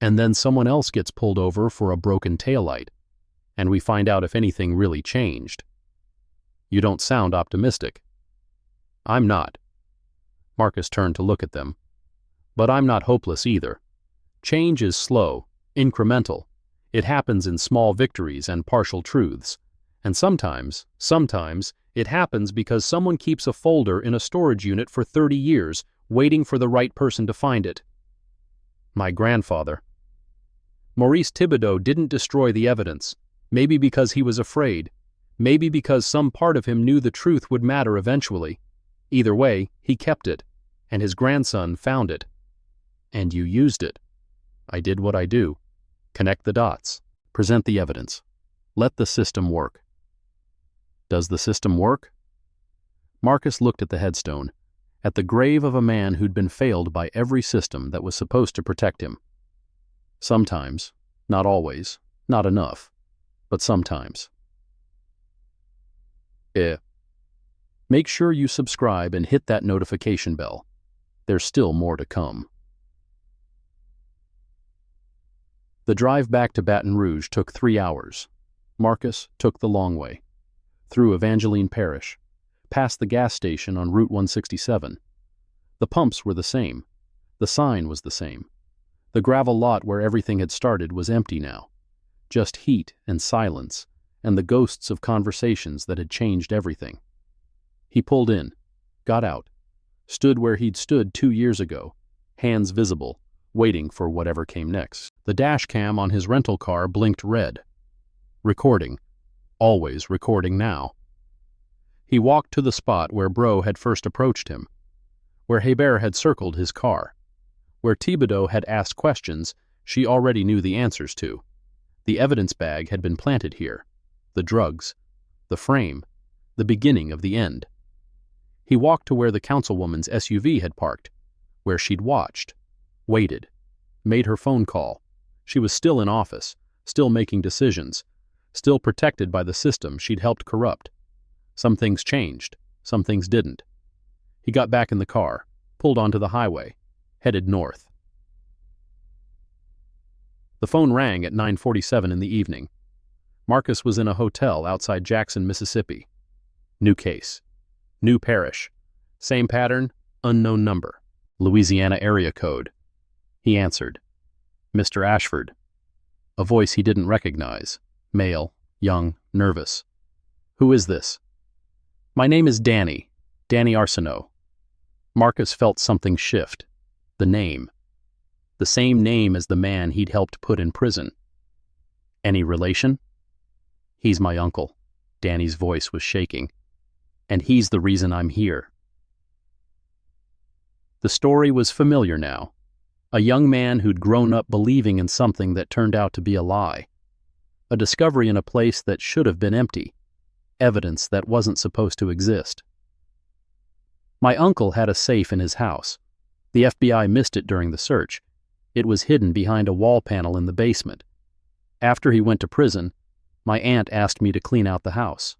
And then someone else gets pulled over for a broken taillight, and we find out if anything really changed." You don't sound optimistic. I'm not. Marcus turned to look at them. But I'm not hopeless either. Change is slow, incremental. It happens in small victories and partial truths. And sometimes, it happens because someone keeps a folder in a storage unit for 30 years, waiting for the right person to find it. My grandfather. Maurice Thibodeau didn't destroy the evidence, maybe because he was afraid, maybe because some part of him knew the truth would matter eventually. Either way, he kept it, and his grandson found it. And you used it. I did what I do. Connect the dots. Present the evidence. Let the system work. Does the system work? Marcus looked at the headstone, at the grave of a man who'd been failed by every system that was supposed to protect him. Sometimes, not always, not enough, but sometimes. Make sure you subscribe and hit that notification bell. There's still more to come. The drive back to Baton Rouge took 3 hours. Marcus took the long way, through Evangeline Parish, past the gas station on Route 167. The pumps were the same. The sign was the same. The gravel lot where everything had started was empty now. Just heat and silence, and the ghosts of conversations that had changed everything. He pulled in, got out, stood where he'd stood 2 years ago, hands visible, waiting for whatever came next. The dash cam on his rental car blinked red. Recording. Always recording now. He walked to the spot where Bro had first approached him, where Hebert had circled his car, where Thibodeau had asked questions she already knew the answers to. The evidence bag had been planted here. The drugs. The frame. The beginning of the end. He walked to where the councilwoman's SUV had parked, where she'd watched, waited, made her phone call. She was still in office, still making decisions, still protected by the system she'd helped corrupt. Some things changed, some things didn't. He got back in the car, pulled onto the highway, headed north. The phone rang at 9:47 in the evening. Marcus was in a hotel outside Jackson, Mississippi. New case. New parish. Same pattern, unknown number. Louisiana area code. He answered. Mr. Ashford. A voice he didn't recognize. Male, young, nervous. Who is this? My name is Danny. Danny Arsenault. Marcus felt something shift. The name. The same name as the man he'd helped put in prison. Any relation? He's my uncle. Danny's voice was shaking. And he's the reason I'm here. The story was familiar now. A young man who'd grown up believing in something that turned out to be a lie. A discovery in a place that should have been empty. Evidence that wasn't supposed to exist. My uncle had a safe in his house. The FBI missed it during the search. It was hidden behind a wall panel in the basement. After he went to prison, my aunt asked me to clean out the house.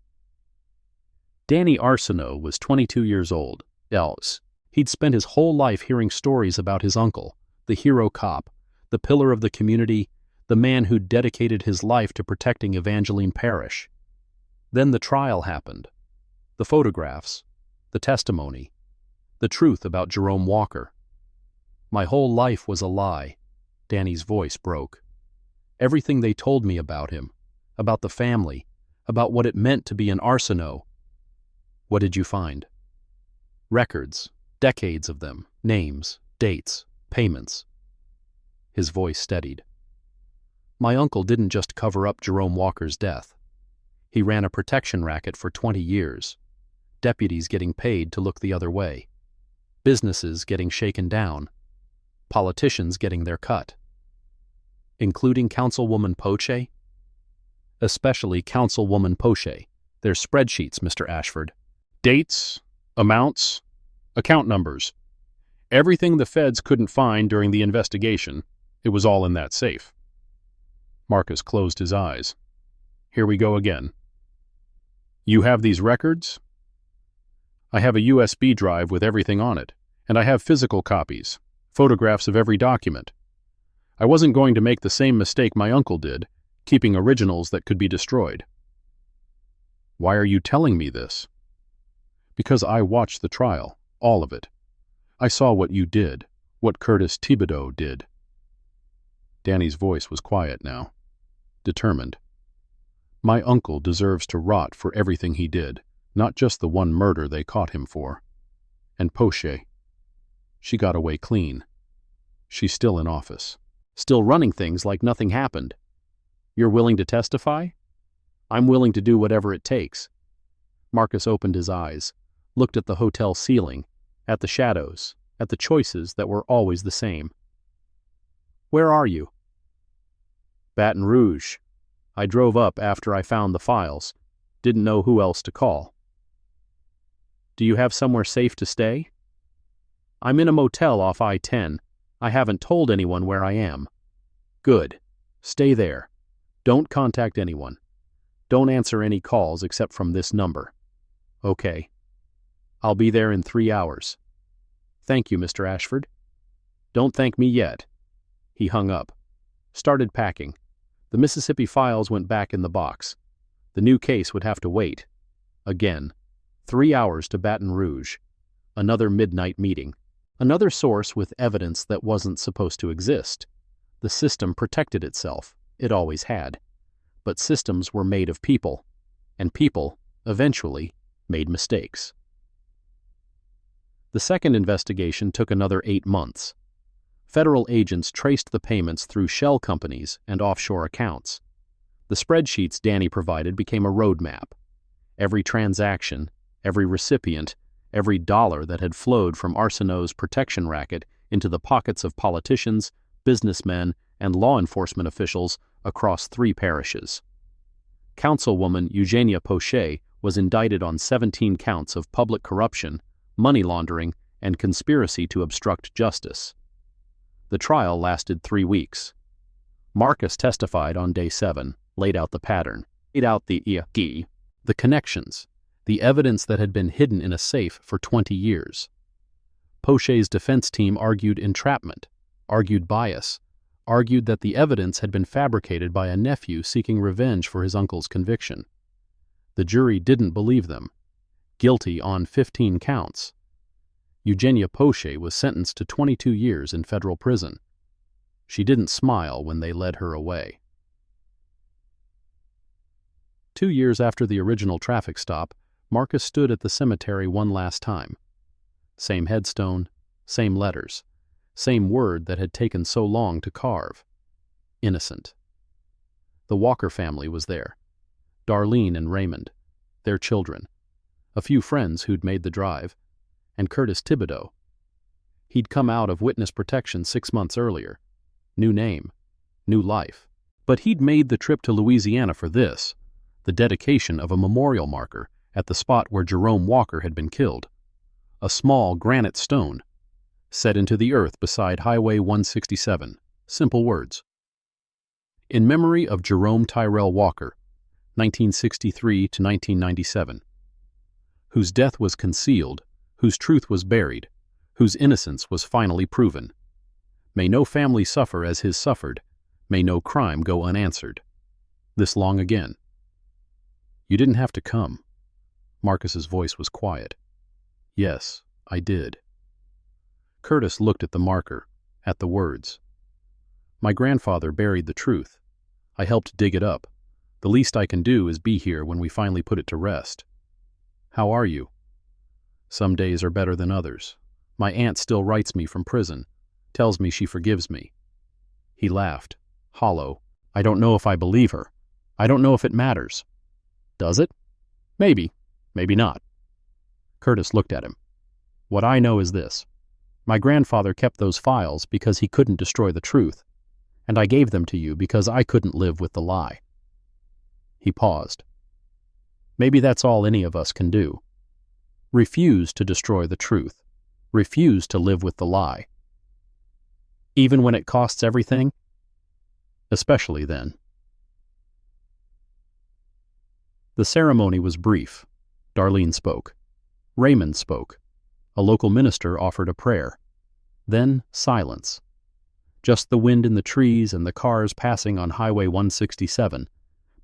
Danny Arsenault was 22 years old. Else, he'd spent his whole life hearing stories about his uncle, the hero cop, the pillar of the community, the man who'd dedicated his life to protecting Evangeline Parish. Then the trial happened. The photographs, the testimony, the truth about Jerome Walker. My whole life was a lie. Danny's voice broke. Everything they told me about him, about the family, about what it meant to be an Arsenault. What did you find? Records, decades of them, names, dates, payments. His voice steadied. My uncle didn't just cover up Jerome Walker's death. He ran a protection racket for 20 years. Deputies getting paid to look the other way. Businesses getting shaken down. Politicians getting their cut. Including Councilwoman Poche? Especially Councilwoman Poche. There's spreadsheets, Mr. Ashford. Dates, amounts, account numbers. Everything the feds couldn't find during the investigation, it was all in that safe. Marcus closed his eyes. Here we go again. You have these records? I have a USB drive with everything on it, and I have physical copies, photographs of every document. I wasn't going to make the same mistake my uncle did, keeping originals that could be destroyed. Why are you telling me this? Because I watched the trial, all of it. I saw what you did, what Curtis Thibodeau did. Danny's voice was quiet now, determined. My uncle deserves to rot for everything he did, not just the one murder they caught him for. And Poche, she got away clean. She's still in office. Still running things like nothing happened. You're willing to testify? I'm willing to do whatever it takes. Marcus opened his eyes, looked at the hotel ceiling, at the shadows, at the choices that were always the same. Where are you? Baton Rouge. I drove up after I found the files. Didn't know who else to call. Do you have somewhere safe to stay? I'm in a motel off I-10. I haven't told anyone where I am. Good. Stay there. Don't contact anyone. Don't answer any calls except from this number. Okay. I'll be there in 3 hours. Thank you, Mr. Ashford. Don't thank me yet. He hung up. Started packing. The Mississippi files went back in the box. The new case would have to wait. Again. 3 hours to Baton Rouge. Another midnight meeting. Another source with evidence that wasn't supposed to exist. The system protected itself. It always had. But systems were made of people. And people, eventually, made mistakes. The second investigation took another 8 months. Federal agents traced the payments through shell companies and offshore accounts. The spreadsheets Danny provided became a roadmap. Every transaction, every recipient, every dollar that had flowed from Arsenault's protection racket into the pockets of politicians, businessmen, and law enforcement officials across 3 parishes. Councilwoman Eugenia Poche was indicted on 17 counts of public corruption, money laundering, and conspiracy to obstruct justice. The trial lasted 3 weeks. Marcus testified on day 7, laid out the pattern, laid out the connections, the evidence that had been hidden in a safe for 20 years. Poche's defense team argued entrapment, argued bias, argued that the evidence had been fabricated by a nephew seeking revenge for his uncle's conviction. The jury didn't believe them. Guilty on 15 counts. Eugenia Poche was sentenced to 22 years in federal prison. She didn't smile when they led her away. 2 years after the original traffic stop, Marcus stood at the cemetery one last time. Same headstone, same letters, same word that had taken so long to carve. Innocent. The Walker family was there. Darlene and Raymond, their children, a few friends who'd made the drive, and Curtis Thibodeau. He'd come out of witness protection 6 months earlier. New name, new life. But he'd made the trip to Louisiana for this, the dedication of a memorial marker at the spot where Jerome Walker had been killed. A small granite stone, set into the earth beside Highway 167. Simple words. In memory of Jerome Tyrell Walker, 1963 to 1997, whose death was concealed, whose truth was buried, whose innocence was finally proven. May no family suffer as his suffered, may no crime go unanswered. This long again. You didn't have to come. Marcus's voice was quiet. Yes, I did. Curtis looked at the marker, at the words. My grandfather buried the truth. I helped dig it up. The least I can do is be here when we finally put it to rest. How are you? Some days are better than others. My aunt still writes me from prison, tells me she forgives me. He laughed, hollow. I don't know if I believe her. I don't know if it matters. Does it? Maybe, maybe not. Curtis looked at him. What I know is this. My grandfather kept those files because he couldn't destroy the truth, and I gave them to you because I couldn't live with the lie. He paused. Maybe that's all any of us can do. Refuse to destroy the truth. Refuse to live with the lie. Even when it costs everything? Especially then. The ceremony was brief. Darlene spoke. Raymond spoke. A local minister offered a prayer. Then silence. Just the wind in the trees and the cars passing on Highway 167.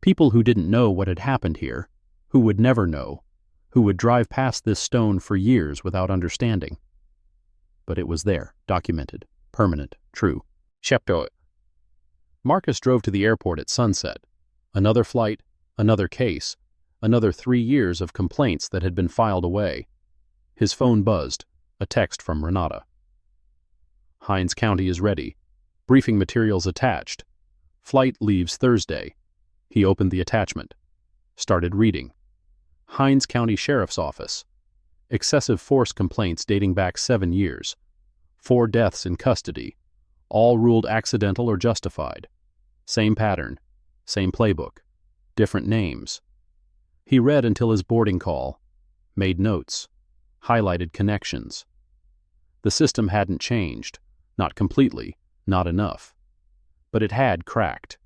People who didn't know what had happened here, who would never know, who would drive past this stone for years without understanding. But it was there, documented, permanent, true. Chepto. Marcus drove to the airport at sunset. Another flight, another case, another 3 years of complaints that had been filed away. His phone buzzed, a text from Renata. Hinds County is ready. Briefing materials attached. Flight leaves Thursday. He opened the attachment. Started reading. Hinds County Sheriff's Office. Excessive force complaints dating back 7 years. 4 deaths in custody. All ruled accidental or justified. Same pattern. Same playbook. Different names. He read until his boarding call. Made notes. Highlighted connections. The system hadn't changed. Not completely. Not enough. But it had cracked.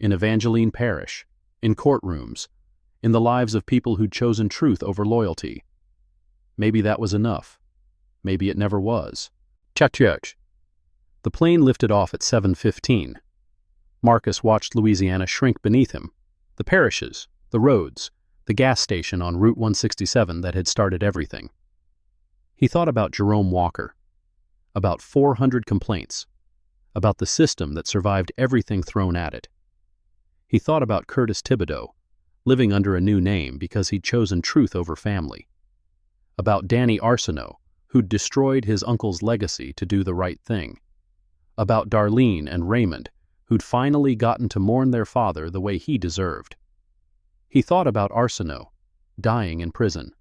In Evangeline Parish. In courtrooms. In the lives of people who'd chosen truth over loyalty. Maybe that was enough. Maybe it never was. Chuk. The plane lifted off at 7:15. Marcus watched Louisiana shrink beneath him. The parishes, the roads, the gas station on Route 167 that had started everything. He thought about Jerome Walker. About 400 complaints. About the system that survived everything thrown at it. He thought about Curtis Thibodeau, living under a new name because he'd chosen truth over family. About Danny Arsenault, who'd destroyed his uncle's legacy to do the right thing. About Darlene and Raymond, who'd finally gotten to mourn their father the way he deserved. He thought about Arsenault, dying in prison.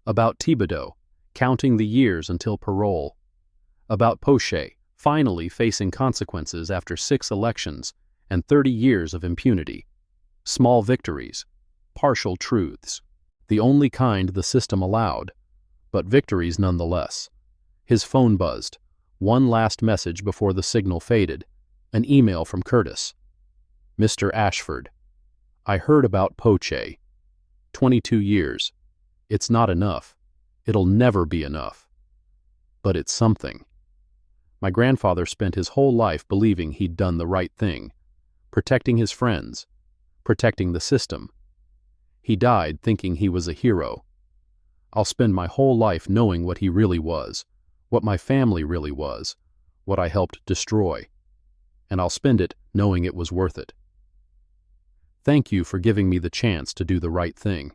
About Thibodeau, counting the years until parole. About Poche, finally facing consequences after 6 elections and 30 years of impunity. Small victories, partial truths, the only kind the system allowed, but victories nonetheless. His phone buzzed. One last message before the signal faded. An email from Curtis. Mr. Ashford. I heard about Poche. 22 years. It's not enough. It'll never be enough. But it's something. My grandfather spent his whole life believing he'd done the right thing, protecting his friends, protecting the system. He died thinking he was a hero. I'll spend my whole life knowing what he really was, what my family really was, what I helped destroy. And I'll spend it knowing it was worth it. Thank you for giving me the chance to do the right thing.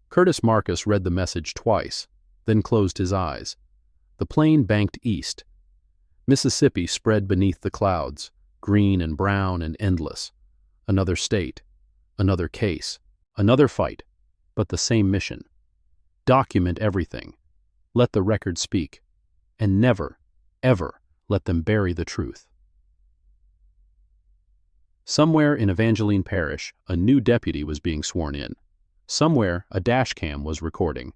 Curtis Marcus read the message twice, then closed his eyes. The plane banked east. Mississippi spread beneath the clouds, green and brown and endless. Another state, another case, another fight, but the same mission. Document everything. Let the record speak. And never, ever let them bury the truth. Somewhere in Evangeline Parish, a new deputy was being sworn in. Somewhere, a dash cam was recording.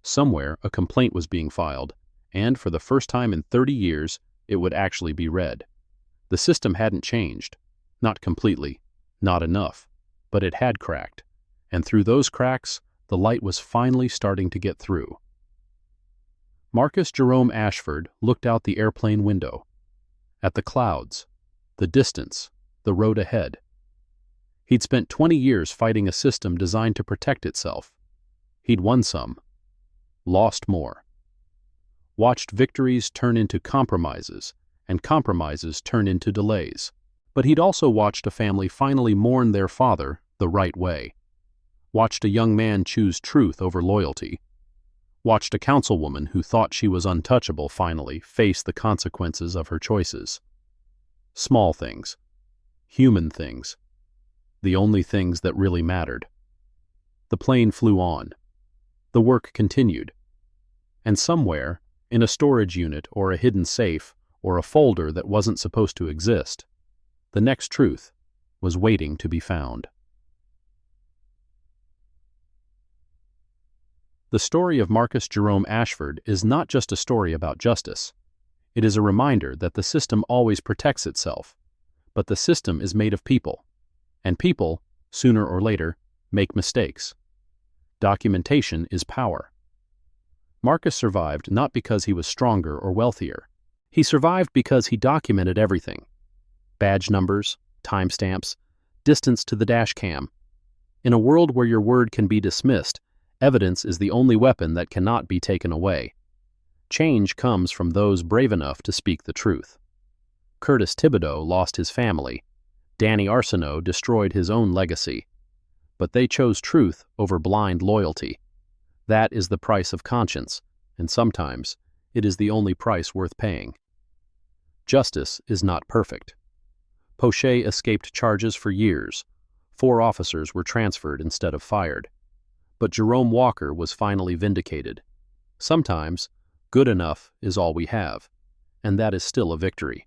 Somewhere, a complaint was being filed, and for the first time in 30 years, it would actually be read. The system hadn't changed. Not completely. Not enough. But it had cracked. And through those cracks, the light was finally starting to get through. Marcus Jerome Ashford looked out the airplane window. At the clouds. The distance. The road ahead. He'd spent 20 years fighting a system designed to protect itself. He'd won some. Lost more. Watched victories turn into compromises, and compromises turn into delays. But he'd also watched a family finally mourn their father the right way. Watched a young man choose truth over loyalty. Watched a councilwoman who thought she was untouchable finally face the consequences of her choices. Small things. Human things. The only things that really mattered. The plane flew on. The work continued. And somewhere, in a storage unit or a hidden safe or a folder that wasn't supposed to exist, the next truth was waiting to be found. The story of Marcus Jerome Ashford is not just a story about justice. It is a reminder that the system always protects itself, but the system is made of people, and people, sooner or later, make mistakes. Documentation is power. Marcus survived not because he was stronger or wealthier. He survived because he documented everything. Badge numbers, timestamps, distance to the dash cam. In a world where your word can be dismissed, evidence is the only weapon that cannot be taken away. Change comes from those brave enough to speak the truth. Curtis Thibodeau lost his family. Danny Arsenault destroyed his own legacy. But they chose truth over blind loyalty. That is the price of conscience, and sometimes it is the only price worth paying. Justice is not perfect. Poche escaped charges for years. 4 officers were transferred instead of fired. But Jerome Walker was finally vindicated. Sometimes, good enough is all we have, and that is still a victory.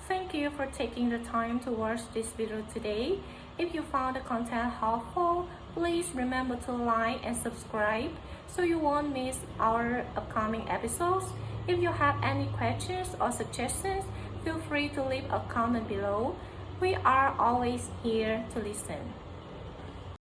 Thank you for taking the time to watch this video today. If you found the content helpful, please remember to like and subscribe so you won't miss our upcoming episodes. If you have any questions or suggestions, feel free to leave a comment below. We are always here to listen.